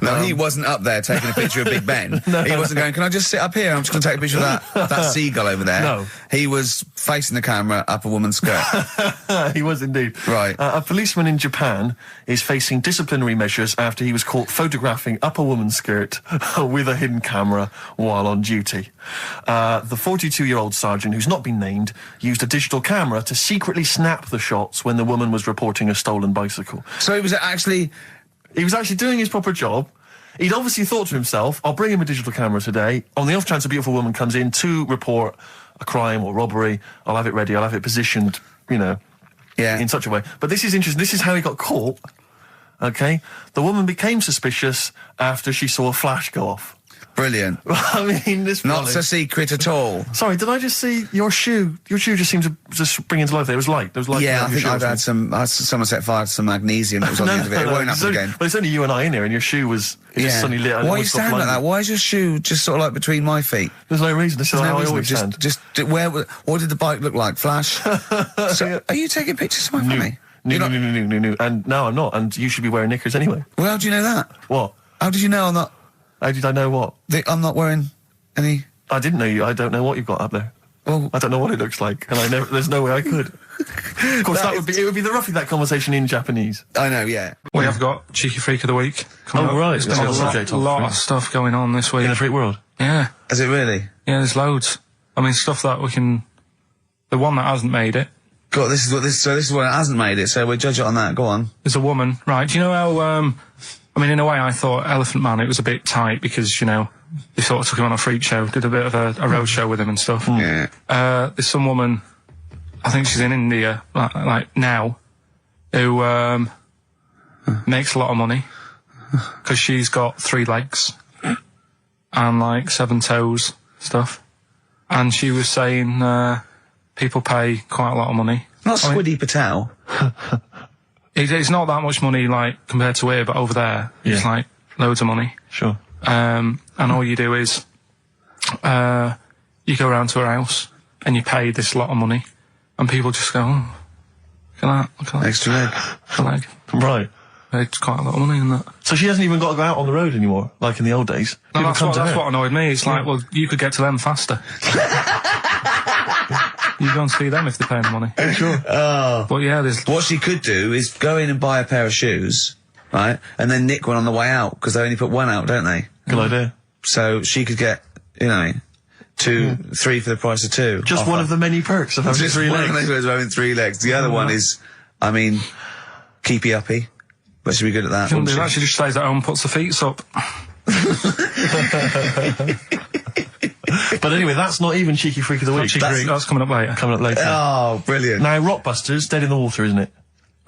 No, he wasn't up there taking a picture of Big Ben. He wasn't going, can I just sit up here? I'm just going to take a picture of that seagull over there. No. He was facing the camera up a woman's skirt. He was indeed. Right. A policeman in Japan is facing disciplinary measures after he was caught photographing up a woman's skirt with a hidden camera while on duty. The 42-year-old sergeant, who's not been named, used a digital camera to secretly snap the shots when the woman was reporting a stolen bicycle. So he was actually doing his proper job. He'd obviously thought to himself, I'll bring him a digital camera today. On the off chance a beautiful woman comes in to report a crime or robbery, I'll have it ready, I'll have it positioned, you know, in such a way. But this is interesting. This is how he got caught. Okay? The woman became suspicious after she saw a flash go off. Brilliant. I mean, this not so secret at all. Sorry, did I just see your shoe? Your shoe just seemed to just spring into life there. It was light. There was light. Yeah, I think I've had someone set fire to some magnesium that was on the end of it. It won't happen again. But it's only you and I in here, and your shoe was just suddenly lit. Why are you standing like that? Why is your shoe just sort of like between my feet? There's no reason. This is how I always stand. What did the bike look like? Flash? So, are you taking pictures of my family? No. And no, I'm not. And you should be wearing knickers anyway. Well, how do you know that? What? How did you know I'm not? How did I know what? I'm not wearing any... I didn't know you. I don't know what you've got up there. Well, I don't know what it looks like, and there's no way I could. Of course, it would be roughly that conversation in Japanese. I know, yeah. We have got Cheeky Freak of the Week coming up. Right. There's been a lot of stuff going on this week. In the freak world? Yeah. Is it really? Yeah, there's loads. I mean, stuff that we can... The one that hasn't made it God, this is what it hasn't made it, so we'll judge it on that. Go on. There's a woman, right? Do you know how, I mean, in a way I thought Elephant Man, it was a bit tight because, you know, they sort of took him on a freak show, did a bit of a road show with him and stuff. Yeah. There's some woman, I think she's in India, like now, who, makes a lot of money because she's got 3 legs and like 7 toes, stuff. And she was saying, people pay quite a lot of money. Not Squiddy Patel. It's not that much money, like, compared to here, but over there, it's like loads of money. Sure. And all you do is, you go around to her house and you pay this lot of money, and people just go, oh, look at that. Extra leg. Extra leg. Right. It's quite a lot of money in that. So she hasn't even got to go out on the road anymore, like in the old days. No, People come to that's her. what annoyed me. It's like, well, you could get to them faster. You go and see them if they're paying the money. Sure. But yeah, there's... What she could do is go in and buy a pair of shoes, right, and then nick one on the way out, because they only put one out, don't they? Good idea. So she could get, you know, 2, 3 for the price of 2. Just one of the many perks of having Just 3 one legs. of the perks of having 3 legs. The other one is, I mean, keepy uppy. But she'd be good at that. Shouldn't do wouldn't that. She just stays at home and puts her feet up. But anyway, that's not even Cheeky Freak of the Week. That's coming up later. Coming up later. Oh, brilliant. Now, Rockbusters, dead in the water, isn't it?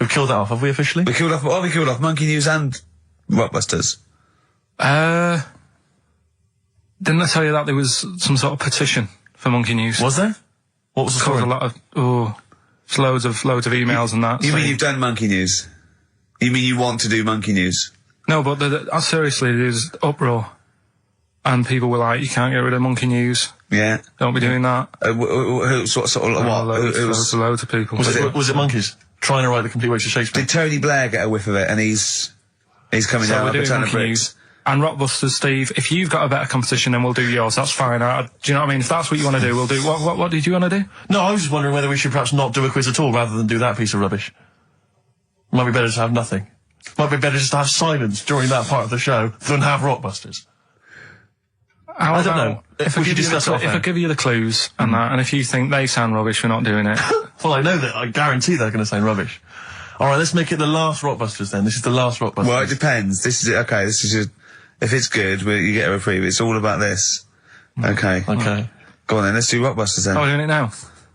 We've killed that off, have we, officially? We killed off Monkey News and Rockbusters. Didn't I tell you that there was some sort of petition for Monkey News? Was there? What was the Caused story? a lot of, it's loads of emails and that. You mean saying- you've done Monkey News? You mean you want to do Monkey News? No, but seriously, there's uproar. And people were like, you can't get rid of Monkey News. Yeah. Don't be doing that. Who sort of what? Loads of people. Was it monkeys? Trying to write the complete works of Shakespeare? Did Tony Blair get a whiff of it, and he's coming So down we're like a doing ton of Monkey bricks? News. And Rockbusters, Steve, if you've got a better competition, then we'll do yours. That's fine. Do you know what I mean? If that's what you want to do, we'll do. What did you want to do? No, I was just wondering whether we should perhaps not do a quiz at all rather than do that piece of rubbish. Might be better to have nothing. Might be better just to have silence during that part of the show than have Rockbusters. I don't know. If I give you the clues and that, and if you think they sound rubbish, we're not doing it. Well, I know that. I guarantee they're going to sound rubbish. All right, let's make it the last Rockbusters then. This is the last Rockbusters. Well, it depends. This is okay. This is just, if it's good, you get a reprieve. It's all about this. Okay. Okay. Go on then. Let's do Rockbusters then. Oh, we're doing it now.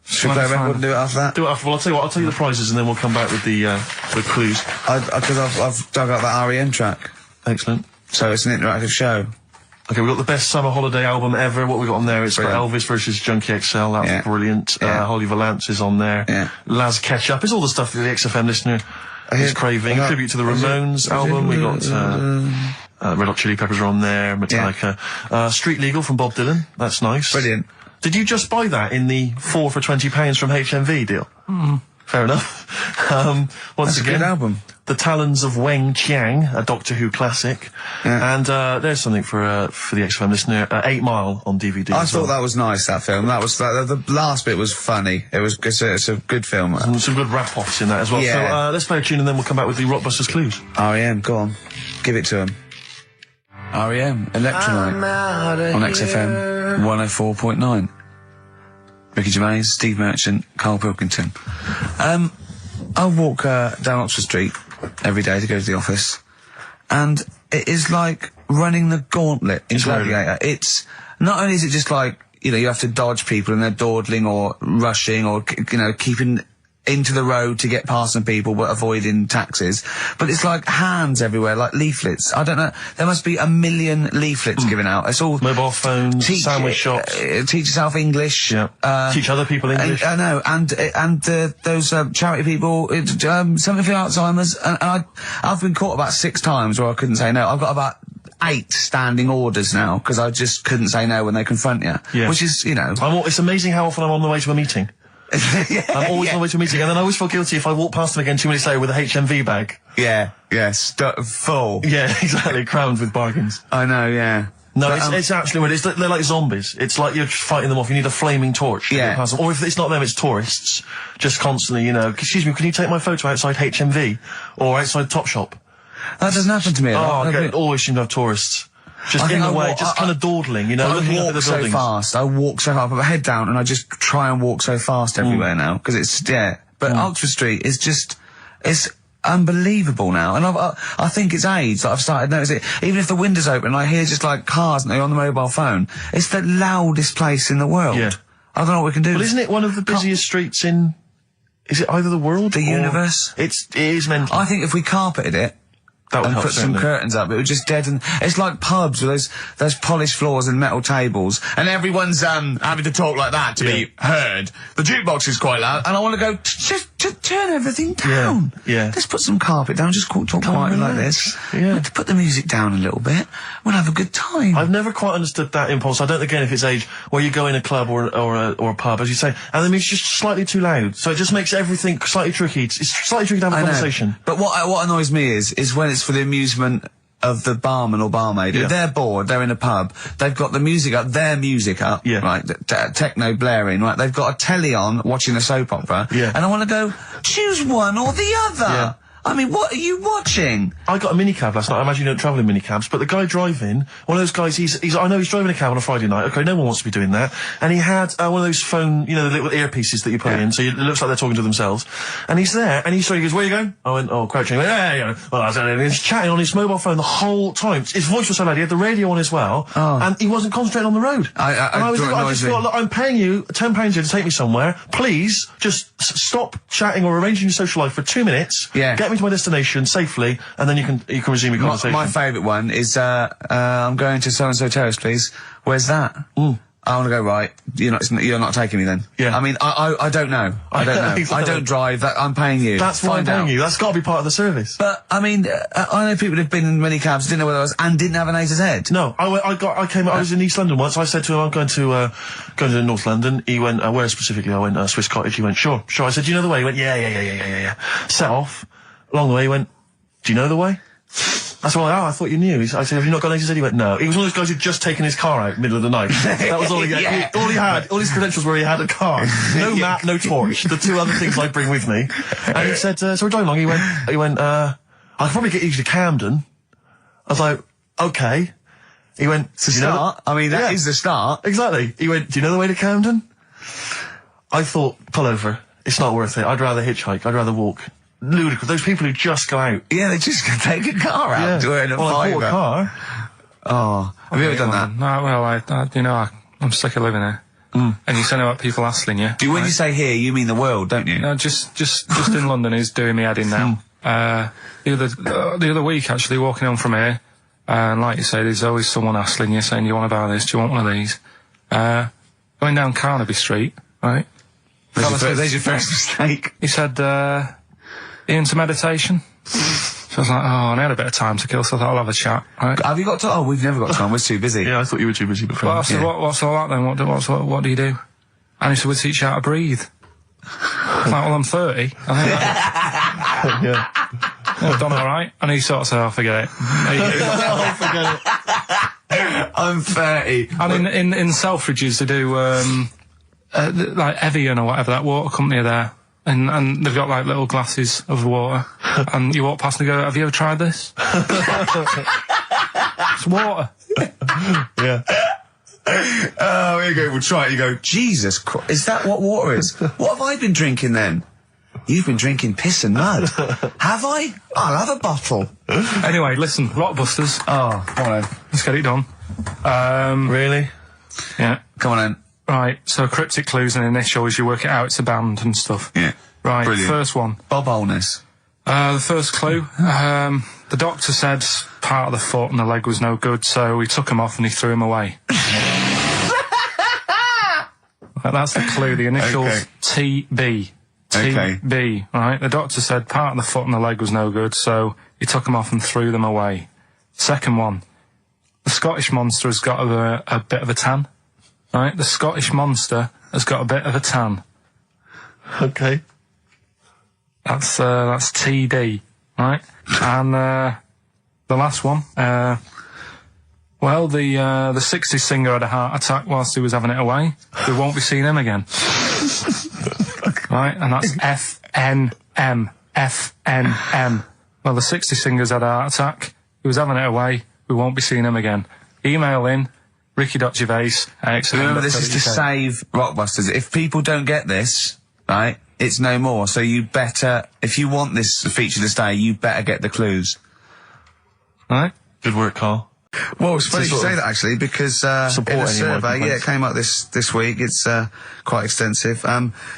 Should we play a record and do it after that? Do it after. Well, I'll tell you what. I'll tell you the prizes and then we'll come back with the clues. Because I've dug up that REM track. Excellent. So it's an interactive show. Okay, we've got the best summer holiday album ever. What we got on there? It's got Elvis versus Junkie XL. That's brilliant. Yeah. Holly Valance is on there. Yeah. Laz Ketchup. It's all the stuff that the XFM listener is craving. Tribute to the Ramones album. We got Red Hot Chili Peppers are on there. Metallica. Street Legal from Bob Dylan. That's nice. Brilliant. Did you just buy that in the 4 for £20 from HMV deal? Fair enough. Once That's again, a good album. The Talons of Weng Chiang, a Doctor Who classic. Yeah. And there's something for the XFM listener, 8 Mile on DVD. I as thought well. that was nice, that film. That was the last bit was funny. It's a good film. Some good rap-offs in that as well. Yeah. So let's play a tune and then we'll come back with the Rockbusters clues. REM, go on. Give it to him. REM, Electrolyte on XFM 104.9. Ricky Gervais, Steve Merchant, Karl Pilkington. I walk down Oxford Street every day to go to the office, and it is like running the gauntlet in Gladiator. It's not only is it just like, you know, you have to dodge people and they're dawdling or rushing or, you know, keeping into the road to get past some people but avoiding taxis, but it's like hands everywhere, like leaflets. I don't know, there must be 1 million leaflets given out. It's all Mobile phones, sandwich shops. Teach yourself English. Yeah. Teach other people English. I know, and those charity people, something for Alzheimer's, and I've been caught about 6 times where I couldn't say no. I've got about 8 standing orders now because I just couldn't say no when they confront you. Yeah. Which is, you know, It's amazing how often I'm on the way to a meeting. yeah, I'm always on the way to a meeting, and then I always feel guilty if I walk past them again 2 minutes later with a HMV bag. full. Yeah, exactly, crammed with bargains. I know, yeah. No, But, it's actually weird. They're like zombies. It's like you're fighting them off. You need a flaming torch to get past them. Or if it's not them, it's tourists. Just constantly, you know, excuse me, can you take my photo outside HMV? Or outside Topshop? that doesn't happen to me a lot. I always seem to have tourists. Just in the way, just kind of dawdling, you know, looking up at the so buildings. fast. I walk so fast. I put my head down and I just try and walk so fast everywhere now because it's but Oxford Street is just, it's unbelievable now. And I think it's age that I've started noticing it. Even if the window's open and I hear just like cars on the mobile phone, it's the loudest place in the world. Yeah. I don't know what we can do. Well, isn't it one of the busiest streets in... Is it either the world the universe? It is mental. I think if we carpeted it, that would and help, put some curtains up, it would just deaden. It's like pubs with those polished floors and metal tables, and everyone's having to talk like that to be heard. The jukebox is quite loud, and I want to go just turn everything down. Yeah. Just put some carpet down. Just talk quietly like this. Yeah. Put the music down a little bit. We'll have a good time. I've never quite understood that impulse. I don't know, again, if it's age where you go in a club or a pub, as you say, and the music's just slightly too loud. So it just makes everything slightly tricky. It's slightly tricky to have a conversation. But what annoys me is when it's for the amusement of the barman or barmaid. If they're bored, they're in a pub, they've got the music up, their music up, right, techno blaring, right, they've got a telly on watching a soap opera, and I want to go, choose one or the other. I mean, what are you watching? I got a minicab last night. I imagine you don't travel in minicabs, but the guy driving, one of those guys, I know he's driving a cab on a Friday night. Okay, no one wants to be doing that. And he had one of those phone, the little earpieces that you put in, so it looks like they're talking to themselves. And he's there, and he goes, where are you going? I went, crouching. He went, and he's chatting on his mobile phone the whole time. His voice was so loud, he had the radio on as well, and he wasn't concentrating on the road. I just thought, look, I'm paying you £10 here to take me somewhere. Please, just stop chatting or arranging your social life for 2 minutes. Get me to my destination safely, and then you can resume your conversation. My favourite one is I'm going to so and so terrace, please. Where's that? I want to go right. You're not taking me then. Yeah. I mean, I don't know. I don't know. Exactly. I don't drive. That I'm paying you. That's why I'm paying you. That's got to be part of the service. But I mean, I know people who've been in minicabs, didn't know where I was, and didn't have an A to Z. No, I was in East London once. I said to him, I'm going to North London. He went, where specifically? I went, Swiss Cottage. He went, sure. I said, do you know the way? He went, yeah. Set off. Along the way, he went, do you know the way? I said, I thought you knew. I said, have you not got an A to Z? He went, no. He was one of those guys who'd just taken his car out middle of the night. That was all he had. All he had, all his credentials were he had a car. No map, no torch. The two other things I bring with me. And he said, so we're driving along. He went, I could probably get you to Camden. I was like, okay. He went, it's a start. I mean, that is the start. Exactly. He went, do you know the way to Camden? I thought, pull over. It's not worth it. I'd rather hitchhike. I'd rather walk. Ludicrous. Those people who just go out. Yeah, they just take a car out to earn a fiver. A car. Oh, have you ever done that? No, well, I'm sick of living here. And you say about people hassling you. When you say here, you mean the world, don't you? No, just in London is doing me head in now. The other week, actually, walking home from here, and like you say, there's always someone hassling you, saying, do you want to buy this? Do you want one of these? Going down Carnaby Street, right? There's your first mistake. He said, into meditation. So I was like, and I had a bit of time to kill, so I thought I'll have a chat. Right? Have you got time? Oh, we've never got time. We're too busy. Yeah, I thought you were too busy before. Well, I said, what's all that then? What do you do? And he said, we teach you how to breathe. I was like, well, I'm 30. I think I've done all right. And he sort of said, forget it. Forget it. I'm 30. And in Selfridges, they do, like Evian or whatever, that water company are there. And they've got like little glasses of water, and you walk past and go, have you ever tried this? It's water. Yeah. Oh, here you go, we'll try it. You go, Jesus Christ, is that what water is? What have I been drinking then? You've been drinking piss and mud. Have I? I'll have a bottle. Anyway, listen, Rockbusters. Oh, come on then. Let's get it done. Really? Yeah. Come on then. Right, so cryptic clues and initials, you work it out, it's a band and stuff. Yeah. Right, Brilliant. First one. Bob Holness. The first clue, the doctor said part of the foot and the leg was no good, so he took him off and he threw him away. That's the clue, the initials TB. TB, right? The doctor said part of the foot and the leg was no good, so he took them off and threw them away. Second one, the Scottish monster has got a bit of a tan. Right, the Scottish monster has got a bit of a tan. Okay. That's TD, right? And the last one, the 60s singer had a heart attack whilst he was having it away. We won't be seeing him again. Right, and that's FNM. Well, the 60s singer's had a heart attack. He was having it away. We won't be seeing him again. Email in. Ricky.Gervais. Remember, this is to save Rockbusters. If people don't get this, right, it's no more. So you better, if you want this feature to stay, you better get the clues. Right? Good work, Karl. Well, it's funny you say that, actually, because in a survey, it came up this week, it's quite extensive.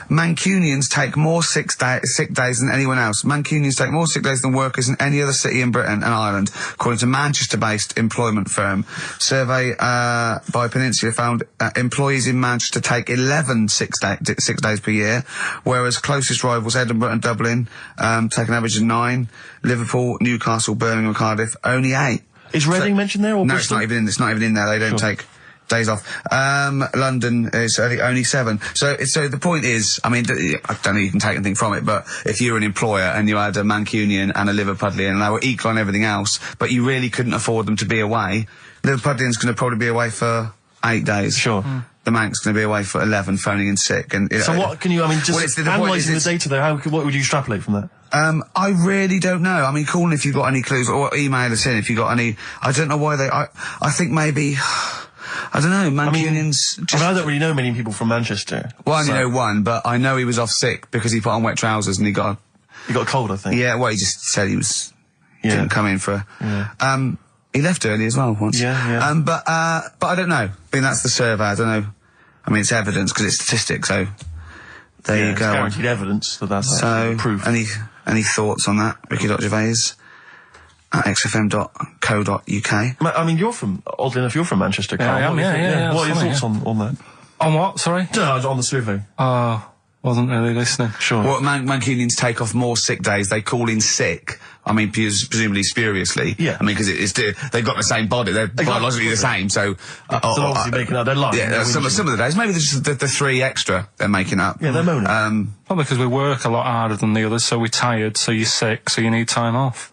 Mancunians take more sick days than anyone else. Mancunians take more sick days than workers in any other city in Britain and Ireland, according to Manchester-based employment firm. Survey by Peninsula found employees in Manchester take 11 sick days per year, whereas closest rivals Edinburgh and Dublin take an average of 9. Liverpool, Newcastle, Birmingham and Cardiff, only 8. Is Reading mentioned there, or no? Bristol? It's not even in there. They don't take days off. London is only 7. So the point is, I mean, I don't know you can take anything from it, but if you're an employer and you had a Mancunian and a Liverpudlian and they were equal on everything else, but you really couldn't afford them to be away, Liverpudlian's going to probably be away for 8 days. Sure. The Manc's going to be away for 11, phoning in sick. And so what can you? I mean, just analysing the data there. What would you extrapolate from that? I really don't know. I mean, call in if you've got any clues, or email us in if you've got any. I don't know why I think maybe. I don't know. Mancunians. I don't really know many people from Manchester. Well, I only know one, but I know he was off sick because he put on wet trousers and he got a cold, I think. Yeah. Well, he just said he was. Didn't come in for. Yeah. He left early as well once. Yeah. But I don't know. I mean, that's the survey. I don't know. I mean, it's evidence because it's statistics. So there you go. It's guaranteed evidence that's proof. Any thoughts on that, Ricky.Gervais at xfm.co.uk? I mean, oddly enough, you're from Manchester, Karl. Yeah, I am, yeah. What are your thoughts on that? On what, sorry? No, on the survey. Wasn't really listening. Sure. Well, Mancunians take off more sick days. They call in sick. I mean, presumably spuriously. Yeah. I mean, because they've got the same body. They're biologically the same, so... they're obviously making up their life. Yeah, some of the days. Maybe there's just the 3 extra they're making up. Yeah, they're moaning. Probably because we work a lot harder than the others, so we're tired, so you're sick, so you need time off.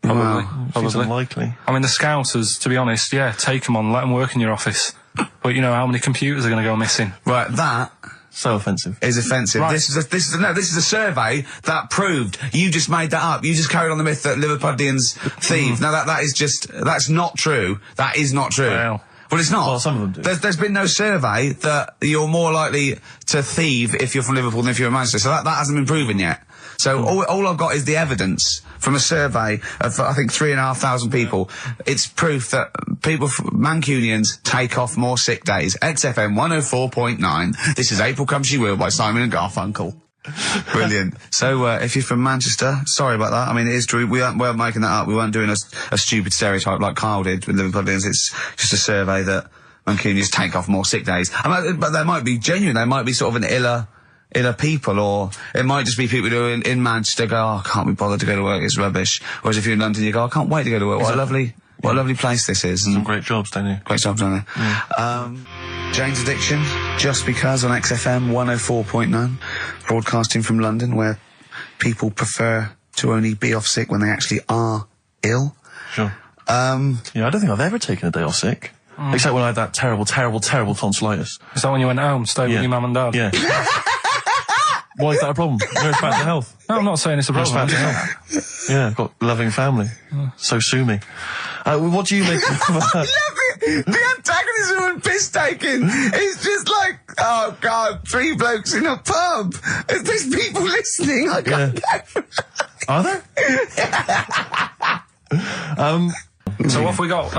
Probably. Seems unlikely. I mean, the Scousers, to be honest, take them on, let them work in your office. But you know how many computers are going to go missing? Right, that... So offensive. Is offensive. Right. This is a survey that proved. You just made that up. You just carried on the myth that Liverpudlians thieve. Now that's not true. That is not true. Well, it's not. Well, some of them do. There's been no survey that you're more likely to thieve if you're from Liverpool than if you're a Manchester. So that hasn't been proven yet. So all I've got is the evidence from a survey of, I think, 3,500 people. It's proof that Mancunians take off more sick days. XFM 104.9. This is April Come She Will by Simon and Garfunkel. Brilliant. So, if you're from Manchester, sorry about that. I mean, it is true. We weren't making that up. We weren't doing a stupid stereotype like Karl did with Liverpudlians. It's just a survey that Mancunians take off more sick days. But they might be genuine. They might be sort of an iller people, or it might just be people who are in Manchester go, I can't be bothered to go to work, it's rubbish. Whereas if you're in London, you go, I can't wait to go to work. What a lovely place this is. Some great jobs, don't you? Great jobs, don't they? Yeah. Jane's Addiction, Just Because on XFM 104.9, broadcasting from London, where people prefer to only be off sick when they actually are ill. Sure. I don't think I've ever taken a day off sick. Except when I had that terrible tonsillitis. Is that when you went home, stayed with your mum and dad? Yeah. Why is that a problem? No, it's back to health. No, I'm not saying it's a problem. It's back to health. Yeah, I've got a loving family. So sue me. What do you make of that? The antagonism and piss taking is just like, oh God, 3 blokes in a pub. There's people listening. I can't go. Are there? So what have we got?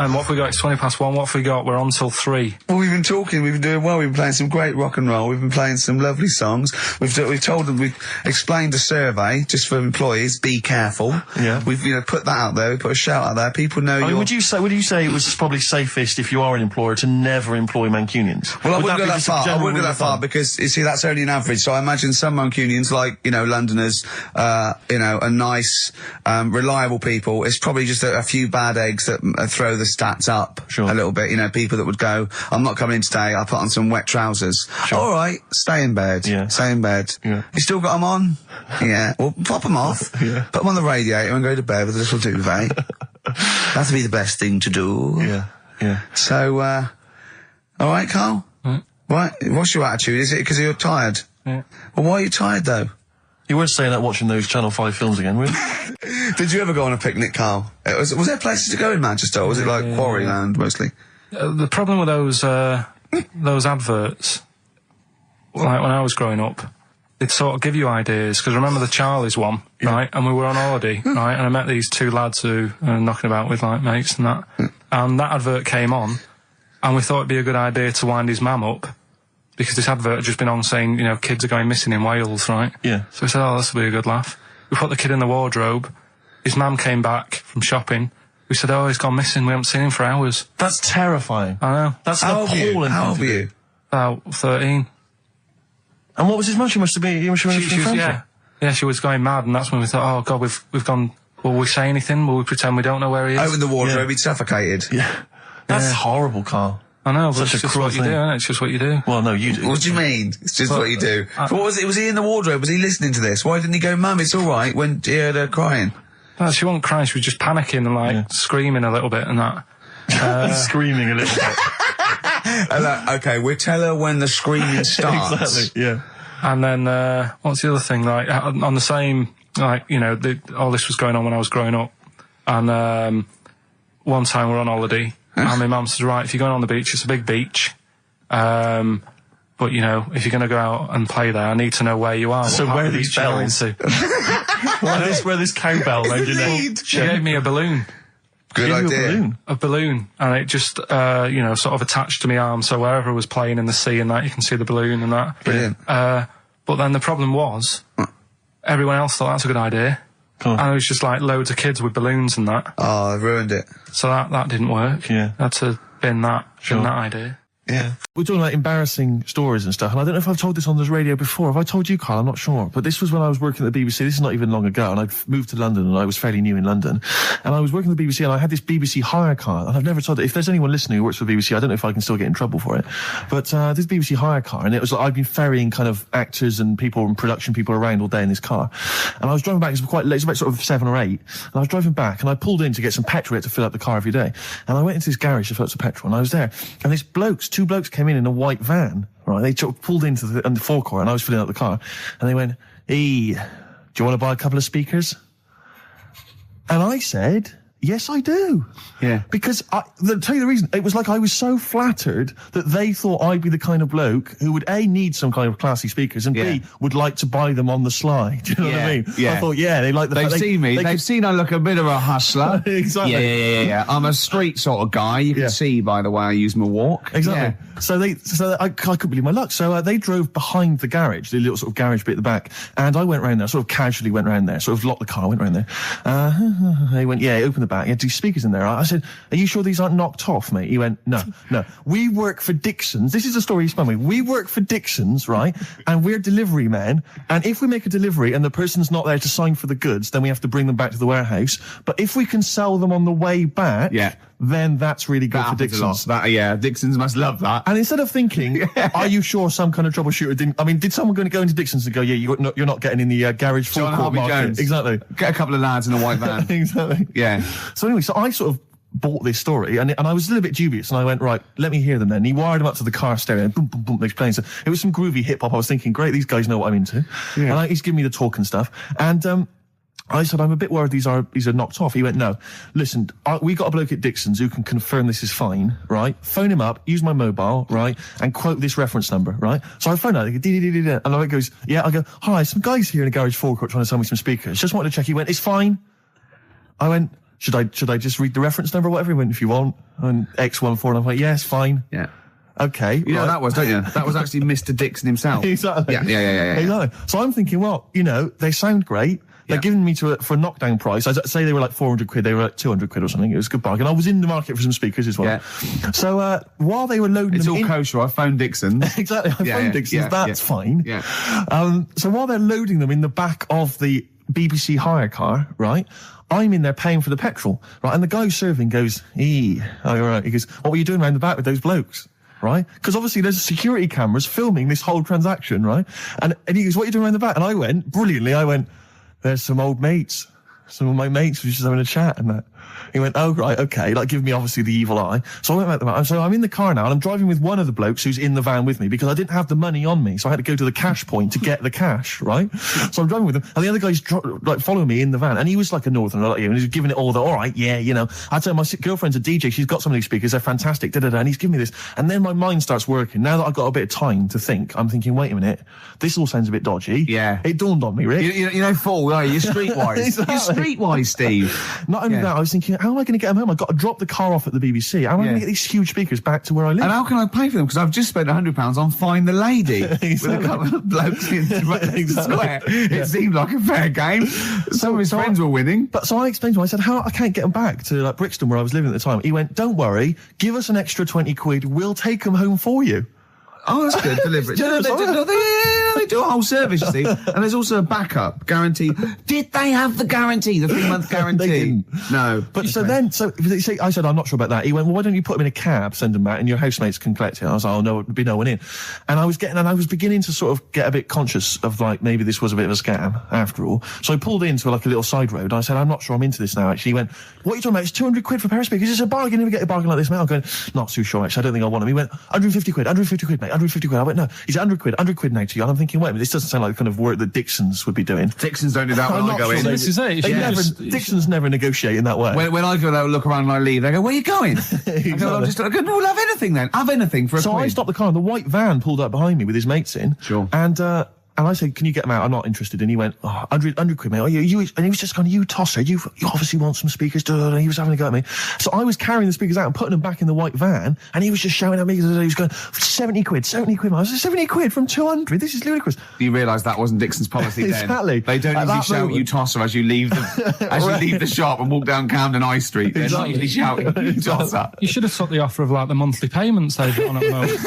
It's 20 past 1. What have we got? We're on till 3. Well, we've been talking. We've been doing well. We've been playing some great rock and roll. We've been playing some lovely songs. We've told them. We've explained the survey just for employees. Be careful. Yeah. We've put that out there. We put a shout out there. People know. I mean, would you say it was probably safest if you are an employer to never employ Mancunians? Well, I wouldn't go that far. I wouldn't go that far because you see that's only an average. So I imagine some Mancunians, like Londoners, are nice, reliable people. It's probably just a few bad eggs that throw the stats up a little bit. People that would go, I'm not coming in today, I'll put on some wet trousers. Sure. All right, stay in bed. Yeah. Stay in bed. Yeah. You still got them on? Yeah. Well, pop them off. Yeah. Put them on the radiator and go to bed with a little duvet. That'd be the best thing to do. Yeah. Yeah. So, all right, Karl? Right. What's your attitude? Is it because you're tired? Yeah. Well, why are you tired, though? You weren't saying that watching those Channel 5 films again, were you? Did you ever go on a picnic, Karl? Was there places to go in Manchester, or was it like Quarryland, mostly? The problem with those adverts, like when I was growing up, they'd sort of give you ideas. Because remember the Charlie's one, right? And we were on holiday, right? And I met these two lads who are knocking about with like mates and that. And that advert came on, and we thought it'd be a good idea to wind his mum up, because this advert had just been on saying, you know, kids are going missing in Wales, right? Yeah. So we said, oh, this will be a good laugh. We put the kid in the wardrobe. His mum came back from shopping. We said, oh, he's gone missing. We haven't seen him for hours. That's terrifying. I know. That's an appalling. How old were you? About 13. And what was his mum? She must have been. Yeah, she was going mad, and that's when we thought, oh God, we've gone. Will we say anything? Will we pretend we don't know where he is? Open the wardrobe, he'd suffocated. Yeah. That's horrible, Carl. I know, but Such it's a just cruel what you thing. do, isn't it? It's just what you do. Well, no, you do. What do you mean? It's just what you do. But what was it? Was he in the wardrobe? Was he listening to this? Why didn't he go, Mum, it's all right, when he heard her crying? No, she wasn't crying, she was just panicking and like screaming a little bit and that. Screaming a little bit. Okay, we'll tell her when the screaming starts. Exactly, yeah. And then, what's the other thing? Like, on the same, like, you know, all this was going on when I was growing up. And, one time we're on holiday, and my mum says, right, if you're going on the beach, it's a big beach. But, you know, if you're going to go out and play there, I need to know where you are. So where are these bells? Where this cowbell around your neck? She gave me a balloon. Good idea. A balloon, and it just, you know, sort of attached to my arm, so wherever I was playing in the sea and that, you can see the balloon and that. Brilliant. But then the problem was, everyone else thought that's a good idea. Cool. And it was just like loads of kids with balloons and that. Oh, I've ruined it. So that didn't work. Yeah. Had to bin that idea. Yeah. We're talking about embarrassing stories and stuff, and I don't know if I've told this on this radio before. Have I told you, Karl? I'm not sure. But this was when I was working at the BBC. This is not even long ago, and I'd moved to London, and I was fairly new in London. And I was working at the BBC, and I had this BBC hire car, and I've never told it. If there's anyone listening who works for the BBC, I don't know if I can still get in trouble for it. But this BBC hire car, and it was like I'd been ferrying kind of actors and people and production people around all day in this car. And I was driving back, it was quite late, it was about sort of 7 or 8, and I was driving back, and I pulled in to get some petrol. We had to fill up the car every day. And I went into this garage to fill up some petrol, and I was there, and these two blokes came in a white van, right? They pulled into the forecourt, and I was filling up the car, and they went, hey, do you want to buy a couple of speakers? And I said, yes, I do. Yeah. Because, to tell you the reason, it was like I was so flattered that they thought I'd be the kind of bloke who would, A, need some kind of classy speakers, and B, would like to buy them on the sly. Do you know what I mean? Yeah. I thought, they like the They've seen me. They've seen I look a bit of a hustler. Exactly. Yeah. I'm a street sort of guy. You can see by the way I use my walk. Exactly. Yeah. So I couldn't believe my luck. So they drove behind the garage, the little sort of garage bit at the back, and I went round there, sort of casually went round there, sort of locked the car, went round there. They went, open the back. You had 2 speakers in there. I said, are you sure these aren't knocked off, mate? He went, no. We work for Dixon's. This is the story he spun me. We work for Dixon's, right? And we're delivery men. And if we make a delivery and the person's not there to sign for the goods, then we have to bring them back to the warehouse. But if we can sell them on the way back, then that's really good for Dixon's. Dixon's must love that. And instead of thinking, are you sure some kind of troubleshooter didn't... I mean, did someone going to go into Dixon's and go, you're not getting in the garage forecourt market? Jones. Exactly. Get a couple of lads in a white van. Exactly. Yeah. So anyway, so I sort of bought this story, and I was a little bit dubious, and I went, right, let me hear them then. And he wired them up to the car stereo, and boom, boom, boom, they're playing. So it was some groovy hip-hop. I was thinking, great, these guys know what I'm into. Yeah. And he's giving me the talk and stuff. And I said, I'm a bit worried these are knocked off. He went, no, listen, we got a bloke at Dixon's who can confirm this is fine, right? Phone him up, use my mobile, right? And quote this reference number, right? So I phone out, and I goes, I go, hi, some guys here in a garage forecourt trying to sell me some speakers. Just wanted to check. He went, it's fine. I went, should I just read the reference number or whatever? He went, if you want. And X14, and I'm like, yes, fine. Yeah. Okay. You know what that was, don't you? That was actually Mr. Dixon himself. Exactly. Yeah. Exactly. So I'm thinking, well, they sound great. They're giving me for a knockdown price. I'd say they were like 400 quid. They were like 200 quid or something. It was a good bargain. I was in the market for some speakers as well. Yeah. So while they were loading them in... It's all kosher. I phoned Dixon's. Exactly. I phoned Dixon's. That's fine. Yeah. So while they're loading them in the back of the BBC hire car, right, I'm in there paying for the petrol, right, and the guy who's serving goes, right. He goes, what were you doing around the back with those blokes? Right? Because obviously there's security cameras filming this whole transaction, right? And he goes, what are you doing around the back? And I went, brilliantly, there's some old mates. So my mates were just having a chat and that. He went, oh, right, okay, like, give me obviously the evil eye. So I went back to the van. So I'm in the car now, and I'm driving with one of the blokes who's in the van with me, because I didn't have the money on me, so I had to go to the cash point to get the cash, right? So I'm driving with him, and the other guy's like following me in the van, and he was like a northerner like you, and he was giving it all the, all right, yeah, you know. I tell him, my girlfriend's a DJ, she's got some of these speakers, they're fantastic, da-da-da, and he's giving me this. And then my mind starts working. Now that I've got a bit of time to think, I'm thinking, wait a minute, this all sounds a bit dodgy. Yeah. It dawned on me, Rick. You know, Paul, are you? You're streetwise. Exactly. You're streetwise, Steve. Not only that, I was thinking, how am I going to get them home? I've got to drop the car off at the BBC. How am I going to get these huge speakers back to where I live? And how can I pay for them? Because I've just spent £100 on Find the Lady with a couple of blokes in the square. It seemed like a fair game. Some of his friends were winning. But so I explained to him, I said, how I can't get them back to like Brixton where I was living at the time. He went, don't worry, give us an extra 20 quid, we'll take them home for you. Oh, that's good. Deliberate. They do a whole service, you see. And there's also a backup guarantee. Did they have the guarantee, the 3-month guarantee? They didn't. No. But so then, I said, I'm not sure about that. He went, well, why don't you put them in a cab, send them back, and your housemates can collect it? I was like, oh, no, there'd be no one in. And I was beginning to sort of get a bit conscious of, like, maybe this was a bit of a scam, after all. So I pulled into, like, a little side road. I said, I'm not sure I'm into this now, actually. He went, what are you talking about? It's 200 quid for a pair of speakers. It's a bargain. You never get a bargain like this, mate. I'm going, not too sure, actually. I don't think I want them. He went, 150 quid, 150 quid, mate, 150 quid. I went, no. He's 100 quid now to you. And I'm thinking, wait a minute, this doesn't sound like the kind of work that Dixons would be doing. Dixons don't do that when I go in. This is it. Dixons never negotiate in that way. When I go there, look around and I leave, they go, where are you going? Exactly. I go, no, we'll have anything then. Have anything for a So quid. I stopped the car and the white van pulled up behind me with his mates in. Sure. And I said, can you get them out? I'm not interested. And he went, 100 quid, mate. Oh, and he was just going, you tosser, you obviously want some speakers. And he was having a go at me. So I was carrying the speakers out and putting them back in the white van. And he was just shouting at me. He was going, 70 quid, mate. I said, 70 quid from 200? This is ludicrous. You realise that wasn't Dixon's policy then. Exactly. They don't usually shout, you tosser, as you leave the, leave the shop and walk down Camden High Street. They're not usually shouting, you tosser. You should have took the offer of, like, the monthly payments they've got on at the moment.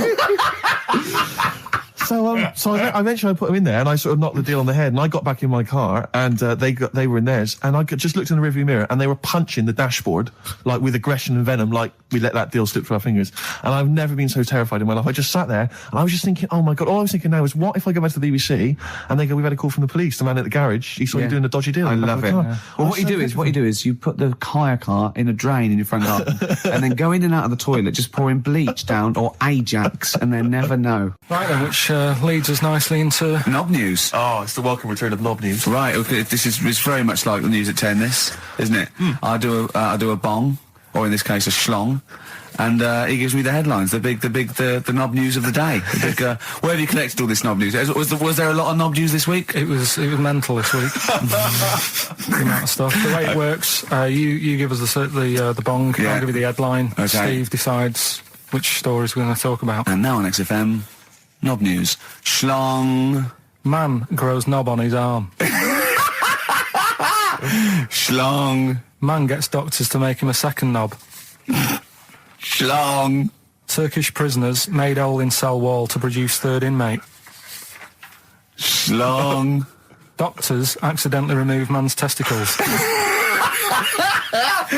So eventually I put them in there and I sort of knocked the deal on the head, and I got back in my car and they were in theirs, and I just looked in the rearview mirror and they were punching the dashboard like with aggression and venom, like we let that deal slip through our fingers. And I've never been so terrified in my life. I just sat there and I was just thinking, oh my God, all I was thinking now is, what if I go back to the BBC and they go, we've had a call from the police, the man at the garage, he saw you doing a dodgy deal. I love it. Yeah. Well, what you do is you put the hire car in a drain in your front garden and then go in and out of the toilet, just pouring bleach down or Ajax, and then never know. Right then, which leads us nicely into Knob News. Oh, it's the welcome return of Knob News. Right, okay, it's very much like the news at 10, this, isn't it? I do a bong, or in this case a schlong, and he gives me the headlines, the knob news of the day. Where have you collected all this knob news? Was there a lot of knob news this week? It was mental this week. The amount of stuff. The way it works, you give us the bong, I'll give you the headline. Okay. Steve decides which stories we're going to talk about. And now on XFM, knob news. Schlong. Man grows knob on his arm. Schlong. Man gets doctors to make him a second knob. Schlong. Turkish prisoners made hole in cell wall to produce third inmate. Schlong. Doctors accidentally remove man's testicles.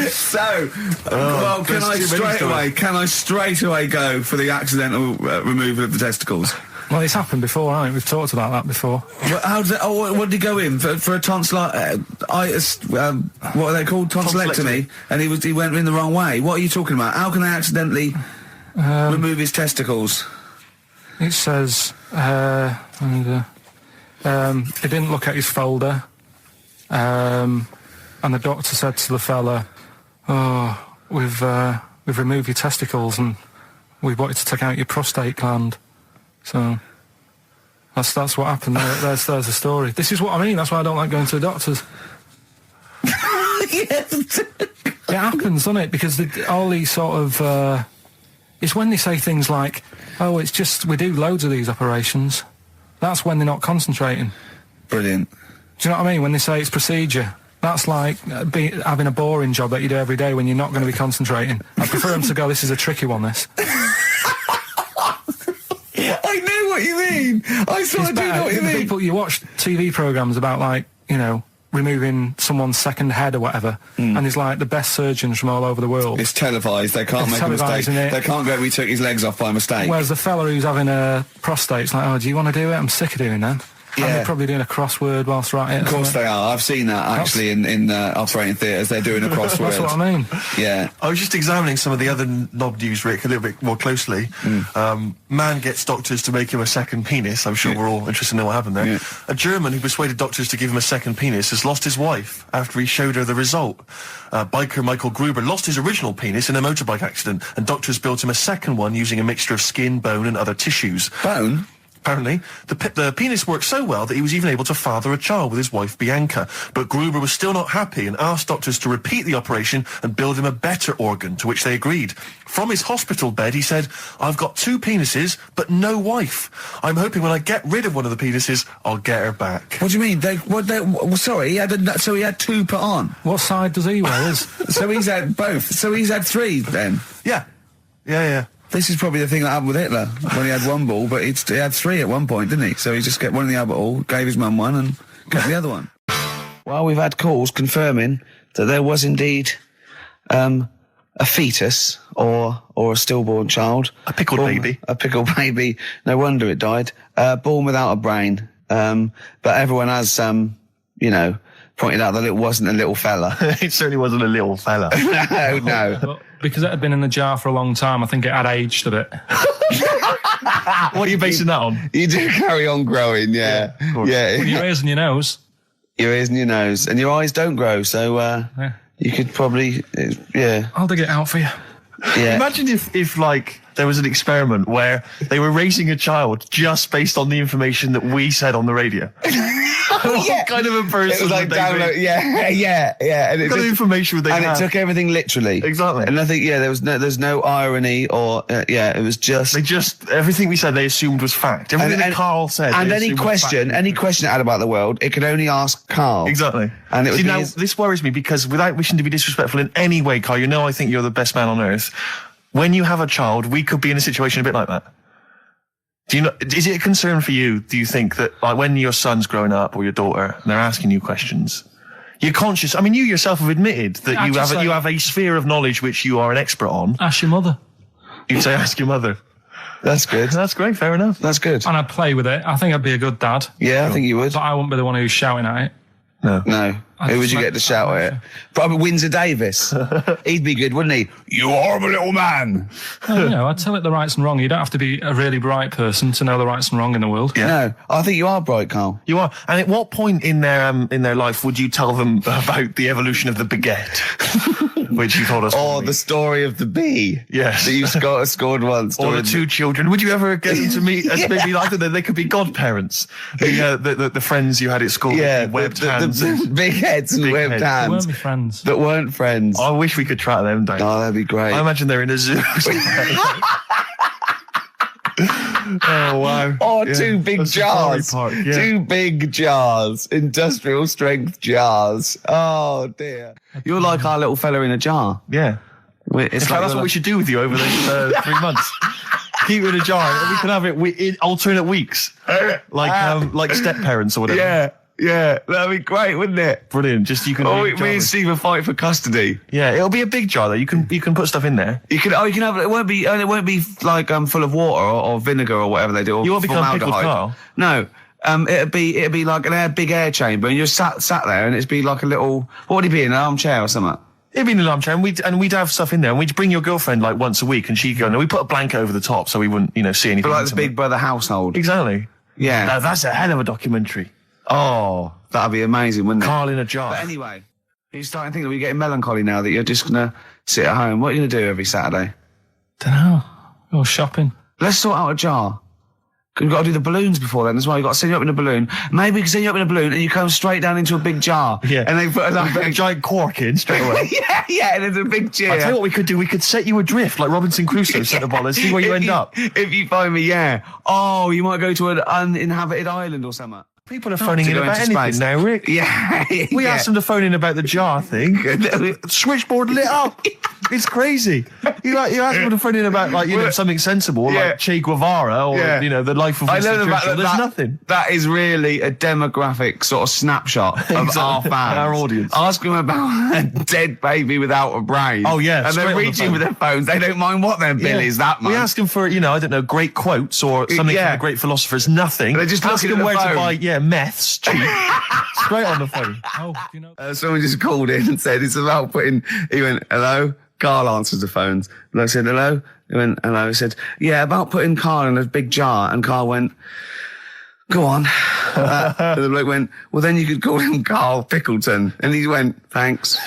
So, well, can I straight away go for the accidental removal of the testicles? Well, it's happened before, hasn't it? We've talked about that before. How does it, what did he go in for a tonsillitis? What are they called? Tonsillectomy. And he went in the wrong way. What are you talking about? How can they accidentally remove his testicles? It says he didn't look at his folder, and the doctor said to the fella, "Oh, we've removed your testicles and we wanted to take out your prostate gland." So that's what happened. There's the story. This is what I mean. That's why I don't like going to the doctors. Yes. It happens, doesn't it? Because all these sort of it's when they say things like, "Oh, it's just we do loads of these operations." That's when they're not concentrating. Brilliant. Do you know what I mean? When they say it's procedure, that's like having a boring job that you do every day when you're not going to be concentrating. I prefer them to go, "This is a tricky one, this." I know what you mean. I sort of do know what you mean. People, you watch TV programmes about, like, you know, removing someone's second head or whatever, and there's like the best surgeons from all over the world. It's televised. They can't make a mistake. They can't go, "We took his legs off by mistake." Whereas the fella who's having a prostate's like, "Oh, do you want to do it? I'm sick of doing that." And they're probably doing a crossword whilst writing it. Of course they are. I've seen that actually in operating theatres. They're doing a crossword. That's what I mean. Yeah. I was just examining some of the other knob news, Rick, a little bit more closely. Man gets doctors to make him a second penis. I'm sure we're all interested in knowing what happened there. Yeah. A German who persuaded doctors to give him a second penis has lost his wife after he showed her the result. Biker Michael Gruber lost his original penis in a motorbike accident, and doctors built him a second one using a mixture of skin, bone and other tissues. Bone? Apparently, the penis worked so well that he was even able to father a child with his wife Bianca. But Gruber was still not happy and asked doctors to repeat the operation and build him a better organ, to which they agreed. From his hospital bed, he said, "I've got 2 penises, but no wife. I'm hoping when I get rid of one of the penises, I'll get her back." What do you mean? Sorry, he had 2 put on. What side does he wear? So he's had both. So he's had 3 then. Yeah. This is probably the thing that happened with Hitler when he had 1 ball, but he had 3 at one point, didn't he? So he just got one in the other ball, gave his mum one, and kept the other one. Well, we've had calls confirming that there was indeed a fetus or a stillborn child, A pickled baby. A pickled baby. No wonder it died. Born without a brain. But everyone has, pointed out that it wasn't a little fella. It certainly wasn't a little fella. No. But because it had been in the jar for a long time, I think it had aged a bit. What are you basing that on? You do carry on growing, yeah. With your ears and your nose. Your ears and your nose. And your eyes don't grow, so you could probably, I'll dig it out for you. Yeah. Imagine if like there was an experiment where they were raising a child just based on the information that we said on the radio. What kind of a person It was like would they download, be? yeah. And What kind of information would they and have? it took everything literally. Exactly. And I think, there's no irony or, it was just... They just, everything we said they assumed was fact. Everything that Karl said. And they any assumed was fact. question it had about the world, it could only ask Karl. Exactly. And it would See, be now, his- this worries me because without wishing to be disrespectful in any way, Karl, I think you're the best man on earth. When you have a child, we could be in a situation a bit like that. Is it a concern for you, do you think, that like when your son's growing up or your daughter and they're asking you questions, you're conscious, I mean, you yourself have admitted that you have a sphere of knowledge which you are an expert on. Ask your mother. You'd say ask your mother. That's good. That's great, fair enough. That's good. And I'd play with it. I think I'd be a good dad. Yeah, I think you would. But I wouldn't be the one who's shouting at it. No. Who would you get to shout at it? Probably Windsor Davis. He'd be good, wouldn't he? You horrible little man. Well, I'd tell it the rights and wrong. You don't have to be a really bright person to know the rights and wrong in the world. Yeah. No, I think you are bright, Karl. You are. And at what point in their life would you tell them about the evolution of the baguette, which you told us? Or the story of the bee. Yes. That you scored once. Or the 2 children. Would you ever get them to meet as maybe like they could be godparents? The friends you had at school. Yeah, with webbed the hands. big heads and Big webbed heads. They hands. weren't my friends. That weren't friends. I wish we could track them down. Oh, that'd be great. I imagine they're in a zoo. Oh, wow. Oh, Yeah. 2 big A safari jars. park, yeah. 2 big jars. Industrial strength jars. Oh, dear. You're like our little fella in a jar. Yeah. It's That's what we should do with you over the 3 months. Keep it in a jar. And we can have it in alternate weeks. Like step parents or whatever. Yeah, that'd be great, wouldn't it? Brilliant. Just you can. Me and Steve will fight for custody. Yeah, it'll be a big jar though. You can put stuff in there. You can have it. Won't be like full of water or vinegar or whatever they do. Or You won't become pickled formaldehyde. Karl. No, it'd be like an big air chamber, and you're sat there, and it'd be like a little. What would it be, in an armchair or something? It'd be an alarm chair, and we'd have stuff in there, and we'd bring your girlfriend like once a week, and she'd go. And we put a blanket over the top so we wouldn't see anything. But like the intimate. Big Brother household. Exactly. Yeah. Now, that's a hell of a documentary. Oh, that'd be amazing, wouldn't it? Karl in a jar. But anyway, you're starting to think that we're getting melancholy now that you're just gonna sit at home. What are you gonna do every Saturday? Dunno. Go shopping. Let's sort out a jar. 'Cause we've got to do the balloons before then as well. You've got to send you up in a balloon. Maybe we can send you up in a balloon and you come straight down into a big jar. Yeah. And they put a giant cork in straight away. yeah, and there's a big chair. I'll tell you what we could do. We could set you adrift like Robinson Crusoe set the ball and see where you end up. If you find me, yeah. Oh, you might go to an uninhabited island or something. People are phoning in go about into anything space. now, Rick. Yeah. We asked them to phone in about the jar thing. Switchboard lit up. It's crazy. You asked them to phone in about something sensible, like Che Guevara or the life of Winston Churchill. There's nothing. That is really a demographic sort of snapshot of our fans, our audience. Ask them about a dead baby without a brain. Oh yeah, and they're reaching with their phones. They don't mind what their bill is that much. We ask them for I don't know, great quotes or something from the great philosophers. Nothing. They're just ask looking them at where the to phone. buy meths cheap. Straight on the phone. Oh, you know. Someone just called in and said it's about putting. He went, "Hello." Karl answers the phones. And I said, "Hello." He went, "Hello." He said, "Yeah, about putting Karl in a big jar." And Karl went, "Go on." And the bloke went, "Well, then you could call him Karl Pilkington." And he went, "Thanks."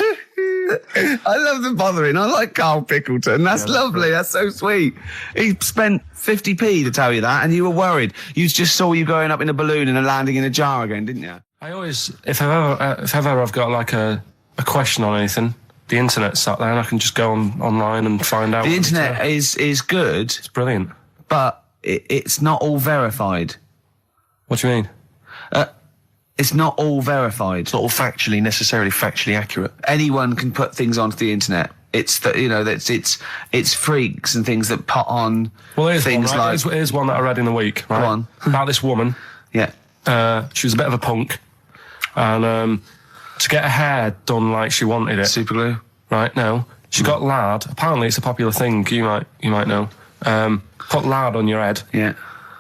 I love the bothering. I like Karl Pilkington. That's lovely. That's so sweet. He spent 50p to tell you that, and you were worried. You just saw you going up in a balloon and landing in a jar again, didn't you? I always, if ever I've got like a question on anything, the internet's sat there and I can just go online and find out. The internet is good. It's brilliant. But it's not all verified. What do you mean? It's not all verified. It's not all necessarily factually accurate. Anyone can put things onto the internet. It's that it's freaks and things that put on things one, right? like. Here's one that I read in the week. Right? Go on. About this woman. Yeah. She was a bit of a punk, and to get her hair done like she wanted it. Super glue. Right? No. She got lard. Apparently, it's a popular thing. You might know. Put lard on your head. Yeah.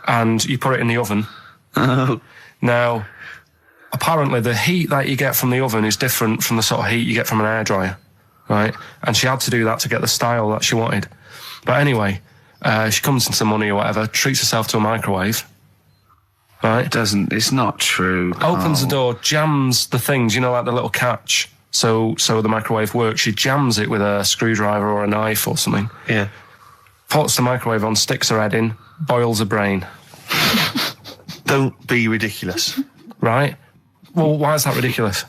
And you put it in the oven. Oh. Now, apparently the heat that you get from the oven is different from the sort of heat you get from an air-dryer, right? And she had to do that to get the style that she wanted. But anyway, she comes into money or whatever, treats herself to a microwave, right? It's not true. Opens the door, jams the things, like the little catch, so the microwave works. She jams it with a screwdriver or a knife or something. Yeah. Puts the microwave on, sticks her head in, boils her brain. Don't be ridiculous. Right? Well, why is that ridiculous?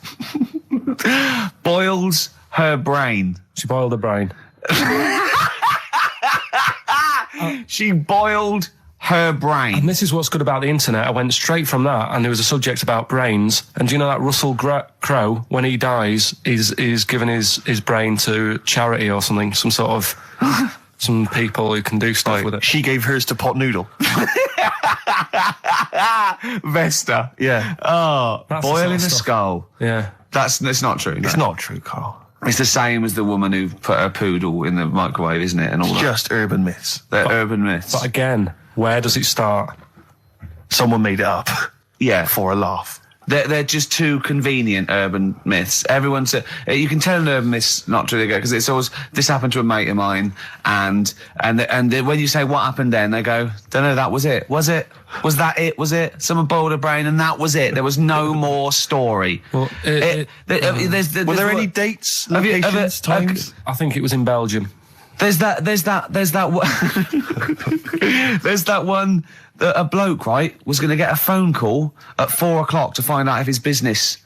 Boils her brain. She boiled her brain. She boiled her brain. And this is what's good about the internet. I went straight from that, and there was a subject about brains. And do you know that Russell Crowe, when he dies, is giving his brain to charity or something, some sort of some people who can do stuff with it. She gave hers to Pot Noodle. Vesta. Yeah. Oh, That's boiling the a sort of skull. Yeah. It's not true. It's not true, Karl. It's the same as the woman who put her poodle in the microwave, isn't it? And all that. Just urban myths. They're urban myths. But again, where does it start? Someone made it up. Yeah. For a laugh. They're just too convenient urban myths. Everyone said you can tell an urban myth's not true because it's always this happened to a mate of mine, and when you say what happened then, they go, don't know, that was it. Was it? Was that it? Was it? Someone boiled a brain and that was it. There was no more story. Well, were there any dates, locations, times? I think it was in Belgium. There's that one that a bloke, right, was going to get a phone call at 4:00 to find out if his business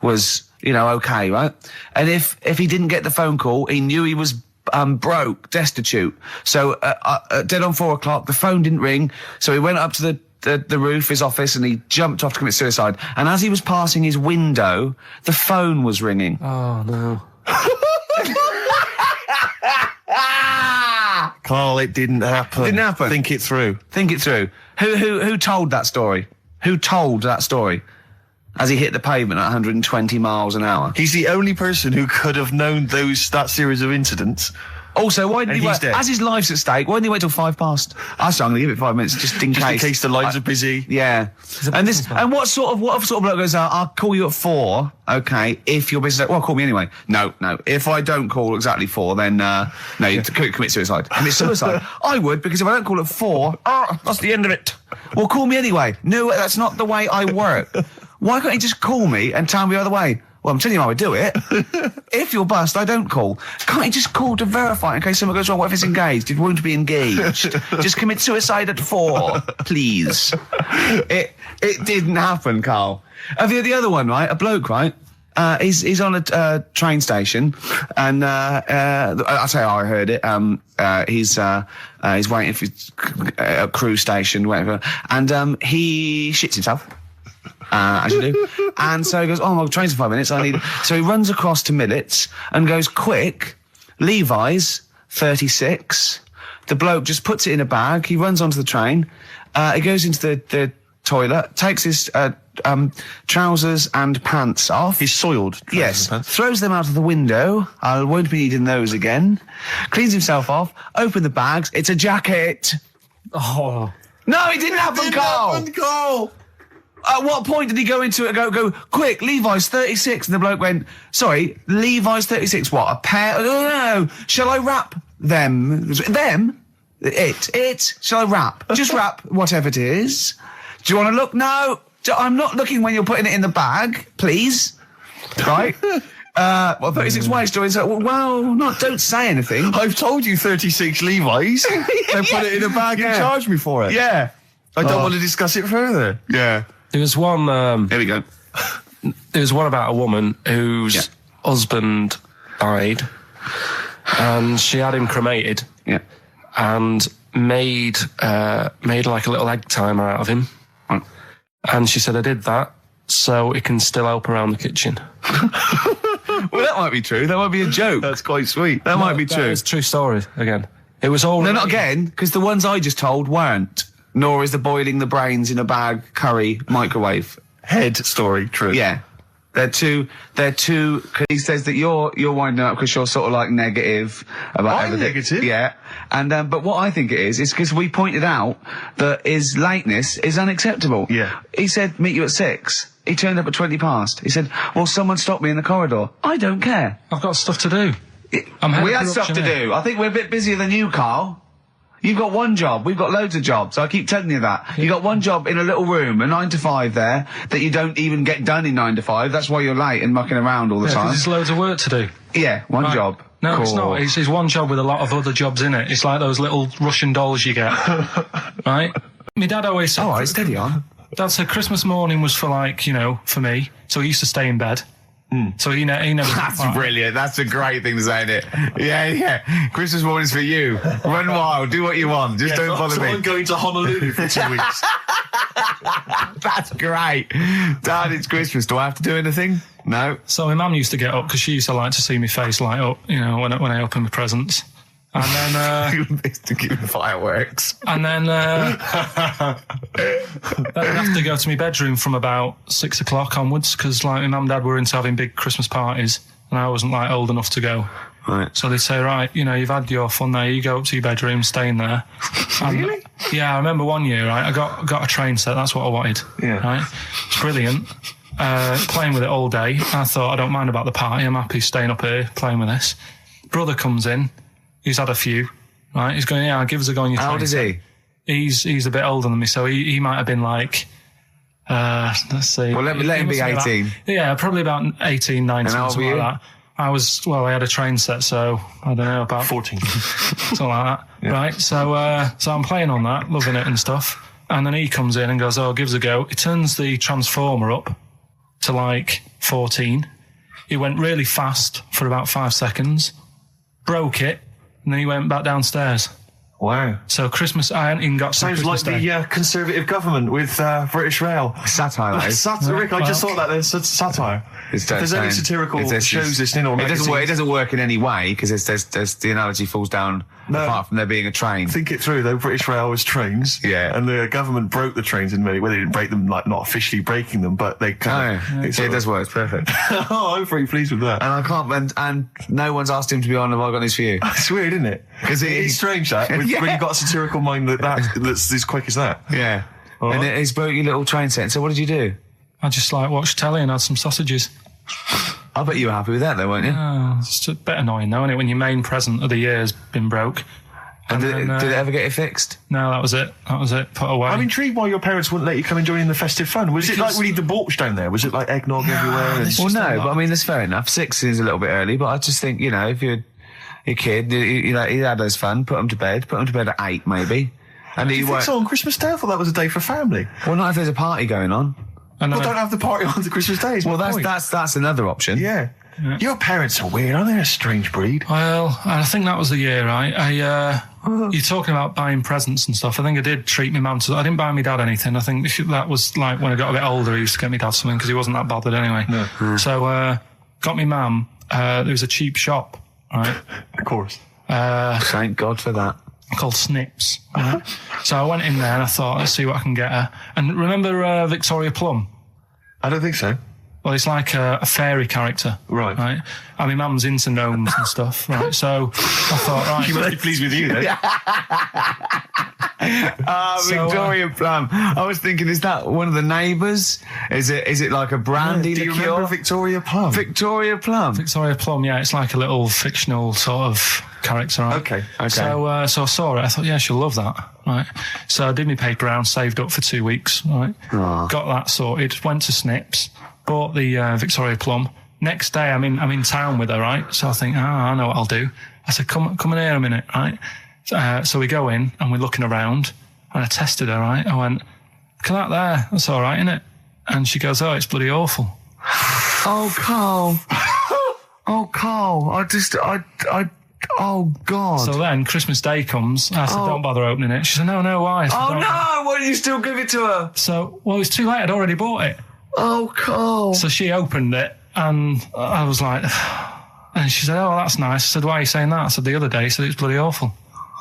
was, okay, right? And if he didn't get the phone call, he knew he was broke, destitute. So dead on 4:00, the phone didn't ring. So he went up to the roof, his office, and he jumped off to commit suicide. And as he was passing his window, the phone was ringing. Oh no. Karl, it didn't happen. Didn't happen. Think it through. Think it through. Who told that story? Who told that story? As he hit the pavement at 120 miles an hour. He's the only person who could have known that series of incidents. Also, why didn't he wait? Dead. As his life's at stake, why didn't he wait till 5:00? I'm going to give it 5 minutes just in case. In case the lines are busy. Yeah. And what sort of bloke goes out, I'll call you at 4, okay, if your business, well, call me anyway. No. If I don't call exactly 4, then, no, you commit suicide. Commit suicide. I would, because if I don't call at 4, that's the end of it. Well, call me anyway. No, that's not the way I work. Why can't you just call me and tell me the other way? Well, I'm telling you how I do it. If you're bust, I don't call. Can't you just call to verify in case something goes wrong? What if it's engaged? It won't be engaged. Just commit suicide at 4, please. It didn't happen, Karl. The other one, right? A bloke, right? He's on a train station, and I'll tell you how I heard it. He's waiting for a cruise station, whatever, and he shits himself. As you do. And so he goes, my train's in 5 minutes. So he runs across to Millets and goes, quick, Levi's, 36. The bloke just puts it in a bag. He runs onto the train. He goes into the toilet, takes his trousers and pants off. His soiled trousers yes, and pants. Throws them out of the window. I won't be needing those again. Cleans himself off. Open the bags. It's a jacket. Oh. No, it didn't happen, Karl. At what point did he go into it and go, quick, Levi's 36? And the bloke went, sorry, Levi's 36, what, a pair? No. Shall I wrap them? Them? It. Shall I wrap? Just wrap whatever it is. Do you want to look? No. I'm not looking when you're putting it in the bag, please. Right? 36 waist stories. Don't say anything. I've told you 36 Levi's. They put it in a bag and charged me for it. Yeah. I don't want to discuss it further. Yeah. There was one. Here we go. There was one about a woman whose husband died, and she had him cremated. Yeah. And made like a little egg timer out of him. Right. And she said, I did that so it can still help around the kitchen. Well, that might be true. That might be a joke. That's quite sweet. That might be true. It's a true story, again. It was all... No, not again, because the ones I just told weren't. Nor is the boiling the brains in a bag curry microwave. Head story, true. Yeah. They're two, cause he says that you're winding up because you're sort of like negative about I'm everything. negative? Yeah. And, but what I think it is because we pointed out that his lateness is unacceptable. Yeah. He said, meet you at 6. He turned up at 20 past. He said, well, someone stopped me in the corridor. I don't care. I've got stuff to do. We had stuff to do. I think we're a bit busier than you, Carl. You've got one job. We've got loads of jobs. I keep telling you that. You got one job in a little room, a 9 to 5 there, that you don't even get done in 9 to 5. That's why you're late and mucking around all the time. There's loads of work to do. Yeah, one job. No, cool. it's not. It's one job with a lot of other jobs in it. It's like those little Russian dolls you get. Right? My dad always said... All right, steady on. Dad said Christmas morning was for for me. So he used to stay in bed. So he never... That's brilliant. That's a great thing to say, isn't it? Yeah. Christmas morning's for you. Run wild. Do what you want. Just don't bother me. I'm going to Honolulu for 2 weeks. That's great. Dad, it's Christmas. Do I have to do anything? No. So my mum used to get up because she used to like to see my face light up, when I open my presents. And then... to give fireworks. And then I'd have to go to my bedroom from about 6 o'clock onwards because my mum and dad were into having big Christmas parties and I wasn't old enough to go. Right. So they'd say, right, you've had your fun there, you go up to your bedroom, stay in there. Really? Yeah, I remember one year, right, I got a train set, that's what I wanted. Yeah. Right? It's brilliant. Playing with it all day. I thought, I don't mind about the party, I'm happy staying up here playing with this. Brother comes in, he's had a few, right? He's going, yeah, give us a go on your How old is he? He's a bit older than me, so he might have been let's see. Well, let him be 18. Probably about 18, 19, And how old something were you? like that. I had a train set, so I don't know, about 14. something like that. Yeah. Right, so I'm playing on that, loving it and stuff. And then he comes in and goes, oh, give us a go. He turns the transformer up to 14. He went really fast for about 5 seconds, broke it, and then he went back downstairs. Wow. So Christmas, I hadn't even got to Sounds Christmas like Day. the Conservative government with British Rail. Satire, though. Satire, Rick, I just thought that there's satire. If there's any satirical shows listening or magazines. It doesn't work in any way because there's the analogy falls down apart from there being a train. Think it through though. British Rail was trains. Yeah. And the government broke the trains in many ways. They didn't break them, not officially breaking them, but they kind of. It does work. It's perfect. Oh, I'm very pleased with that. And I can't. And no one's asked him to be on. Have I got news for you? It's weird, isn't it? Because it's strange that when you've got a satirical mind that's as quick as that. Yeah. And he's broke your little train set. So what did you do? I just watched telly and had some sausages. I bet you were happy with that, though, weren't you? Oh, it's just a bit annoying, though, isn't it? When your main present of the year's been broke. And did it ever get it fixed? No, that was it. Put away. I'm intrigued why your parents wouldn't let you come and join in the festive fun. Was it like really debauched down there? Was it like eggnog everywhere? Well, no, but I mean, that's fair enough. 6 is a little bit early, but I just think, if you're a kid, he had those fun, put them to bed at 8, maybe. And Do you think so on Christmas Day? I thought that was a day for family. Well, not if there's a party going on. Well, don't have the party on the Christmas Day. Well, that's another option. Yeah. Your parents are weird, aren't they? A strange breed. Well, I think that was the year, right? You're talking about buying presents and stuff. I think I did treat my mum. I didn't buy my dad anything. I think that was when I got a bit older, he used to get me dad something because he wasn't that bothered anyway. No. So, got me mum. There was a cheap shop, right? Of course. Thank God for that. Called Snips. Right? So I went in there and I thought, let's see what I can get her. And remember Victoria Plum? I don't think so. Well, it's like a fairy character. Right. I mean, mum's into gnomes and stuff, right? So I thought, right. She must be pleased with you, then. Victoria Plum. I was thinking, is that one of the neighbours? Is it like a brandy Do you liqueur? remember Victoria Plum? Victoria Plum. Victoria Plum, yeah, it's like a little fictional sort of character, right? Okay. So I saw it, I thought, yeah, she'll love that, right? So I did my paper round, saved up for 2 weeks, right? Oh. Got that sorted, went to Snips, bought the Victoria Plum. Next day, I'm in town with her, right? So I think, I know what I'll do. I said, come in here a minute, right? So we go in and we're looking around, and I tested her, right? I went, look at that there, that's all right, innit? And she goes, oh, it's bloody awful. Oh, Karl. Oh, Karl. Oh, God. So then Christmas Day comes, I said, don't bother opening it. She said, no, why? I said, Oh, "Don't." no, why did you still give it to her? So, well, it was too late, I'd already bought it. Oh, Karl. So she opened it, and I was like, and she said, oh, that's nice. I said, why are you saying that? I said, the other day, she said, it's bloody awful.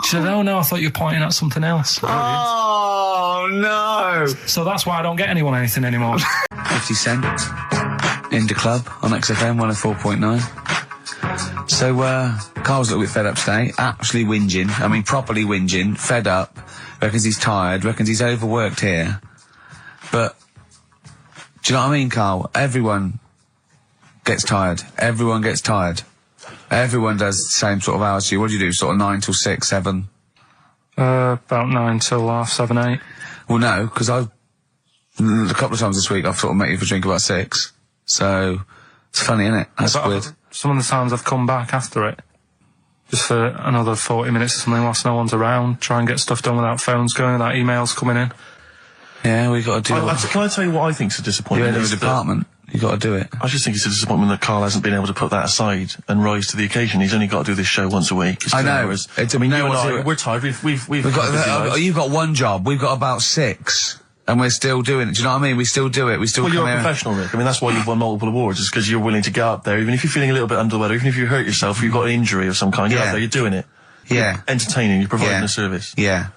She said, oh, no, I thought you were pointing at something else. Oh, no. So that's why I don't get anyone anything anymore. 50 Cent in the club on XFM 104.9. So, Carl's a little bit fed up today, actually whinging, I mean properly whinging, fed up, reckons he's tired, reckons he's overworked here. But, do you know what I mean, Karl? Everyone gets tired. Everyone gets tired. Everyone does the same sort of hours to you. What do you do, sort of 9 till 6, 7? About 9 till 7, 8. Well, no, because a couple of times this week I've sort of met you for a drink about 6. So, it's funny, isn't it? That's weird. Some of the times I've come back after it, just for another 40 minutes or something whilst no one's around, try and get stuff done without phones going, without emails coming in. Yeah, we got to do it. Can I tell you what I think's a disappointment? You're in a department. You got to do it. I just think it's a disappointment that Karl hasn't been able to put that aside and rise to the occasion. He's only got to do this show once a week. It's I 2 know. hours. It's I mean, no you and one's I, doing it. we're tired. We've got you've got one job. We've got about 6, and we're still doing it. Do you know what I mean? We still do it. We still. Well, come you're a here. professional, Rick. I mean, that's why you've won multiple awards. Is because you're willing to get up there, even if you're feeling a little bit under the weather, even if you hurt yourself, you've got an injury of some kind. You're up there. You're doing it. Yeah. You're entertaining. You're providing a service. Yeah.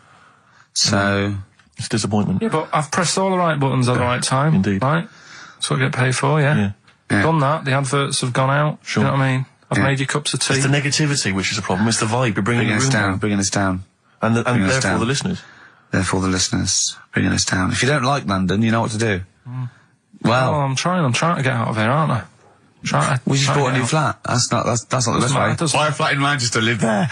So it's disappointment. Yeah, but I've pressed all the right buttons at the right time. Indeed. Right? That's what I get paid for, yeah. Done that. The adverts have gone out. Sure. You know what I mean? I've made you cups of tea. It's the negativity which is the problem. It's the vibe. You're bringing us down. Bringing us down. And therefore the listeners. Therefore the listeners bringing us down. If you don't like London, you know what to do. Well, I'm trying to get out of here, aren't I? We just bought a new flat. That's not the best way. Buy a flat in Manchester, live there.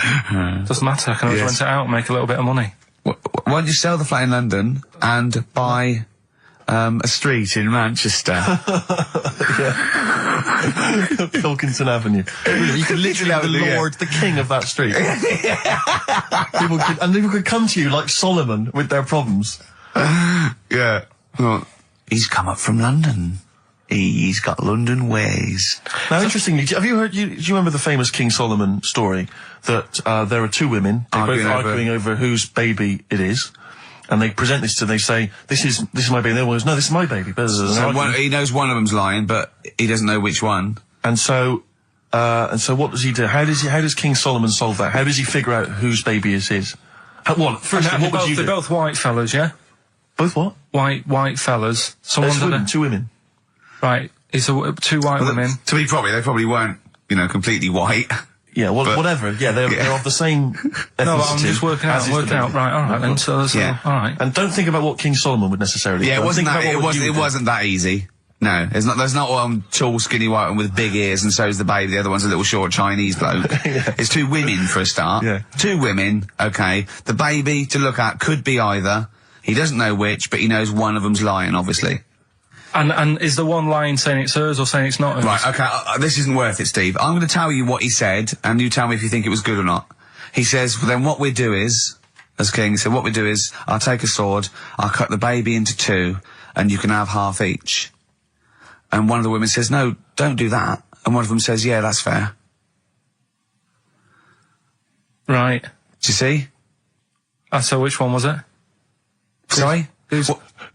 Doesn't matter. I can always rent it out and make a little bit of money. Why don't you sell the flat in London and buy a street in Manchester? Pilkington Avenue. You could literally have the Lord, the King of that street. People could come to you like Solomon with their problems. Yeah. Well, he's come up from London. He's got London ways. Now, interestingly, have you heard? Do you remember the famous King Solomon story that there are 2 women arguing over whose baby it is, and they present this to they say this is my baby. And the other one goes, no, this is my baby. So he knows one of them's lying, but he doesn't know which one. And so what does he do? How does King Solomon solve that? How does he figure out whose baby is his? First, what would you do? They're both white fellas, yeah. Both what? White fellas. Two women. Right, it's 2 white women. To be probably, they probably weren't, completely white. Yeah, well, whatever. Yeah, they're of the same ethnicity. No, I'm just working out. Right, all right, then. So, all right. And don't think about what King Solomon would necessarily do. Yeah, it wasn't that easy. No, there's not one tall, skinny white one with big ears, and so's the baby. The other one's a little short Chinese bloke. It's 2 women for a start. Yeah. 2 women, okay. The baby to look at could be either. He doesn't know which, but he knows one of them's lying, obviously. And is the one lying saying it's hers or saying it's not hers? Right, okay, this isn't worth it, Steve. I'm going to tell you what he said, and you tell me if you think it was good or not. He says, well, then what we do is, as King said, what we do is, I'll take a sword, I'll cut the baby into 2, and you can have half each. And one of the women says, no, don't do that. And one of them says, yeah, that's fair. Right. Do you see? So which one was it? Sorry?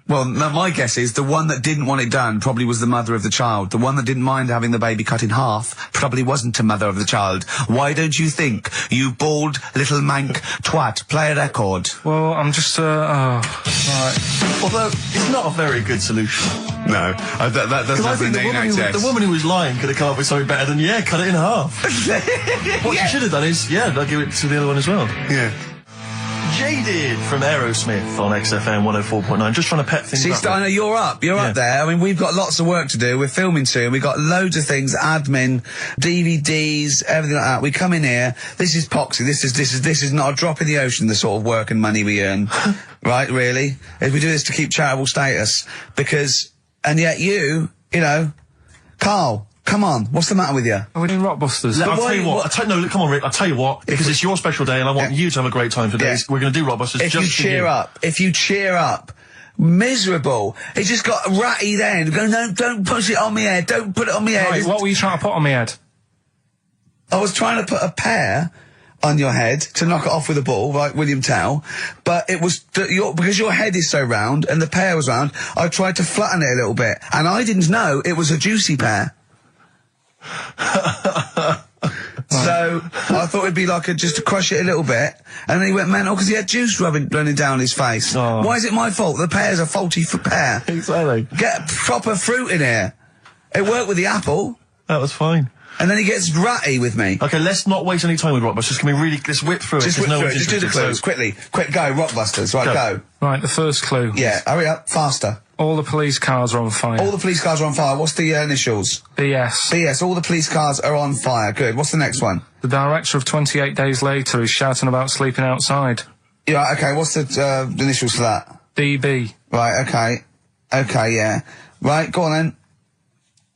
Well, no, my guess is the one that didn't want it done probably was the mother of the child. The one that didn't mind having the baby cut in half probably wasn't a mother of the child. Why don't you think, you bald little mank twat? Play a record. Well, I'm just, right. Although, it's not a very good solution. No, that doesn't happen in the woman who was lying could have come up with something better than, cut it in half. What you should have done is, I'll give it to the other one as well. Yeah. Jaded from Aerosmith on XFM 104.9. Just trying to pet things up. I know you're up. You're up there. I mean, we've got lots of work to do. We're filming soon. We've got loads of things, admin, DVDs, everything like that. We come in here. This is Poxy. This is not a drop in the ocean, the sort of work and money we earn. Right, really? If we do this to keep charitable status. And yet you know, Karl, come on, what's the matter with you? Are we doing Rockbusters? I'll tell you what. No, come on, Rick. I'll tell you what. Because it's your special day, and I want you to have a great time today. Yeah. We're going to do Rockbusters. If you cheer up, miserable. It just got ratty then. Go, no, don't push it on me head. Don't put it on me head. Right, what were you trying to put on my head? I was trying to put a pear on your head to knock it off with a ball, like William Tell, but it was because your head is so round and the pear was round. I tried to flatten it a little bit, and I didn't know it was a juicy pear. So I thought it'd be like just to crush it a little bit, and then he went mental because he had juice running down his face. Oh. Why is it my fault? The pear's a faulty pear. Exactly. Get proper fruit in here. It worked with the apple. That was fine. And then he gets ratty with me. Okay, let's not waste any time with Rockbusters. let's whip through it. Just whip through it. one's Just do the interested, clues, so- quickly. Quick, go, Rockbusters. Right, go. Right, the first clue. Yeah, hurry up, faster. All the police cars are on fire. All the police cars are on fire. What's the initials? BS. BS, all the police cars are on fire. Good. What's the next one? The director of 28 Days Later is shouting about sleeping outside. Yeah, okay, what's the initials for that? DB. Right, okay. Okay, yeah. Right, go on then.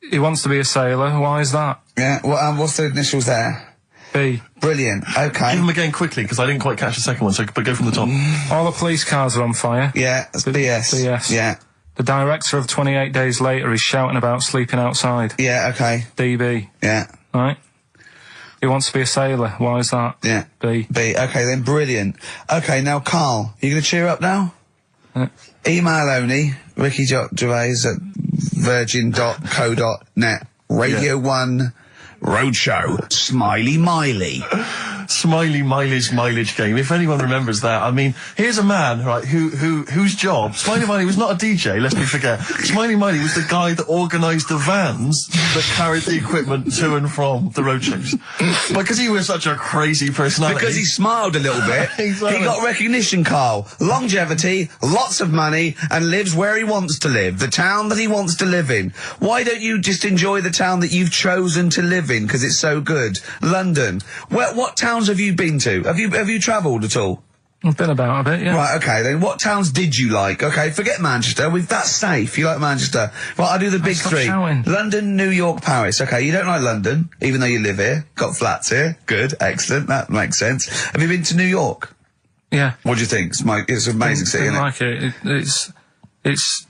He wants to be a sailor. Why is that? Yeah, what's the initials there? B. Brilliant, okay. Give them again quickly, because I didn't quite catch the second one, but go from the top. All the police cars are on fire. Yeah, that's BS. BS. Yeah. The director of 28 Days Later is shouting about sleeping outside. Yeah, okay. DB. Yeah. Right? He wants to be a sailor. Why is that? Yeah. B. B, okay then, brilliant. Okay, now Karl, you gonna cheer up now? Email only, Ricky Gervais at virgin.co.net. Radio 1 Roadshow. Smiley Miley. Smiley Miley's mileage game. If anyone remembers that, I mean, here's a man, right, whose job, Smiley Miley was not a DJ, lest me forget. Smiley Miley was the guy that organised the vans that carried the equipment to and from the roadshows. Because he was such a crazy personality. Because he smiled a little bit. Exactly. He got recognition, Karl. Longevity, lots of money, and lives where he wants to live. The town that he wants to live in. Why don't you just enjoy the town that you've chosen to live in, because it's so good? London. What towns have you been to? Have you travelled at all? I've been about a bit, yeah. Right, okay, then what towns did you like? Okay, forget Manchester. That's safe. You like Manchester. Right, I'll do the big Stop three. shouting. London, New York, Paris. Okay, you don't like London, even though you live here. Got flats here. Good, excellent. That makes sense. Have you been to New York? Yeah. What do you think? It's an amazing city, isn't it? like it. It's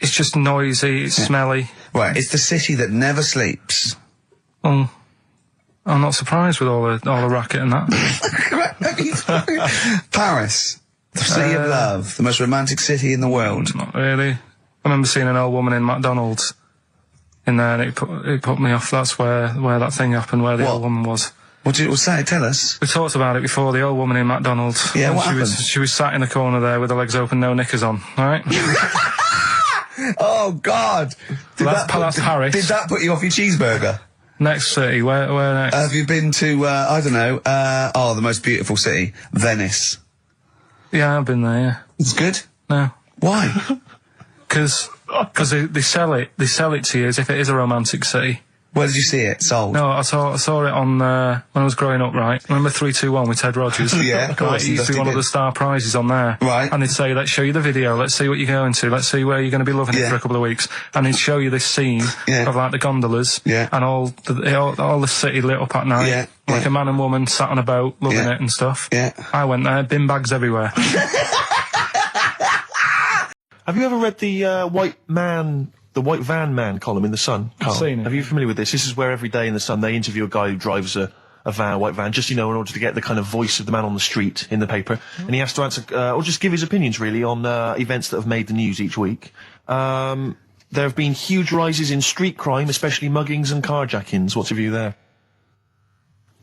just noisy, it's smelly. Right, it's the city that never sleeps. I'm not surprised with all the racket and that. Paris, the city of love, the most romantic city in the world. Not really. I remember seeing an old woman in McDonald's in there, and it put me off. That's where that thing happened, where the old woman was. What did it say? Tell us. We talked about it before. The old woman in McDonald's. Yeah, what happened? She was sat in the corner there with her legs open, no knickers on. All right. Oh God! That's Paris. Did that put you off your cheeseburger? Next city, where next? Have you been to, I don't know, the most beautiful city, Venice? Yeah, I've been there, yeah. It's good? No. Why? Because they sell it to you as if it is a romantic city. Where did you see it sold? No, I saw it on, when I was growing up, right? Remember 3-2-1 with Ted Rogers? Yeah, of course. Right, it used to be one of the star prizes on there. Right. And they'd say, let's show you the video, let's see what you're going to, let's see where you're going to be loving it for a couple of weeks. And they'd show you this scene of like the gondolas and all the city lit up at night. Like a man and woman sat on a boat loving it and stuff. Yeah. I went there, bin bags everywhere. Have you ever read the White Van Man column in The Sun, Karl? I've seen it. Are you familiar with this? This is where every day in The Sun they interview a guy who drives a white van, just, in order to get the kind of voice of the man on the street in the paper. And he has to answer, or just give his opinions, really, on events that have made the news each week. There have been huge rises in street crime, especially muggings and carjackings. What's your view there?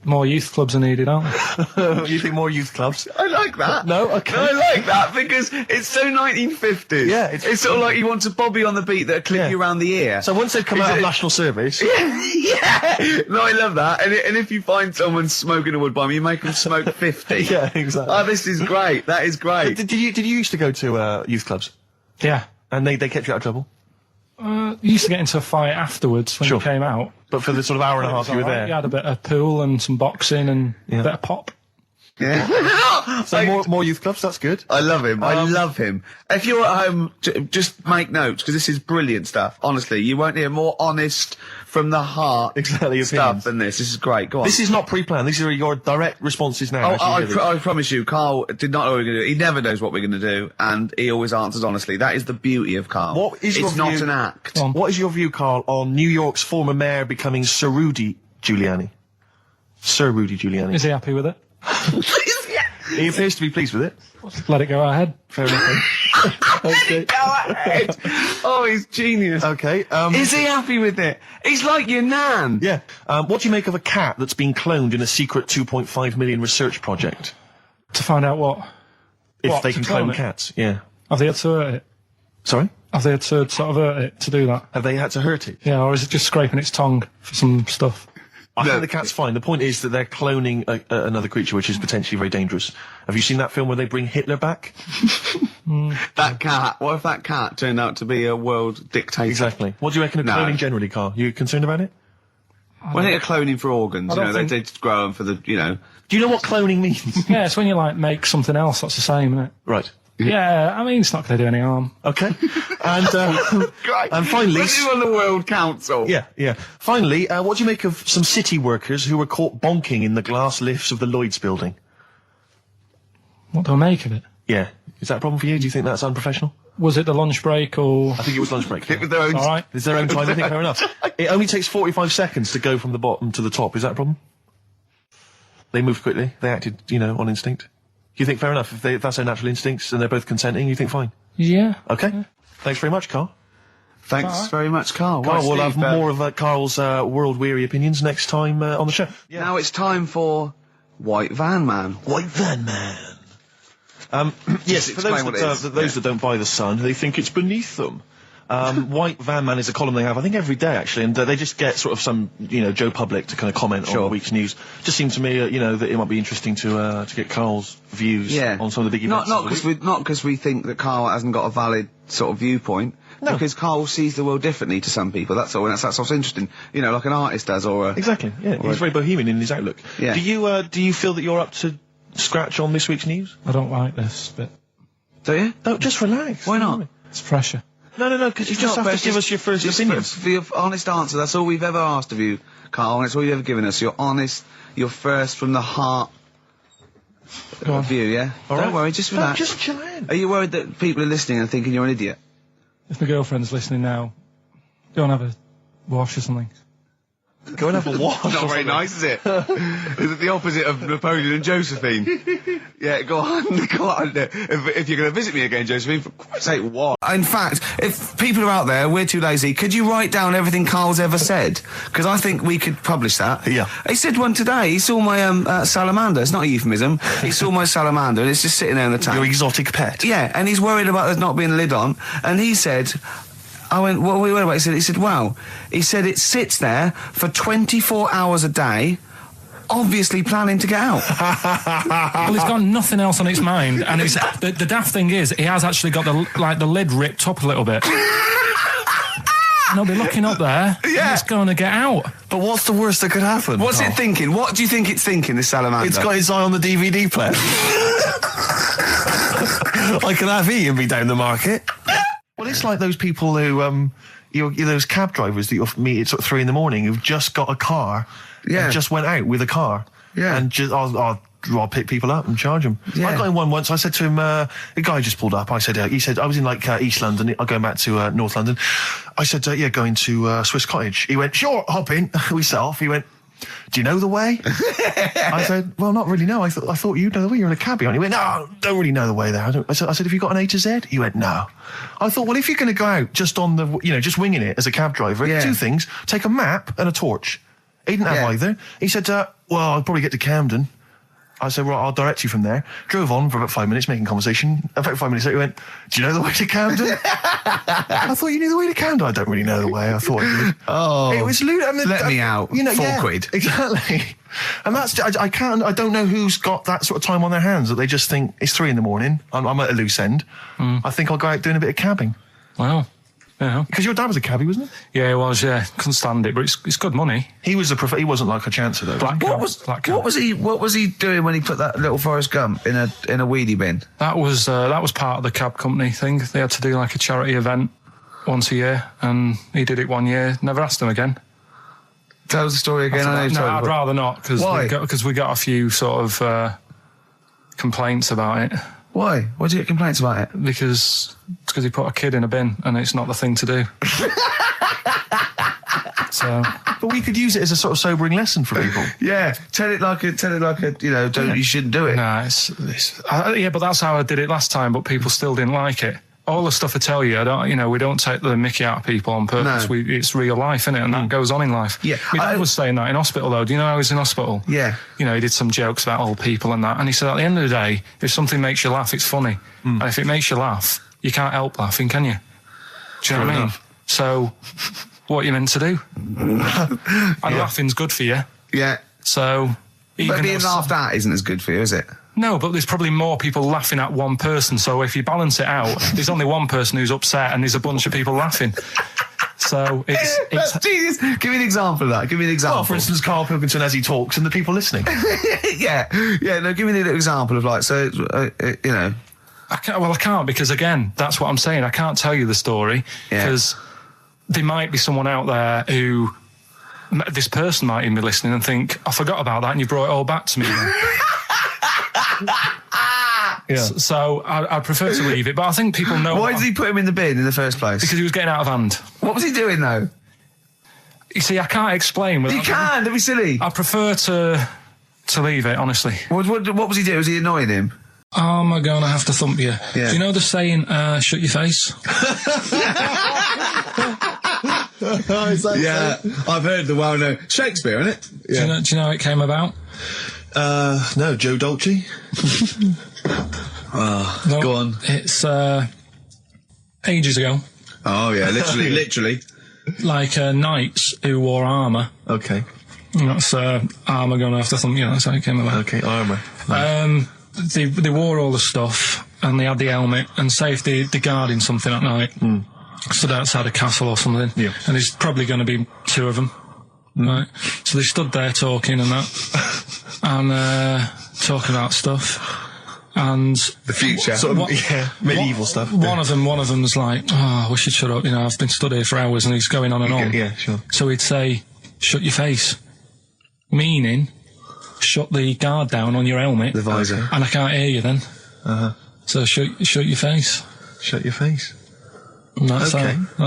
More youth clubs are needed, aren't there? You think more youth clubs? I like that. No? Okay. No, I like that because it's so 1950s. Yeah, it's sort of like you want a Bobby on the beat that'll clip you around the ear. So once they've come out of national service... Yeah. No, I love that. And if you find someone smoking a woodbine, you make them smoke 50. Yeah, exactly. Oh, this is great. That is great. Did you used to go to youth clubs? Yeah. And they kept you out of trouble? You used to get into a fight afterwards when you came out. But for the sort of hour and a half you were there? You had a bit of pool and some boxing and a bit of pop. Yeah. So more youth clubs, that's good. I love him. I love him. If you're at home, just make notes, because this is brilliant stuff. Honestly, you won't hear more honest, from the heart stuff than this. This is great. Go on. This is not pre-planned. These are your direct responses now. I promise you, Karl did not know what we're going to do. He never knows what we're going to do, and he always answers honestly. That is the beauty of Karl. It's not an act. What is your view, Karl, on New York's former mayor becoming Sir Rudy Giuliani? Sir Rudy Giuliani. Is he happy with it? He appears to be pleased with it. Let it go ahead. Fair enough. Okay. Go ahead. Oh, he's genius. Okay. Is he happy with it? He's like your nan. Yeah. What do you make of a cat that's been cloned in a secret 2.5 million research project? To find out what? If they can clone cats, yeah. Have they had to hurt it? Sorry? Have they had to sort of hurt it to do that? Have they had to hurt it? Yeah, or is it just scraping its tongue for some stuff? I think the cat's fine. The point is that they're cloning another creature, which is potentially very dangerous. Have you seen that film where they bring Hitler back? That cat. What if that cat turned out to be a world dictator? Exactly. What do you reckon of cloning generally, Karl? You concerned about it? When they're cloning for organs, they just grow them for the, Do you know what cloning means? Yeah, it's when you, make something else that's the same, isn't it? Right. Yeah, I mean, it's not going to do any harm. Okay. And finally... This is on the World Council. Yeah. Finally, what do you make of some city workers who were caught bonking in the glass lifts of the Lloyd's building? What do I make of it? Yeah. Is that a problem for you? Do you think that's unprofessional? Was it the lunch break or...? I think it was lunch break. It was their own... All right. It's their own time, I think, fair enough. It only takes 45 seconds to go from the bottom to the top. Is that a problem? They moved quickly. They acted, on instinct. You think fair enough? If that's their natural instincts and they're both consenting, you think fine? Yeah. Okay. Yeah. Thanks very much, Karl. Thanks very much, Karl. Karl, we'll have more of Karl's world-weary opinions next time on the show. Yeah. Now it's time for White Van Man. White Van Man. Yes, for those that don't buy The Sun, they think it's beneath them. White Van Man is a column they have, I think, every day, actually, and they just get sort of some, Joe Public to kind of comment on the week's news. Just seemed to me, that it might be interesting to get Karl's views on some of the big events. Not because we think that Karl hasn't got a valid sort of viewpoint. No. Because Karl sees the world differently to some people, that's all, and that's what's interesting. Like an artist does, or Exactly, yeah. He's very bohemian in his outlook. Yeah. Do you feel that you're up to scratch on this week's news? I don't like this bit. Do you? Don't, just relax. Why not? It's pressure. No, because you just have to give us your first opinion. For your honest answer, that's all we've ever asked of you, Karl, and it's all you've ever given us. Your honest, your first from the heart view, yeah? Don't worry, just relax. Just chill in. Are you worried that people are listening and thinking you're an idiot? If my girlfriend's listening now, go and have a wash or something. Go and have a wash. Not very nice, is it? Is it the opposite of Napoleon and Josephine? Yeah, go on. If you're going to visit me again, Josephine, for Christ's sake, what? In fact, if people are out there, we're too lazy, could you write down everything Karl's ever said? Because I think we could publish that. Yeah. He said one today. He saw my salamander. It's not a euphemism. He saw my salamander, and it's just sitting there in the tank. Your exotic pet. Yeah, and he's worried about there not being a lid on. And he said... I went, what are you worried about? He said, wow. He said it sits there for 24 hours a day, obviously planning to get out. Well, he's got nothing else on his mind, and it's, the daft thing is, he has actually got the lid ripped up a little bit. And he'll be looking up there, and it's going to get out. But what's the worst that could happen? What's it thinking? What do you think it's thinking, this salamander? It's got its eye on the DVD player. I can have Ian be down the market. Well, it's like those people who, those cab drivers that you'll meet at sort of 3 a.m. who've just got a car, and just went out with a car, and just I'll pick people up and charge them. Yeah. I got in one once. I said to him, a guy just pulled up. I said, he said I was in East London. I'm going back to North London. I said, going to Swiss Cottage. He went, sure, hop in. We set off. He went, do you know the way? I said, well, not really, no. I thought you'd know the way. You're in a cabbie, aren't you? He went, no, don't really know the way there. I said, have you got an A to Z? He went, no. I thought, well, if you're going to go out just on the, just winging it as a cab driver, 2 things. Take a map and a torch. He didn't have either. He said, well, I'll probably get to Camden. I said, right, I'll direct you from there. Drove on for about 5 minutes, making conversation. About 5 minutes later, he went, do you know the way to Camden? I thought you knew the way to Camden. I don't really know the way. I thought I did. Oh. It was ludicrous. Let me out. You know, £4. Exactly. And that's, I don't know who's got that sort of time on their hands that they just think, it's 3 a.m. I'm at a loose end. I think I'll go out doing a bit of cabbing. Wow. Yeah. Because your dad was a cabbie, wasn't he? Yeah, he was, yeah. Couldn't stand it, but it's good money. He was he wasn't like a chancer, though. What was he doing when he put that little Forrest Gump in a weedy bin? That was part of the cab company thing. They had to do like a charity event once a year, and he did it 1 year. Never asked him again. Tell us the story again. I'd rather not, because we got a few sort of complaints about it. Why? Why did you get complaints about it? Because he put a kid in a bin, and it's not the thing to do. So, but we could use it as a sort of sobering lesson for people. Yeah, tell it like a you shouldn't do it. Nah, yeah, but that's how I did it last time. But people still didn't like it. All the stuff I tell you, we don't take the mickey out of people on purpose. No. It's real life, innit? And that goes on in life. Yeah. My dad was saying that in hospital, though. Do you know I was in hospital? Yeah. He did some jokes about old people and that. And he said, at the end of the day, if something makes you laugh, it's funny. And if it makes you laugh, you can't help laughing, can you? Do you know what I mean? So, what are you meant to do? And laughing's good for you. Yeah. So... But being laughed at isn't as good for you, is it? No, but there's probably more people laughing at one person. So if you balance it out, there's only one person who's upset and there's a bunch of people laughing. So it's genius. Give me an example of that. Give me an example. Well, for instance, Karl Pilkington as he talks and the people listening. Yeah. No, give me an example of I can't because, again, that's what I'm saying. I can't tell you the story because there might be someone out there who... This person might even be listening and think, I forgot about that and you brought it all back to me. So I'd prefer to leave it, but I think people know... Why did he put him in the bin in the first place? Because he was getting out of hand. What was he doing, though? You see, I can't explain. You can, don't be silly. I prefer to leave it, honestly. What was he doing? Was he annoying him? Oh, am I going to have to thump you? Yeah. Do you know the saying, shut your face? I've heard the well-known Shakespeare, isn't it? Yeah. Do you know how it came about? No, Joe Dolce. No, go on. It's ages ago. Oh yeah, literally. Like knights who wore armour. Okay. That's armour going after something. That's how it came about. Okay, armour. They wore all the stuff and they had the helmet. And say if they're guarding something at night. Stood outside a castle or something, and there's probably going to be 2 of them, right? So they stood there talking and that, and talking about stuff, and the future, medieval stuff. One of them's like, "Oh, we should shut up." I've been stood here for hours, and he's going on and on. Yeah, sure. So he'd say, "Shut your face," meaning, shut the guard down on your helmet, the visor, and I can't hear you then. So shut your face. Shut your face. That's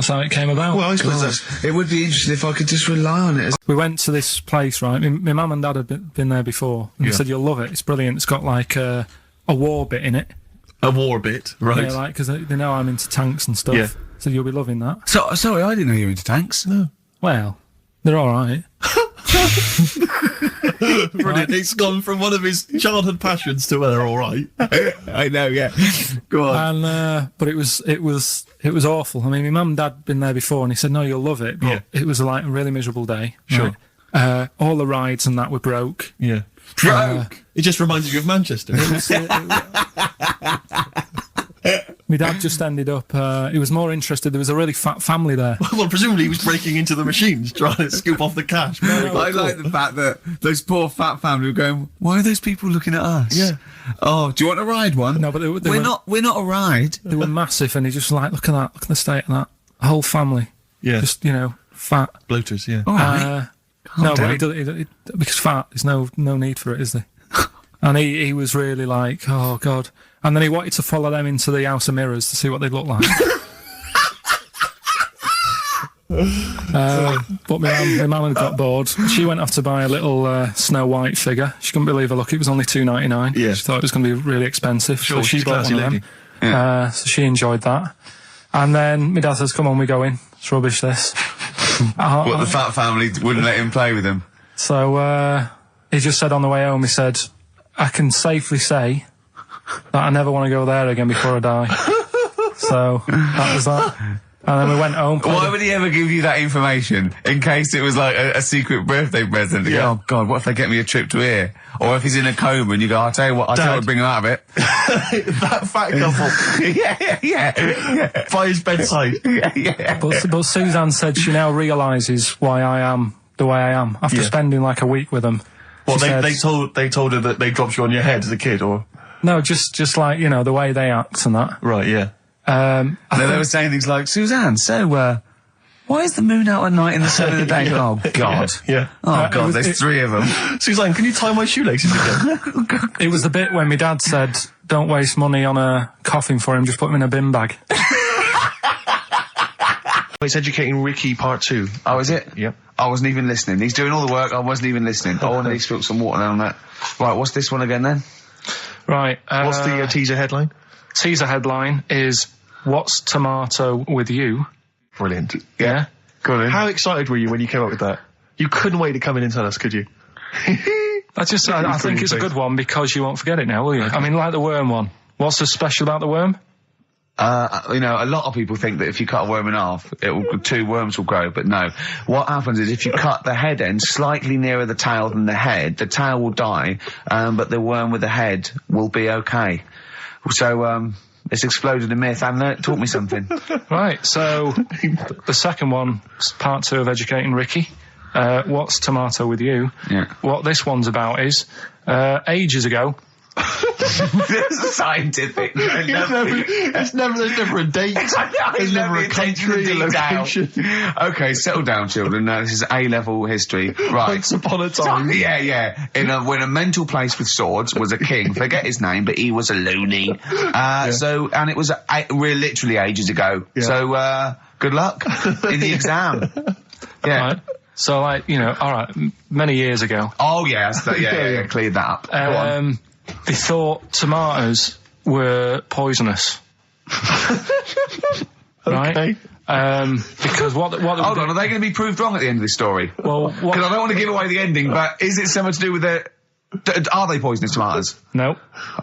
how it came about. Well, I suppose it would be interesting if I could just rely on it. We went to this place, right? My mum and dad had been there before, and they said, you'll love it, it's brilliant. It's got like a war bit in it. A war bit, right? Yeah, like, because they know I'm into tanks and stuff. Yeah. So you'll be loving that. So, sorry, I didn't know you were into tanks. No. Well, they're alright. Brilliant. It's gone from one of his childhood passions to they're all right. I know, yeah. Go on. And but it was awful. I mean, my mum and dad had been there before, and he said, "No, you'll love it." But it was like a really miserable day. Sure. Right? All the rides and that were broke. Yeah. Broke. It just reminds you of Manchester. My dad just ended up, he was more interested, there was a really fat family there. Well, presumably he was breaking into the machines, trying to scoop off the cash. I like the fact that those poor fat family were going, why are those people looking at us? Yeah. Oh, do you want to ride one? No, but we're not a ride. They were massive, and he just like, look at the state of that. The whole family. Yeah. Just, fat. Bloaters, yeah. All right. No, but because fat, there's no need for it, is there? And he was really like, oh, God. And then he wanted to follow them into the House of Mirrors to see what they look like. But my mum had got bored. She went off to buy a little Snow White figure. She couldn't believe her luck. It was only $2.99. Yeah. She thought it was going to be really expensive. Sure, so she bought one of them. Yeah. So she enjoyed that. And then my dad says, come on, we're going. It's rubbish, this. What, the fat family wouldn't let him play with them? So he just said on the way home, he said, I can safely say that I never want to go there again before I die. So that was that. And then we went home. Why would he ever give you that information? In case it was like a secret birthday present. You go, oh God, what if they get me a trip to here? Or if he's in a coma and you go, I'll tell you what, bring him out of it. That fat couple. yeah. By his bedside. Yeah. But Suzanne said she now realises why I am the way I am after spending like a week with them. Well, they told her that they dropped you on your head as a kid, or? No, just like, you know, the way they act and that. Right, yeah. They were saying things like, Suzanne, so, why is the moon out at night and the sun in the day? Oh, God. Yeah. Oh, God, there's 3 of them. Suzanne, can you tie my shoelaces again? It was the bit when my dad said, don't waste money on a coffin for him, just put him in a bin bag. It's Educating Ricky Part 2. Oh, is it? Yep. I wasn't even listening. He's doing all the work, I wasn't even listening. I wanted to spill some water down that. Right, what's this one again then? Right. What's the teaser headline? Teaser headline is, What's Tomato with You? Brilliant. Yeah? Go on in. How excited were you when you came up with that? You couldn't wait to come in and tell us, could you? I think it's a good one because you won't forget it now, will you? I mean, like the worm one. What's so special about the worm? You know, a lot of people think that if you cut a worm in half, 2 worms will grow, but no. What happens is if you cut the head end slightly nearer the tail than the head, the tail will die, but the worm with the head will be okay. So, it's exploded a myth, and it taught me something. Right, so the second one, part 2 of Educating Ricky. What's Tomato with You? Yeah. What this one's about is, ages ago... It's scientific. There's never a date. There's never a country, a location. Okay, settle down, children. This is A-level history. Right. Once upon a time. Yeah. When a mental place with swords was a king. Forget his name, but he was a loony. So, and it was literally ages ago. Yeah. So, good luck in the exam. Yeah. Right. So, like, you know, all right, many years ago. Oh, yeah, cleared that up. Go on. They thought tomatoes were poisonous. Right? Okay. Because what hold on, are they going to be proved wrong at the end of this story? Well, because I don't want to give away the ending, but is it something to do with are they poisonous tomatoes? No.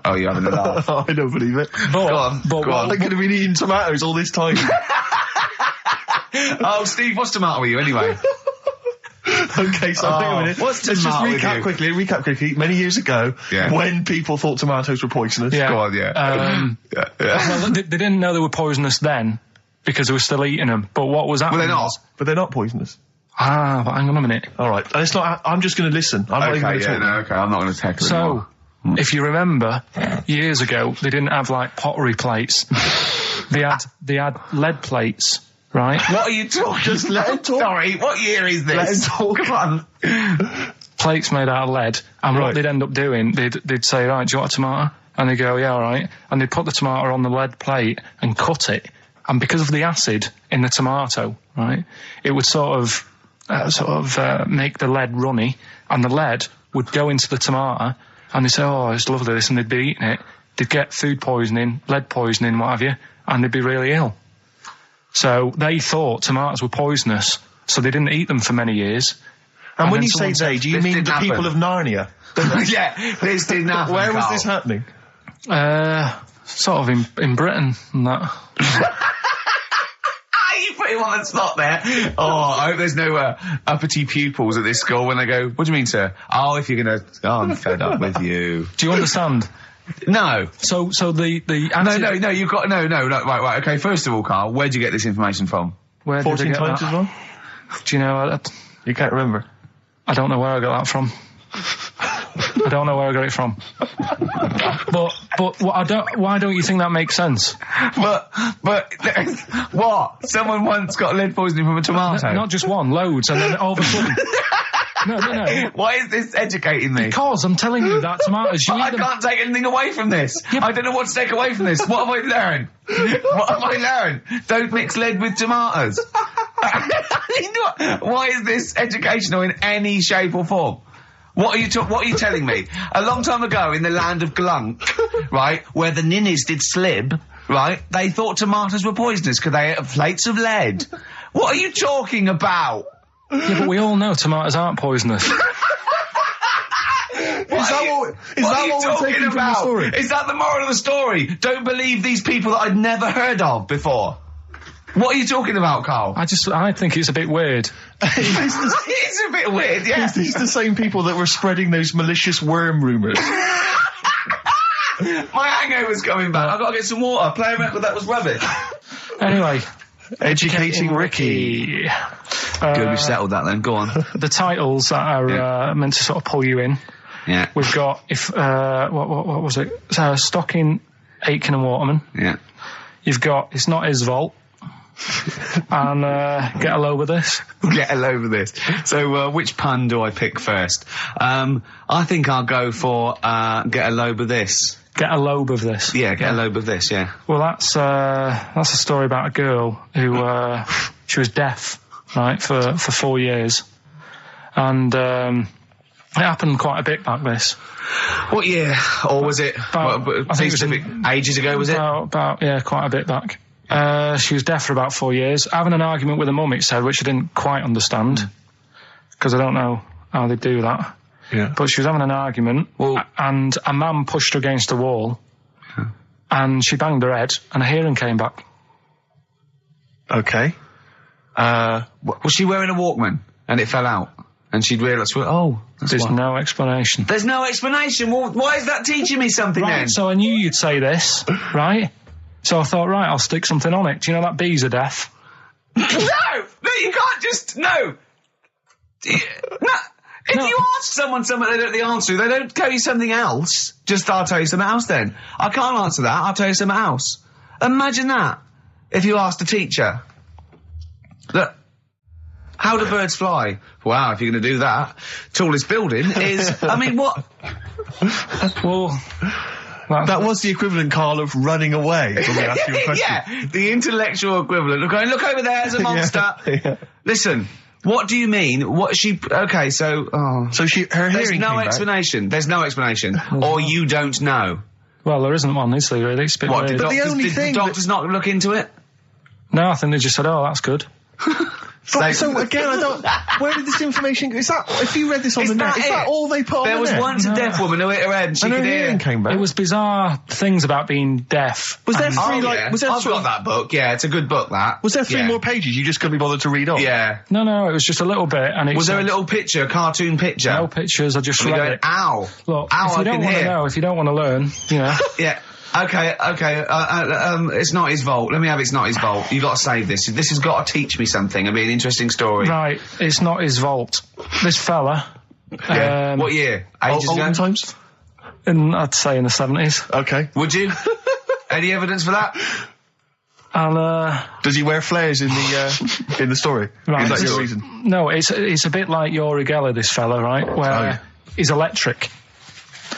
Oh, you're having a laugh. I don't believe it. Go on. They could have been eating tomatoes all this time. Oh, Steve, what's tomato with you anyway? Okay, so hang on a minute. Let's just recap quickly. Many years ago, when people thought tomatoes were poisonous. Yeah. Go on, Well, they didn't know they were poisonous then because they were still eating them. But what was happening? But they're not poisonous. But hang on a minute. All right, and it's not. I'm just going to listen. I'm not even going to talk. Okay, I'm not going to tackle it. So, if you remember, years ago they didn't have like pottery plates. They had lead plates. Right? What are you talking? Just let him talk. Sorry, what year is this? Let him talk. Come on. Plates made out of lead, and what they'd end up doing, they'd say, right, do you want a tomato? And they'd go, yeah, all right. And they'd put the tomato on the lead plate and cut it. And because of the acid in the tomato, right, it would sort of make the lead runny, and the lead would go into the tomato, and they'd say, oh, it's lovely this, and they'd be eating it. They'd get food poisoning, lead poisoning, what have you, and they'd be really ill. So they thought tomatoes were poisonous, so they didn't eat them for many years. And when you say they, do you mean the people of Narnia? Yeah, this didn't happen. Where was this happening? Sort of in Britain and that. You put him on the spot there. Oh, I hope there's no uppity pupils at this school when they go, what do you mean, sir? Oh, if you're going to... Oh, I'm fed up with you. Do you understand? No. So the No, you've got... No, right, okay, first of all, Karl, where'd you get this information from? Where 14 did I get times that? as well? Do you know... You can't remember? I don't know where I got that from. I don't know where I got it from. But why don't you think that makes sense? But what? Someone once got lead poisoning from a tomato? Not just one, loads, and then all of a sudden... No. Why is this educating me? Because I'm telling you that tomatoes... I can't take anything away from this. Yeah, I don't know what to take away from this. What have I learned? What have I learned? Don't mix lead with tomatoes. Why is this educational in any shape or form? What are you telling me? A long time ago in the land of Glunk, right, where the ninnies did slib, right, they thought tomatoes were poisonous because they ate plates of lead. What are you talking about? Yeah, but we all know tomatoes aren't poisonous. what we're taking from the story? Is that the moral of the story? Don't believe these people that I'd never heard of before. What are you talking about, Karl? I think it's a bit weird. It's a bit weird, yeah. It's the same people that were spreading those malicious worm rumours. My hangover's coming back. I've got to get some water. Play a record that was rubbish. Anyway. Educating Ricky. Good, we've settled that then. Go on. The titles that are meant to sort of pull you in. Yeah. We've got, what was it? Stocking, Aitken and Waterman. Yeah. You've got It's Not His Vault. And Get a Load with This. Get a load with this. So, which pun do I pick first? I think I'll go for Get a Load with This. Get a Lobe of This. Yeah, Get a Load with This, yeah. Well, that's a story about a girl who, she was deaf, right, for 4 years. And, it happened quite a bit back this. What year? Or was it, I think it was ages ago, was it? Yeah, quite a bit back. She was deaf for about 4 years. Having an argument with her mum, it said, which I didn't quite understand. Because I don't know how they do that. Yeah. But she was having an argument, and a man pushed her against the wall, and she banged her head, and her hearing came back. Okay. Was she wearing a Walkman, and it fell out? And she'd realised, there's no explanation. There's no explanation? Well, why is that teaching me something then? So I knew you'd say this, right? So I thought, right, I'll stick something on it. Do you know that bees are deaf? No, you can't just, no. If you ask someone something they don't know the answer to, they don't tell you something else. I'll tell you something else then. I can't answer that, I'll tell you something else. Imagine that, if you asked a teacher. Look, how do birds fly? Wow, if you're going to do that, tallest building is, I mean, what? Well, that was the equivalent, Karl, of running away when we asked you a question. Yeah, the intellectual equivalent. Look over there, there's a monster. Yeah. Listen. What do you mean? What she? Okay, so her hearing. There's no explanation. There's no explanation, or you don't know. Well, there isn't one, is there? Really, it's a bit weird. Did the doctors not look into it? No, I think they just said, "Oh, that's good." So again, I don't. Where did this information go? Is that, if you read this on the net, is that all they put on the net? There was once a deaf woman who hit her head and she could hear. Came back. It was bizarre things about being deaf. Was there three I've got that book. Yeah, it's a good book. That was there 3 more pages you just couldn't be bothered to read on? Yeah. No, it was just a little bit. And was there a little picture, a cartoon picture? No pictures. I just read it. Ow! Look, ow! If you don't want to know, if you don't want to learn, you know. Yeah. Okay. It's Not His Vault. Let me have It's Not His Vault. You got to save this. This has got to teach me something. It'll be an interesting story. Right. It's Not His Vault. This fella. Yeah. What year? Ages ago? Olden times? I'd say in the 70s. Okay. Would you? Any evidence for that? And does he wear flares in the story? Right. Is that your reason? No, it's a bit like Yuri Geller, this fella, right? Where he's electric.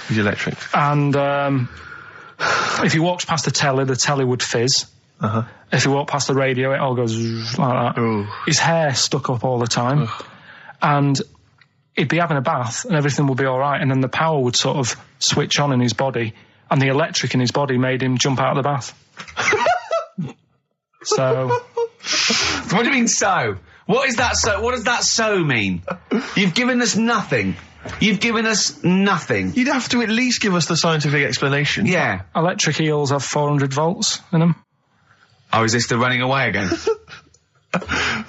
He's electric. And if he walks past the telly would fizz. If he walked past the radio, it all goes like that. Ooh. His hair stuck up all the time. And he'd be having a bath and everything would be all right, and then the power would sort of switch on in his body, and the electric in his body made him jump out of the bath. So... What do you mean, so? What is that so? What does that so mean? You've given us nothing. You've given us nothing. You'd have to at least give us the scientific explanation. Yeah. Electric eels have 400 volts in them. Oh, is this the running away again?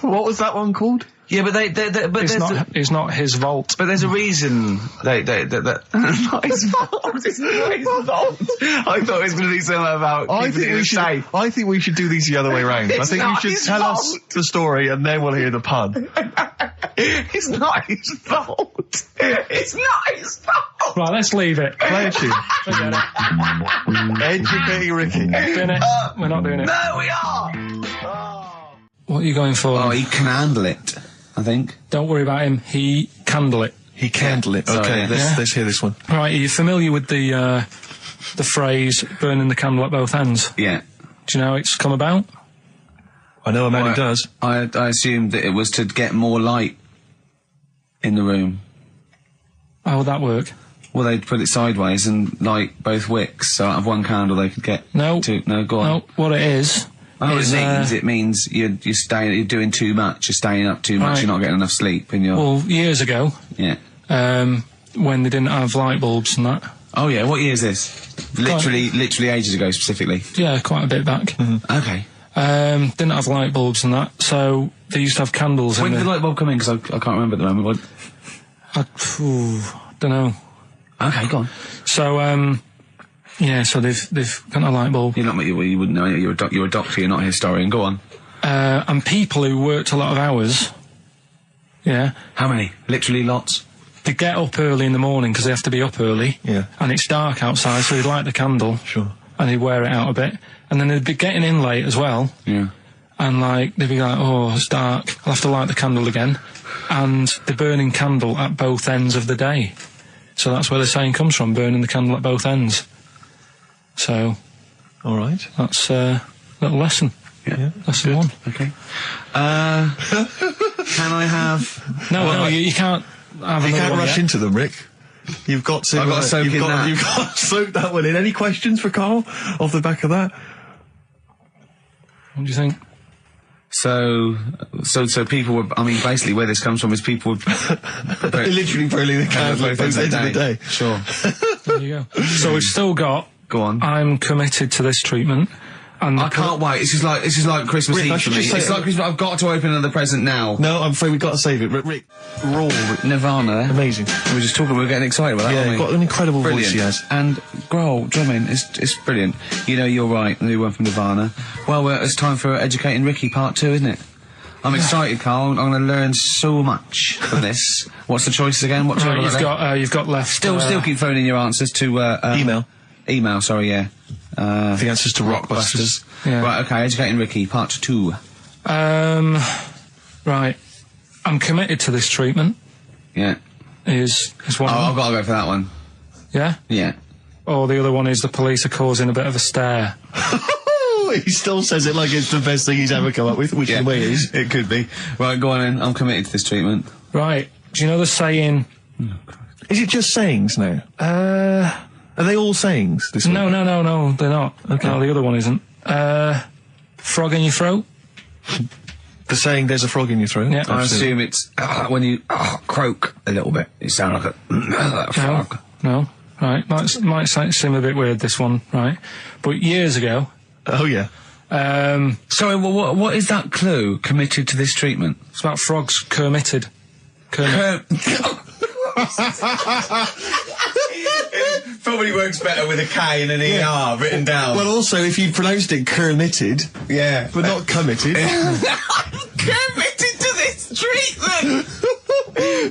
What was that one called? Yeah, but it's not his vault. But there's a reason not his fault. It's not his fault. I thought it was going to be something about keeping it safe. I think we should do these the other way round. I think you should tell us the story and then we'll hear the pun. It's not his fault. It's not his fault. Right, let's leave it. Play a tune. Forget it. Educating Ricky. We're not doing it. No, we are. What are you going for? Oh, he can handle it, I think. Don't worry about him. He candle it. He candle it. Okay, let's hear this one. Right, are you familiar with the phrase burning the candle at both ends? Yeah. Do you know how it's come about? I know a man who does. I assumed that it was to get more light in the room. How would that work? Well, they'd put it sideways and light both wicks, so out of one candle they could get two. No, go on. No, what it is... it means you're doing too much, you're staying up too much, you're not getting enough sleep, and you're... Well, years ago... Yeah. when they didn't have light bulbs and that. Oh yeah, what year is this? Literally ages ago, specifically. Yeah, quite a bit back. Okay. Didn't have light bulbs and that, so they used to have candles. When did the light bulb come in? Because I can't remember at the moment. Don't know. Okay, go on. So yeah, so they've got a light bulb. You're not. You wouldn't know. You're a doctor. You're not a historian. Go on. And people who worked a lot of hours. Yeah. How many? Literally lots. They get up early in the morning because they have to be up early. Yeah. And it's dark outside, so they'd light the candle. Sure. And they'd wear it out a bit. And then they'd be getting in late as well. Yeah. And like, they'd be like, oh, it's dark. I'll have to light the candle again. And they're burning candle at both ends of the day. So that's where the saying comes from, burning the candle at both ends. So. All right. That's a little lesson. Yeah. Lesson one. Okay. Can I have... No, you can't have You another can't one rush yet. into them, Rick. You've got to. I've got to soak in that. You've got to soak that one in. Any questions for Karl off the back of that? What do you think? So people were... I mean, basically where this comes from is people were... They're literally burning the candle at both ends of the day. Sure. There you go. So we've still got... Go on. I'm committed to this treatment. And I can't wait. This is like Christmas Rick, I Eve for should me. just say- It's like Christmas. I've got to open another present now. No, I'm afraid we've got to save it. Rick, raw. Nirvana. Amazing. We were just talking. We were getting excited about that. Yeah, aren't we? got an incredible Brilliant. voice he has. And Grohl drumming it's brilliant. You know, you're right. The new one from Nirvana. Well, it's time for Educating Ricky Part 2, isn't it? I'm excited, Karl. I'm going to learn so much from this. What's the choices again? What Right, you've got left. Still keep phoning your answers to Email. Email. Sorry, yeah. The answers to Rockbusters. Yeah. Right, okay, Educating Ricky, Part 2. Right. I'm committed to this treatment. Yeah. Is one. Oh, of I've them. got to go for that one. Yeah. Yeah. Or the other one is the police are causing a bit of a stir. He still says it like it's the best thing he's ever come up with, which in a way it is. It could be. Right, go on then. I'm committed to this treatment. Right. Do you know the saying? Is it just sayings now? Are they all sayings? This No, week? no, they're not. Okay. No, the other one isn't. Frog in your throat. The saying "there's a frog in your throat." Yeah. I Absolutely. assume it's when you croak a little bit. You sound like a frog. No. Right. Might seem a bit weird, this one. Right. But years ago. Oh yeah. Sorry, well, what is that clue? Committed to this treatment? It's about frogs Kermitted. Kermit. Probably works better with a K and an ER written down. Well, also, if you pronounced it "kermitted," yeah. but not committed. Committed to this treatment!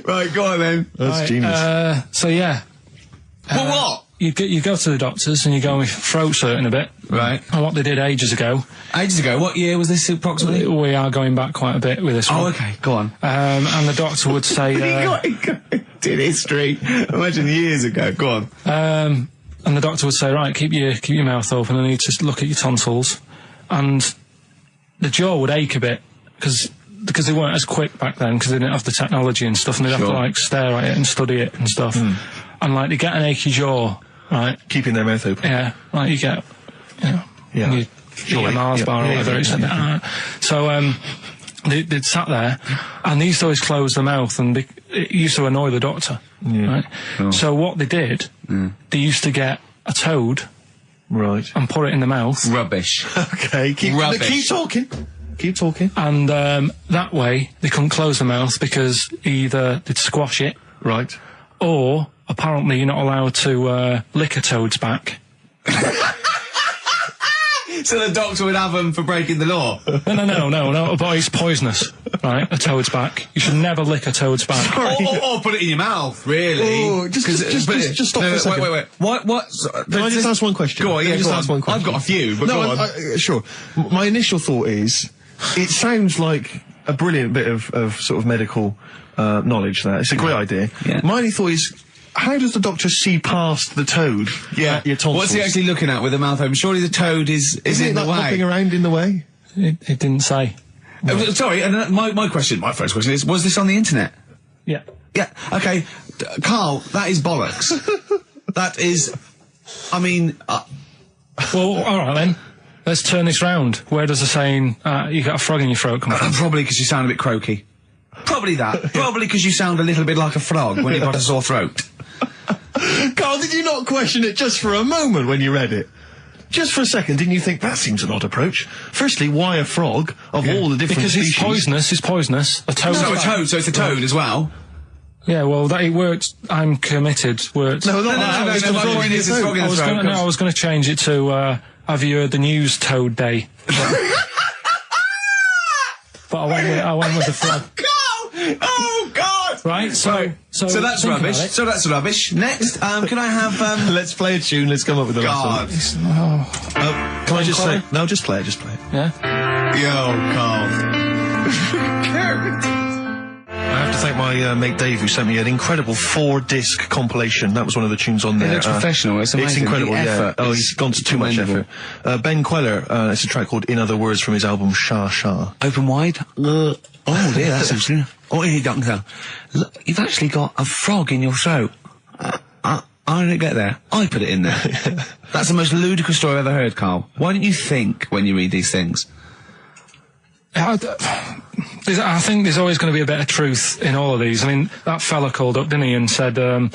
Right, go on then. That's Right, genius. So yeah. Well, what? You go to the doctors and you go with throat hurting a bit. Right. And what they did ages ago. Ages ago, what year was this approximately? We are going back quite a bit with this one. Oh, okay, go on. And the doctor would say... Did history. Imagine years ago, go on. and the doctor would say, right, keep your mouth open. I need to look at your tonsils. And the jaw would ache a bit because they weren't as quick back then because they didn't have the technology and stuff, and they'd have to like stare at it and study it and stuff. And like they get an achy jaw, right? Keeping their mouth open. Yeah, like you get, Yeah. you eat a Mars bar or whatever. It's so they'd sat there, and they used to always close their mouth, and it used to annoy the doctor. Right? So what they did, they used to get a toad, Right. and put it in the mouth. Rubbish. Okay. Keep talking. Keep talking. And that way they couldn't close the mouth because either they'd squash it, Right. or apparently you're not allowed to lick a toad's back. So the doctor would have them for breaking the law? No, but it's poisonous, right? A toad's back. You should never lick a toad's back. Or put it in your mouth, really. Oh, just stop for a second. Wait. What? Can I just ask one question? Go on, yeah, Can I just go ask on. one question? I've got a few, but go on. Sure. My initial thought is, it sounds like a brilliant bit of sort of medical knowledge there. It's a great idea. Yeah. My only thought is, how does the doctor see past the toad? At your tonsils? What's he actually looking at with the mouth open? Surely the toad is Isn't in it the like way. hopping around in the way? It didn't say. Sorry, and my first question is, was this on the internet? Yeah. Yeah, okay. Karl, that is bollocks. That is, I mean... Well, all right then. Let's turn this round. Where does the saying, you got a frog in your throat come from? Probably because you sound a bit croaky. Probably that. Probably because you sound a little bit like a frog when you've got a sore throat. Carl, did you not question it just for a moment when you read it? Just for a second, didn't you think that seems an odd approach? Firstly, why a frog of all the different Because species? it's poisonous. A toad. So a toad, so it's a toad as well. Yeah, well, that it worked. I'm committed. Worked. No, my point is it's frog in the throat. I was going to change it to. Have you heard the news? Toad Day. But I went with the frog. Oh God! Right. So that's think rubbish. about it. So that's rubbish. Next, can I have? Let's play a tune. Let's come up with the God. last one. Can I just say? No, just play it. Just play it. Yeah. Yo, Carl. I have to thank my mate Dave, who sent me an incredible 4-disc compilation. That was one of the tunes on there. It looks professional. It's amazing. It's incredible. The Yeah. effort He's gone to too much commendable. effort. Ben Queller. It's a track called "In Other Words" from his album Sha Sha. Open wide. Oh dear, that's interesting. Oh, here, Doctor. Look, you've actually got a frog in your throat. I didn't get there. I put it in there. That's the most ludicrous story I've ever heard, Carl. Why don't you think when you read these things? I think there's always going to be a bit of truth in all of these. I mean, that fella called up, didn't he, and said, I'm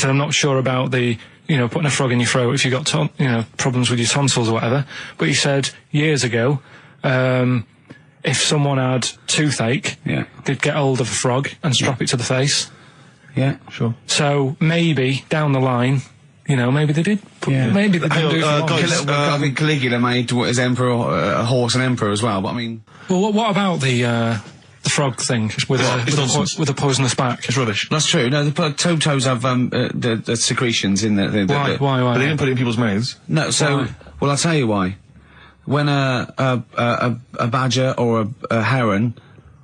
not sure about the, putting a frog in your throat if you've got, problems with your tonsils or whatever. But he said years ago, if someone had toothache, they'd get hold of a frog and strap it to the face. Yeah, sure. So maybe down the line, maybe they did. Maybe they didn't do it for long. I think Caligula made his emperor a horse and emperor as well. But I mean, well, what about the frog thing with a poisonous back? It's rubbish. That's true. No, the toads have the secretions in the Why? But they didn't put it in people's mouths. No. So, Why? Well, I'll tell you why. When a badger or a heron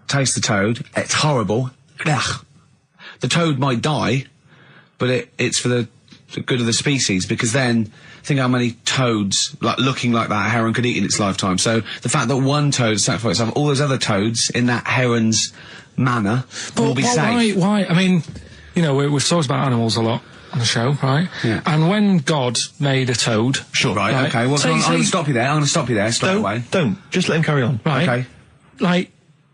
tastes the toad, it's horrible. Ugh. The toad might die, but it's for the good of the species, because then think how many toads looking like that heron could eat in its lifetime. So the fact that one toad sacrificed all those other toads in that heron's manner will be safe. Why? I mean, we've talked about animals a lot on the show, right? Yeah. And when God made a toad, sure, right? Okay. Well, I'm going to stop you there. I'm going to stop you there straight away. Don't just let him carry on. Right? Okay. Like,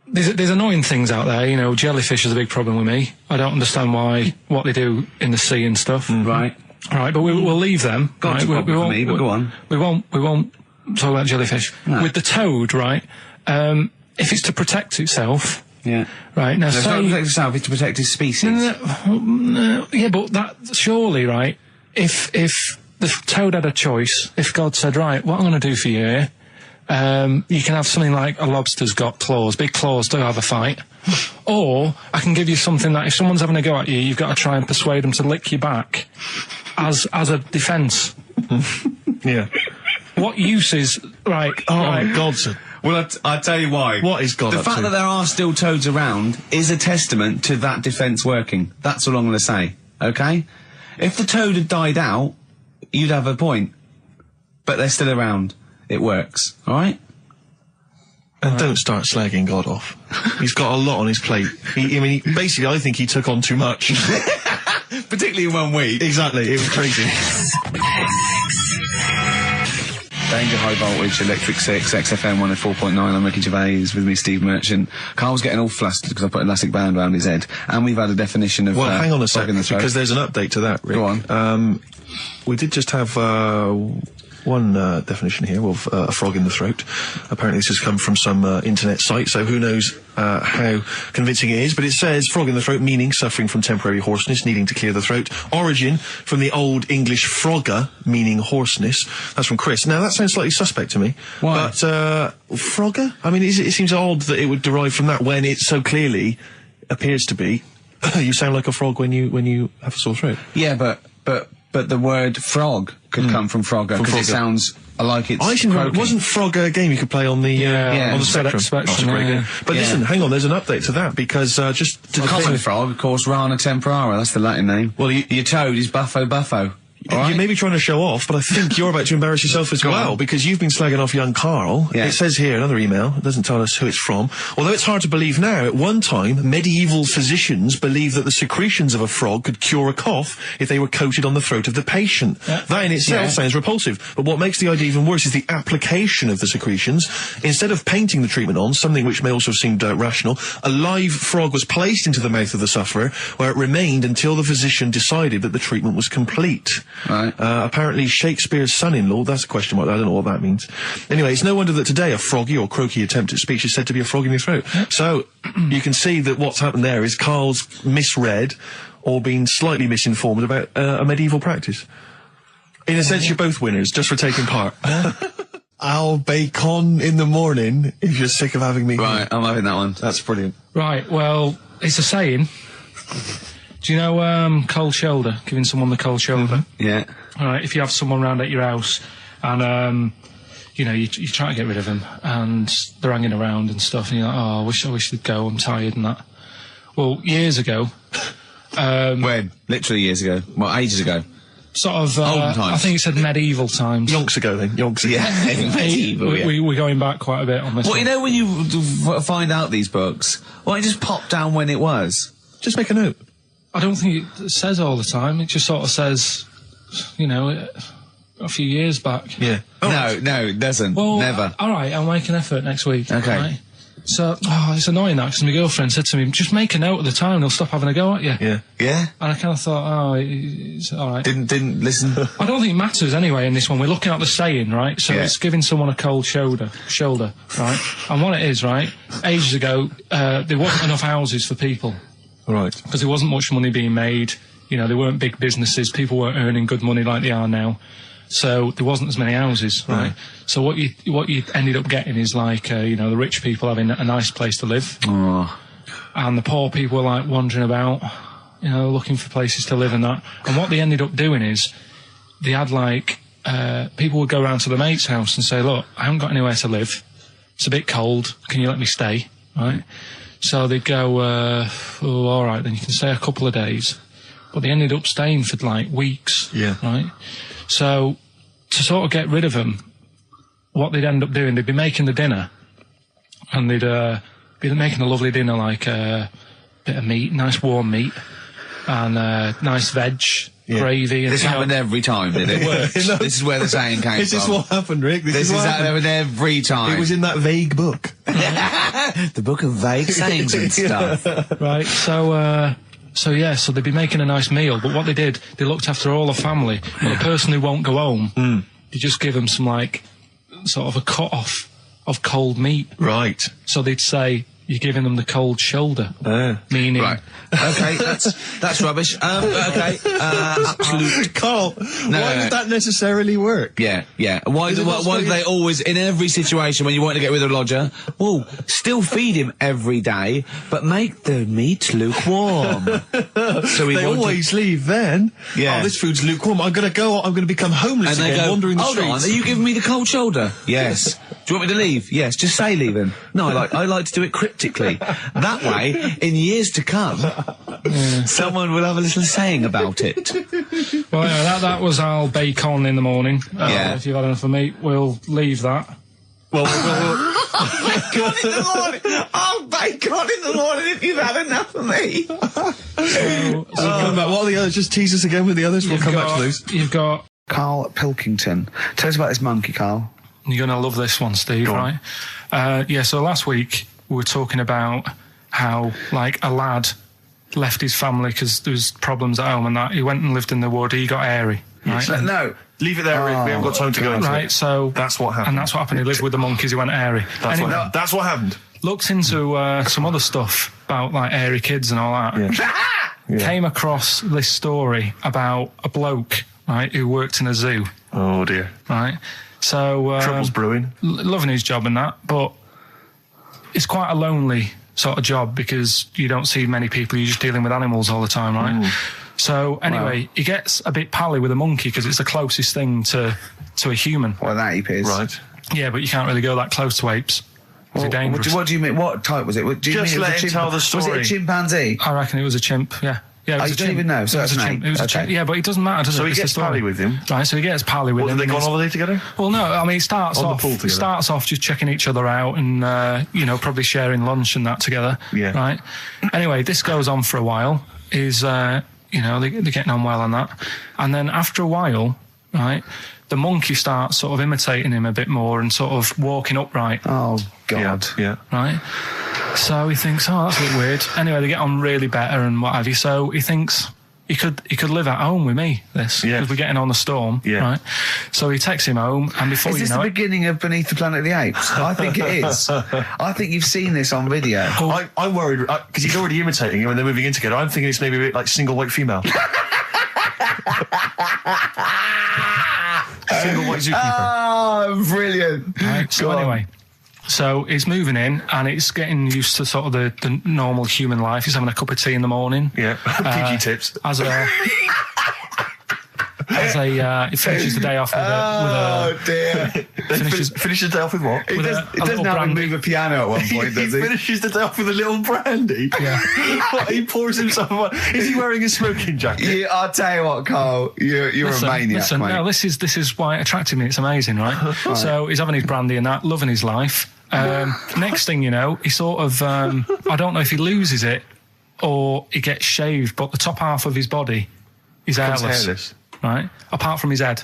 there's annoying things out there. Jellyfish is a big problem with me. I don't understand what they do in the sea and stuff. Right. Right, but we'll leave them. God's right? problem for me, but go on. We won't talk about jellyfish. No. With the toad, right? If it's to protect itself. Yeah. Right, now it's not to protect itself, it's to protect its species. No, yeah, but that, surely, right, if the toad had a choice, if God said, right, what I'm going to do for you here, you can have something like a lobster's got claws, big claws to have a fight. Or I can give you something that if someone's having a go at you, you've got to try and persuade them to lick your back as a defence. Yeah. What use is, right... Oh, Godson. Well, I'll tell you why. What is God The up fact to? that there are still toads around is a testament to that defence working. That's all I'm going to say, okay? If the toad had died out, you'd have a point. But they're still around. It works, alright? And don't start slagging God off. He's got a lot on his plate. Basically, I think he took on too much. Particularly in 1 week. Exactly, it was crazy. Danger High Voltage, Electric 6, XFM 104.9. I'm Ricky Gervais, with me Steve Merchant. Carl's getting all flustered because I put an elastic band around his head. And we've had a definition of... Well, hang on a sec, because there's an update to that, Rick. Go on. We did just have one definition here of a frog in the throat. Apparently this has come from some internet site, so who knows how convincing it is, but it says frog in the throat, meaning suffering from temporary hoarseness, needing to clear the throat. Origin from the Old English frogger, meaning hoarseness. That's from Chris. Now that sounds slightly suspect to me. Why? But frogger? I mean, it seems odd that it would derive from that when it so clearly appears to be you sound like a frog when you have a sore throat. Yeah, but the word frog could come from Frogger, because it sounds like it's croaking. Wasn't Frogger a game you could play on the on the Spectrum? Spectrum, That's a great yeah. game. But listen, hang on, there's an update to that, because just to The common frog, of course, Rana temporara, that's the Latin name. Well, your toad is Buffo Buffo. You may be trying to show off, but I think you're about to embarrass yourself as well, because you've been slagging off young Karl. Yeah. It says here, another email, it doesn't tell us who it's from. Although it's hard to believe now, at one time, medieval physicians believed that the secretions of a frog could cure a cough if they were coated on the throat of the patient. That in itself sounds repulsive, but what makes the idea even worse is the application of the secretions. Instead of painting the treatment on, something which may also have seemed rational, a live frog was placed into the mouth of the sufferer, where it remained until the physician decided that the treatment was complete. Right. Apparently Shakespeare's son-in-law, that's a question mark, I don't know what that means. Anyway, it's no wonder that today a froggy or croaky attempt at speech is said to be a frog in your throat. So, you can see that what's happened there is Karl's misread or been slightly misinformed about a medieval practice. In a sense, you're both winners, just for taking part. I'll bacon in the morning if you're sick of having me. Right, I'm having that one. That's brilliant. Right, well, it's a saying. Do you know cold shoulder, giving someone the cold shoulder? Yeah. All right, if you have someone round at your house and, you know, you try to get rid of them and they're hanging around and stuff and you're like, oh, I wish they'd go, I'm tired and that. Well, years ago... when? Literally years ago. Well, ages ago. Sort of, Olden times. I think it said medieval times. Yonks ago then, yonks ago. Yeah, medieval, We're going back quite a bit on this Well, one. you know when you find out these books, why don't you just pop down when it was? Just make a note. I don't think it says all the time. It just sort of says, you know, a few years back. Yeah. No, it doesn't. Well, never. All right, I'll make an effort next week. Okay. Right? So, it's annoying that because my girlfriend said to me, just make a note at the time and they'll stop having a go at you. Yeah. Yeah? And I kind of thought, it's all right. Didn't listen. I don't think it matters anyway in this one. We're looking at the saying, right? So it's giving someone a cold shoulder, right? And what it is, right, ages ago, there wasn't enough houses for people. Right. Because there wasn't much money being made. You know, there weren't big businesses. People weren't earning good money like they are now. So there wasn't as many houses, right? So what you ended up getting is like, you know, the rich people having a nice place to live. Oh. And the poor people were like wandering about, you know, looking for places to live and that. And what they ended up doing is they had like, people would go around to the mate's house and say, look, I haven't got anywhere to live. It's a bit cold. Can you let me stay? Right? So they'd go, oh, all right, then you can stay a couple of days. But they ended up staying for like weeks. Yeah. Right? So to sort of get rid of them, what they'd end up doing, they'd be making the dinner and they'd be making a lovely dinner, like a bit of meat, nice warm meat and nice veg, gravy. And This happened every time, did it? This is where the saying came Is this from. what happened, Rick? This is happened every time. It was in that vague book. The book of vague sayings and stuff. Right, so they'd be making a nice meal, but what they did, they looked after all the family. But the person who won't go home, they just give them some, like, sort of a cut-off of cold meat. Right. So they'd say, you're giving them the cold shoulder. Meaning... Right. Okay, that's rubbish. Okay, absolute... Karl, why would that necessarily work? Yeah. Why do they always, in every situation when you want to get rid of a lodger, well, still feed him every day, but make the meat lukewarm. So they always leave then. Yeah. Oh, this food's lukewarm. I'm going to go, I'm going to become homeless and they again, go, wandering the hold streets. on, are you giving me the cold shoulder? Yes. Do you want me to leave? Yes, just say leaving. No, I like to do it cryptically. That way, in years to come, someone will have a little saying about it. Well, anyway, that was our bacon in the morning. Yeah. If you've had enough of meat, we'll leave that. Well, Bacon in the morning! Oh, bacon in the morning if you've had enough of me! come back. What are the others? Just tease us again with the others. We'll come back to those. You've got... Karl Pilkington. Tell us about this monkey, Karl. You're going to love this one, Steve, right? So last week we were talking about how, like, a lad left his family because there was problems at home and that. He went and lived in the wood. He got airy, right? No. Leave it there, Rick. We haven't got time to go into Right, it. so... That's what happened. And that's what happened. He lived with the monkeys. He went airy. That's what happened. Looked into some other stuff about, like, airy kids and all that. Yeah. Came across this story about a bloke, right, who worked in a zoo. Oh, dear. Right? So... Trouble's brewing. Loving his job and that, but it's quite a lonely sort of job because you don't see many people. You're just dealing with animals all the time, right? So anyway, he gets a bit pally with a monkey because it's the closest thing to a human. Well, that ape is. Right. Yeah, but you can't really go that close to apes. It's dangerous. What do you mean? What type was it? Do you Just mean let him tell the Was it story. a chimpanzee? I reckon it was a chimp, yeah. Yeah, it was you a don't chimp. even know. It So was that's a an chimp. eight. It was a Okay. chimp. Yeah, but it doesn't matter, does it? So he It's the gets story. pally with him. Right, so he gets pally with What, him. do they go on and holiday together? Well, no, I mean, it starts On the off. pool It together. starts off just checking each other out and probably sharing lunch and that together. Yeah. Right. Anyway, this goes on for a while. They're getting on well on that, and then after a while, right, the monkey starts sort of imitating him a bit more and sort of walking upright. Oh God. Yeah. Right. So he thinks, oh, that's a bit weird. Anyway, they get on really better and what have you. So he thinks he could live at home with me. Because we're getting on the storm. Yeah. Right. So he takes him home, and before Is you this know the it, beginning of Beneath the Planet of the Apes? I think it is. I think you've seen this on video. I'm worried because he's already imitating him and they're moving in together. I'm thinking it's maybe a bit like Single White Female. Single White Zookeeper. Oh, brilliant. right, so anyway. So he's moving in, and it's getting used to sort of the normal human life. He's having a cup of tea in the morning. Yeah. PG tips. He finishes the day off with a dear. Finishes the day off with what? He with does, a he doesn't little have him brandy. move a piano at one point, does he? Finishes the day off with a little brandy. Yeah. What, he pours himself. Is he wearing a smoking jacket? I'll tell you what, Carl. You're a maniac, mate. No, this is why it attracted me. It's amazing, right? So he's having his brandy and that, loving his life. Next thing you know, he sort of I don't know if he loses it or he gets shaved, but the top half of his body is hairless. Right, apart from his head.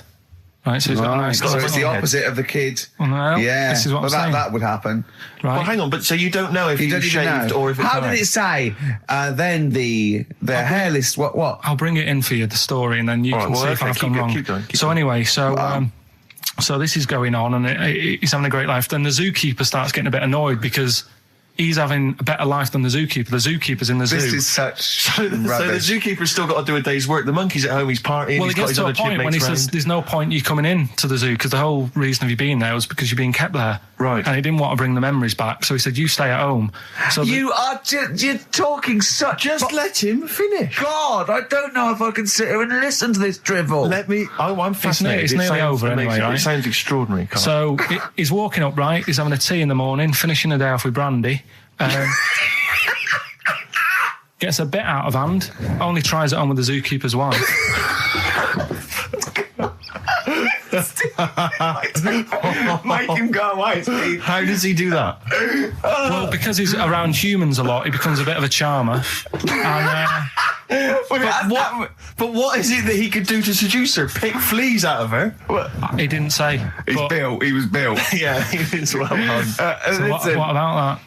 Right, so he's got a nice. So it's the little head. opposite of the kid. Well, no, Yeah. this is what I'm saying. that would happen. Right. Well, hang on, but so you don't know if You he don't was even shaved know. or if it's How did it say? Then the hairless. What? I'll bring it in for you, the story, and then you All right, can well, see if okay, I've keep gone go- wrong. keep going, keep So going. anyway, so this is going on, and he's having a great life. Then the zookeeper starts getting a bit annoyed because he's having a better life than the zookeeper. The zookeeper's in the zoo. This is such So the rubbish. zookeeper's still got to do a day's work. The monkey's at home, he's partying, well, he's it got gets his to a other point when he chipmates says round. there's no point you coming in to the zoo because the whole reason of you being there was because you're being kept there. Right. And he didn't want to bring the memories back, so he said, you stay at home. So You're talking such. Just let him finish. God, I don't know if I can sit here and listen to this drivel. Let me. I'm fascinated. it's It nearly sounds over amazing. anyway, right? It sounds extraordinary, Carl. So he's walking up, right? He's having a tea in the morning, finishing the day off with brandy. Gets a bit out of hand. Only tries it on with the zookeeper's wife. Make him go away, Steve. How does he do that? Well, because he's around humans a lot, he becomes a bit of a charmer. And But what is it that he could do to seduce her? Pick fleas out of her? he didn't say. He's but- built. He was built. Yeah, it's well done. So what about that?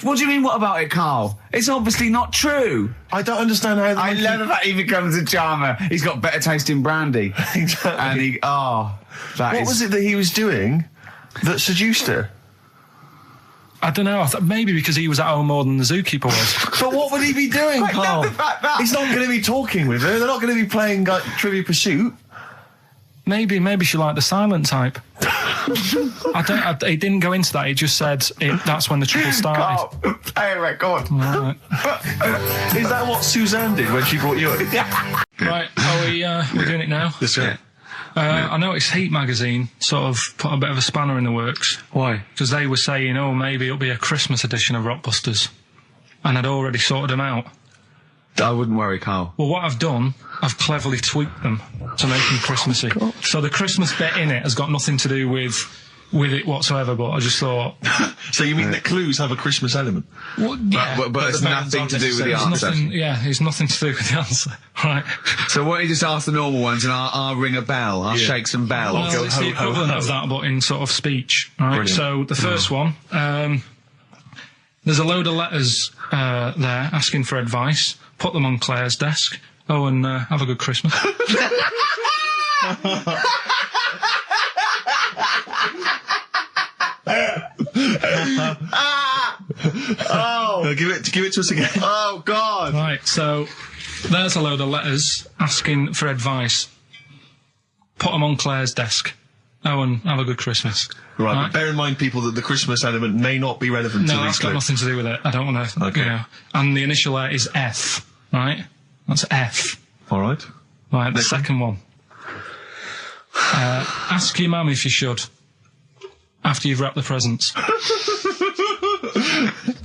What do you mean, what about it, Carl? It's obviously not true. I don't understand how. I love the fact he becomes a charmer. He's got better taste in brandy. Exactly. And What was it that he was doing that seduced her? I don't know. Maybe because he was at home more than the zookeeper was. But what would he be doing, I love Carl? the fact that- He's not going to be talking with her. They're not going to be playing like Trivia Pursuit. Maybe she liked the silent type. He didn't go into that. He just said that's when the trouble started. Carl, play a record. Right. Is that what Suzanne did when she brought you in? Right, we're doing it now. This way. I noticed Heat magazine sort of put a bit of a spanner in the works. Why? Because they were saying, oh, maybe it'll be a Christmas edition of Rockbusters. And I'd already sorted them out. I wouldn't worry, Carl. Well, what I've done, I've cleverly tweaked them to make them Christmassy. So the Christmas bit in it has got nothing to do with it whatsoever, but I just thought... So you mean that clues have a Christmas element? Well, yeah, But it's the bands nothing aren't to do with the it's answer. nothing, it's nothing to do with the answer. Right. So why don't you just ask the normal ones and I'll ring a bell. I'll shake some bells. Well, it's the equivalent of that, but in sort of speech. Right. Brilliant. So the first one, there's a load of letters there asking for advice. Put them on Claire's desk. Oh, and have a good Christmas. Give it to us again. Oh, God. Right. So there's a load of letters asking for advice. Put them on Claire's desk. Oh, and have a good Christmas. Right, but bear in mind, people, that the Christmas element may not be relevant to No, these that's got clues. nothing to do with it. I don't want to. Okay. You know. And the initial letter is F. Right. That's F. All right. Right. The second one. Ask your mum if you should. After you've wrapped the presents.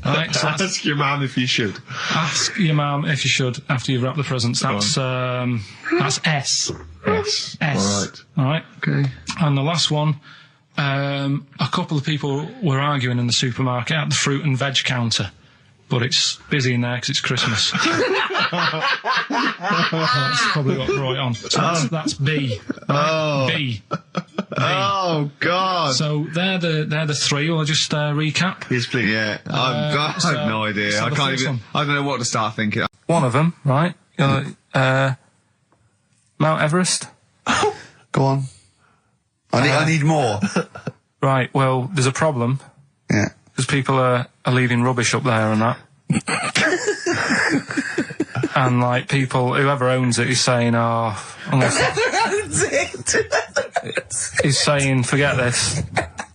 Right, so Ask your mum if you should. ask your mum if you should after you've wrapped the presents. That's S. Yes. S. All right. All right. Okay. And the last one, a couple of people were arguing in the supermarket at the fruit and veg counter, but it's busy in there because it's Christmas. That's probably what brought it on. So that's B. Right? B. Oh God. So they're the three. Will I just recap? Yes, please. Yeah, I have no idea. so I the can't first even. one. I don't know what to start thinking. One of them, right? Mount Everest. Go on. I need more. Right. Well, there's a problem Yeah. because people are leaving rubbish up there and that. And like people, whoever owns it is saying, he's saying, forget this.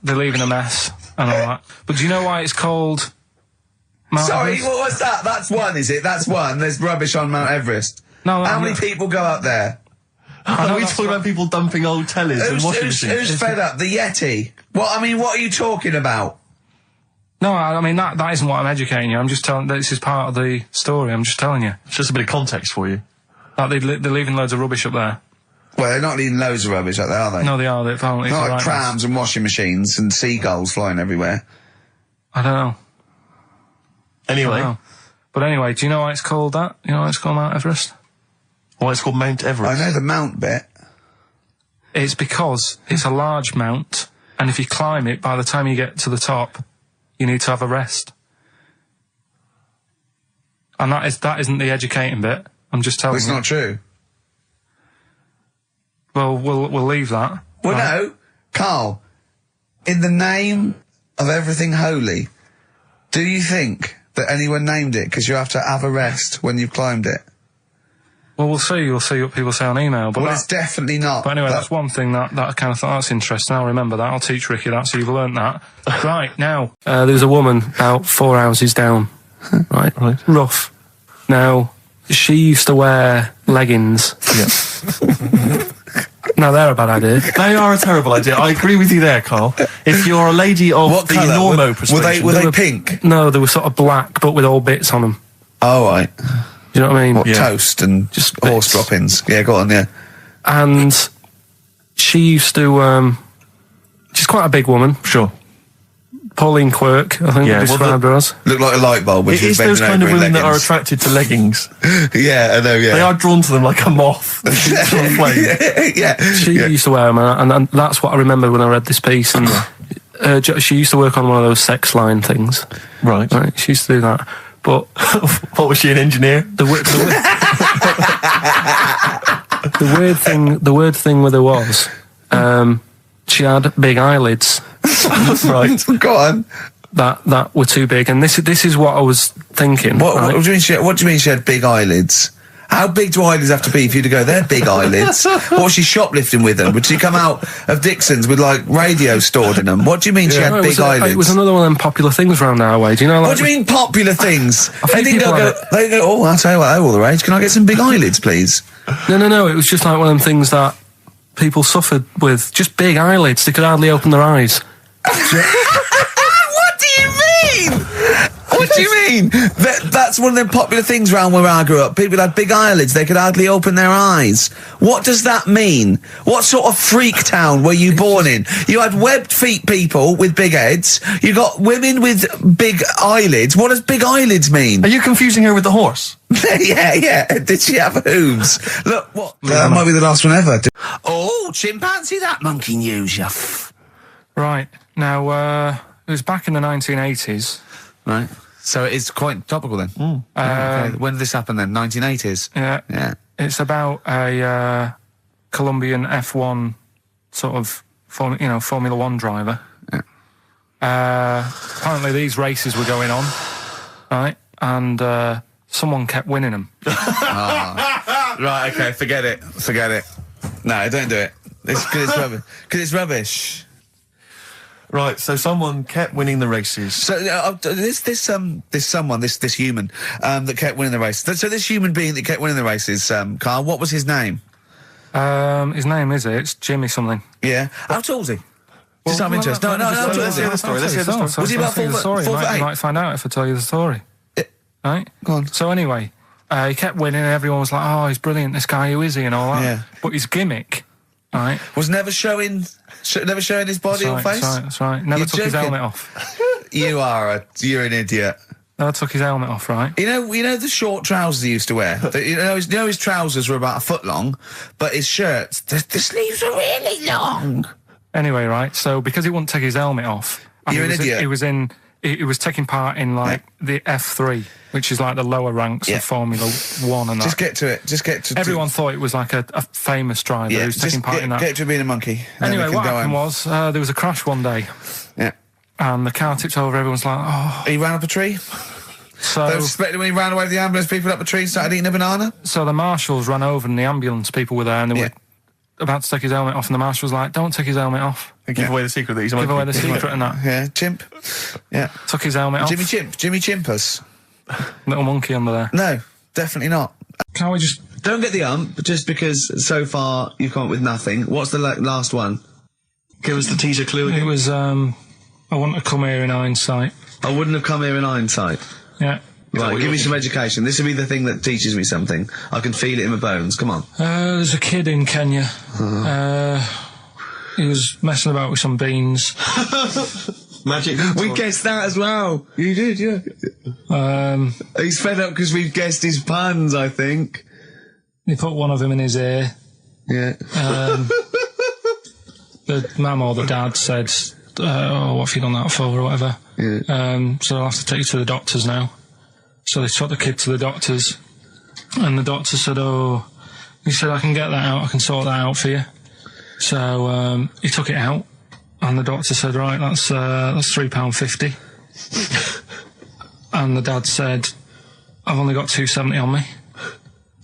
They're leaving a mess and all that. But do you know why it's called Mount Sorry, Everest? what was that? That's one, is it? That's one. There's rubbish on Mount Everest. No, How many people go up there? Are we that's talking about people dumping old tellers and washing machines? Who's fed up? The Yeti. What are you talking about? No, I mean, that isn't what I'm educating you. I'm just telling, this is part of the story. I'm just telling you. It's just a bit of context for you. Like they're leaving loads of rubbish up there. Well, they're not leaving loads of rubbish up there, are they? No, they are. They're apparently Not the like right trams and washing machines and seagulls flying everywhere. I don't know. Anyway, I don't know. But anyway, do you know why it's called that? You know why it's called Mount Everest? why it's called Mount Everest? I know the mount bit. It's because it's a large mount, and if you climb it, by the time you get to the top, you need to have a rest. And that isn't the educating bit. I'm just telling Well, it's you. not true. Well, we'll leave that. Well, Right. no, Carl. In the name of everything holy, do you think that anyone named it because you have to have a rest when you've climbed it? Well, we'll see. You'll see what people say on email. But Well, it's definitely not. But anyway, That- that's one thing that I kind of thought, that's interesting. I'll remember that. I'll teach Ricky that, so you've learnt that. Right, now, there's a woman about 4 houses down. Right? Rough. Now, she used to wear leggings. Yeah. Now, they're a bad idea. They are a terrible idea. I agree with you there, Carl. If you're a lady of What the colour? normo persuasion... Were they pink? No, they were sort of black, but with all bits on them. Oh, right. Do you know what I mean? What, Yeah. toast and Just horse bits. droppings? Yeah, go on, yeah. And she used to, she's quite a big woman. Sure. Pauline Quirk, I think Yeah, we well, described her as. Look like a light bulb when It she's is those bending kind of over in women that are leggings. attracted to leggings. Yeah, I know, yeah. They are drawn to them like a moth. to a flame. Yeah. She used to wear them, and that's what I remember when I read this piece. And she used to work on one of those sex line things. Right. Right, she used to do that. But What, was she, an engineer? the weird thing with her was, she had big eyelids Right. Go on. that were too big, and this is what I was thinking. What right? do you mean she had big eyelids? How big do eyelids have to be for you to go, they're big eyelids? What was she shoplifting with them? Would she come out of Dixon's with, like, radio stored in them? What do you mean she had No, big eyelids? It was another one of them popular things around our way. Do you know? Like, What do you mean popular things? They didn't people go, have they go, oh, I'll tell you what, they're all the rage. Can I get some big eyelids, please? No. It was just like one of them things that people suffered with. Just big eyelids. They could hardly open their eyes. What do you mean? What do you mean? That's one of the popular things around where I grew up. People had big eyelids. They could hardly open their eyes. What does that mean? What sort of freak town were you born in? You had webbed feet people with big heads. You got women with big eyelids. What does big eyelids mean? Are you confusing her with the horse? Yeah. Did she have hooves? Look, what? That might be the last one ever. Oh, chimpanzee, that monkey news, you Right. Now, it was back in the 1980s. Right. So it is quite topical then. Okay. When did this happen then? 1980s? Yeah. Yeah. It's about a Colombian F1 sort of, Formula One driver. Apparently these races were going on, right? And someone kept winning them. Right, okay, forget it. No, don't do it. It's because it's rubbish. Because it's rubbish. Right, so someone kept winning the races. So this human that kept winning the race. So this human being that kept winning the races, Karl, what was his name? His name it's Jimmy something. Yeah. How tall is he? Just out of interest. No. Let's hear the story. Let's hear the story. Was he about 4 foot You 8? might find out if I tell you the story. Right? Go on. So anyway, he kept winning and everyone was like, oh, he's brilliant, this guy, who is he, and all that. Yeah. But his gimmick, right? Was never showing his body or face? That's right. Never You're took his joking. helmet off. You're an idiot. Never took his helmet off, right? You know the short trousers he used to wear? His trousers were about a foot long, but his shirts, the sleeves were really long. Anyway, right, so because he wouldn't take his helmet off... and You're an idiot. He was taking part in, like, the F3, which is like the lower ranks of Formula 1 and that. Just get to it. Everyone thought it was like a famous driver who was taking part in that. Get to being a monkey. Anyway, what happened was, there was a crash one day. Yeah. And the car tipped over, everyone's like, oh... He ran up a tree? So... They suspected when he ran away with the ambulance, people up a tree and started eating a banana? So the marshals ran over and the ambulance people were there and they were about to take his helmet off, and the marshal was like, don't take his helmet off. Give away the secret that he's a monkey. Give away the secret and that. Yeah, chimp. Yeah. Took his helmet off. Jimmy Chimpus. Little monkey under there. No, definitely not. Can't we just... Don't get the just because so far you've come up with nothing. What's the last one? Give us the teaser clue again. It was, I want to come here in hindsight. I wouldn't have come here in hindsight. Yeah. Right, give me some education. This will be the thing that teaches me something. I can feel it in my bones. Come on. There's a kid in Kenya. He was messing about with some beans. Magic. We guessed that as well. You did, yeah. He's fed up because we've guessed his puns, I think. He put one of them in his ear. Yeah. The mum or the dad said, oh, what have you done that for, or whatever. Yeah. So I'll have to take you to the doctors now. So they took the kid to the doctors, and the doctor said, he said, I can get that out, I can sort that out for you. So he took it out, and the doctor said, right, that's £3.50. And the dad said, I've only got £2.70 on me.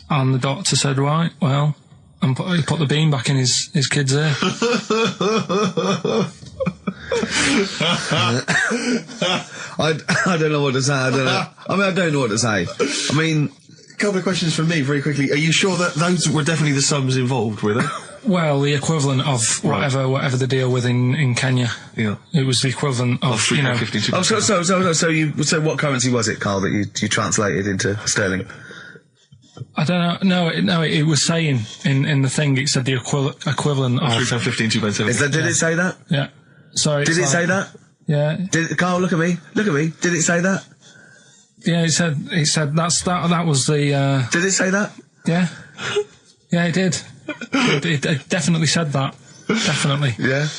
And the doctor said, right, well, and he put the bean back in his kid's ear. I don't know what to say. I don't know what to say. I mean, a couple of questions from me very quickly. Are you sure that those were definitely the sums involved, were they? Well, the equivalent of whatever the deal with in Kenya. Yeah. It was the equivalent of £3.50. So what currency was it, Karl, that you translated into sterling? I don't know. No, it was saying in the thing. It said the equivalent of £3.15, £2.70. Did it say that? Yeah. Sorry. Did it say that? Yeah. Karl, look at me. Did it say that? Yeah, it said that was the. Did it say that? Yeah. Yeah, it did. It definitely said that. Definitely. Yeah.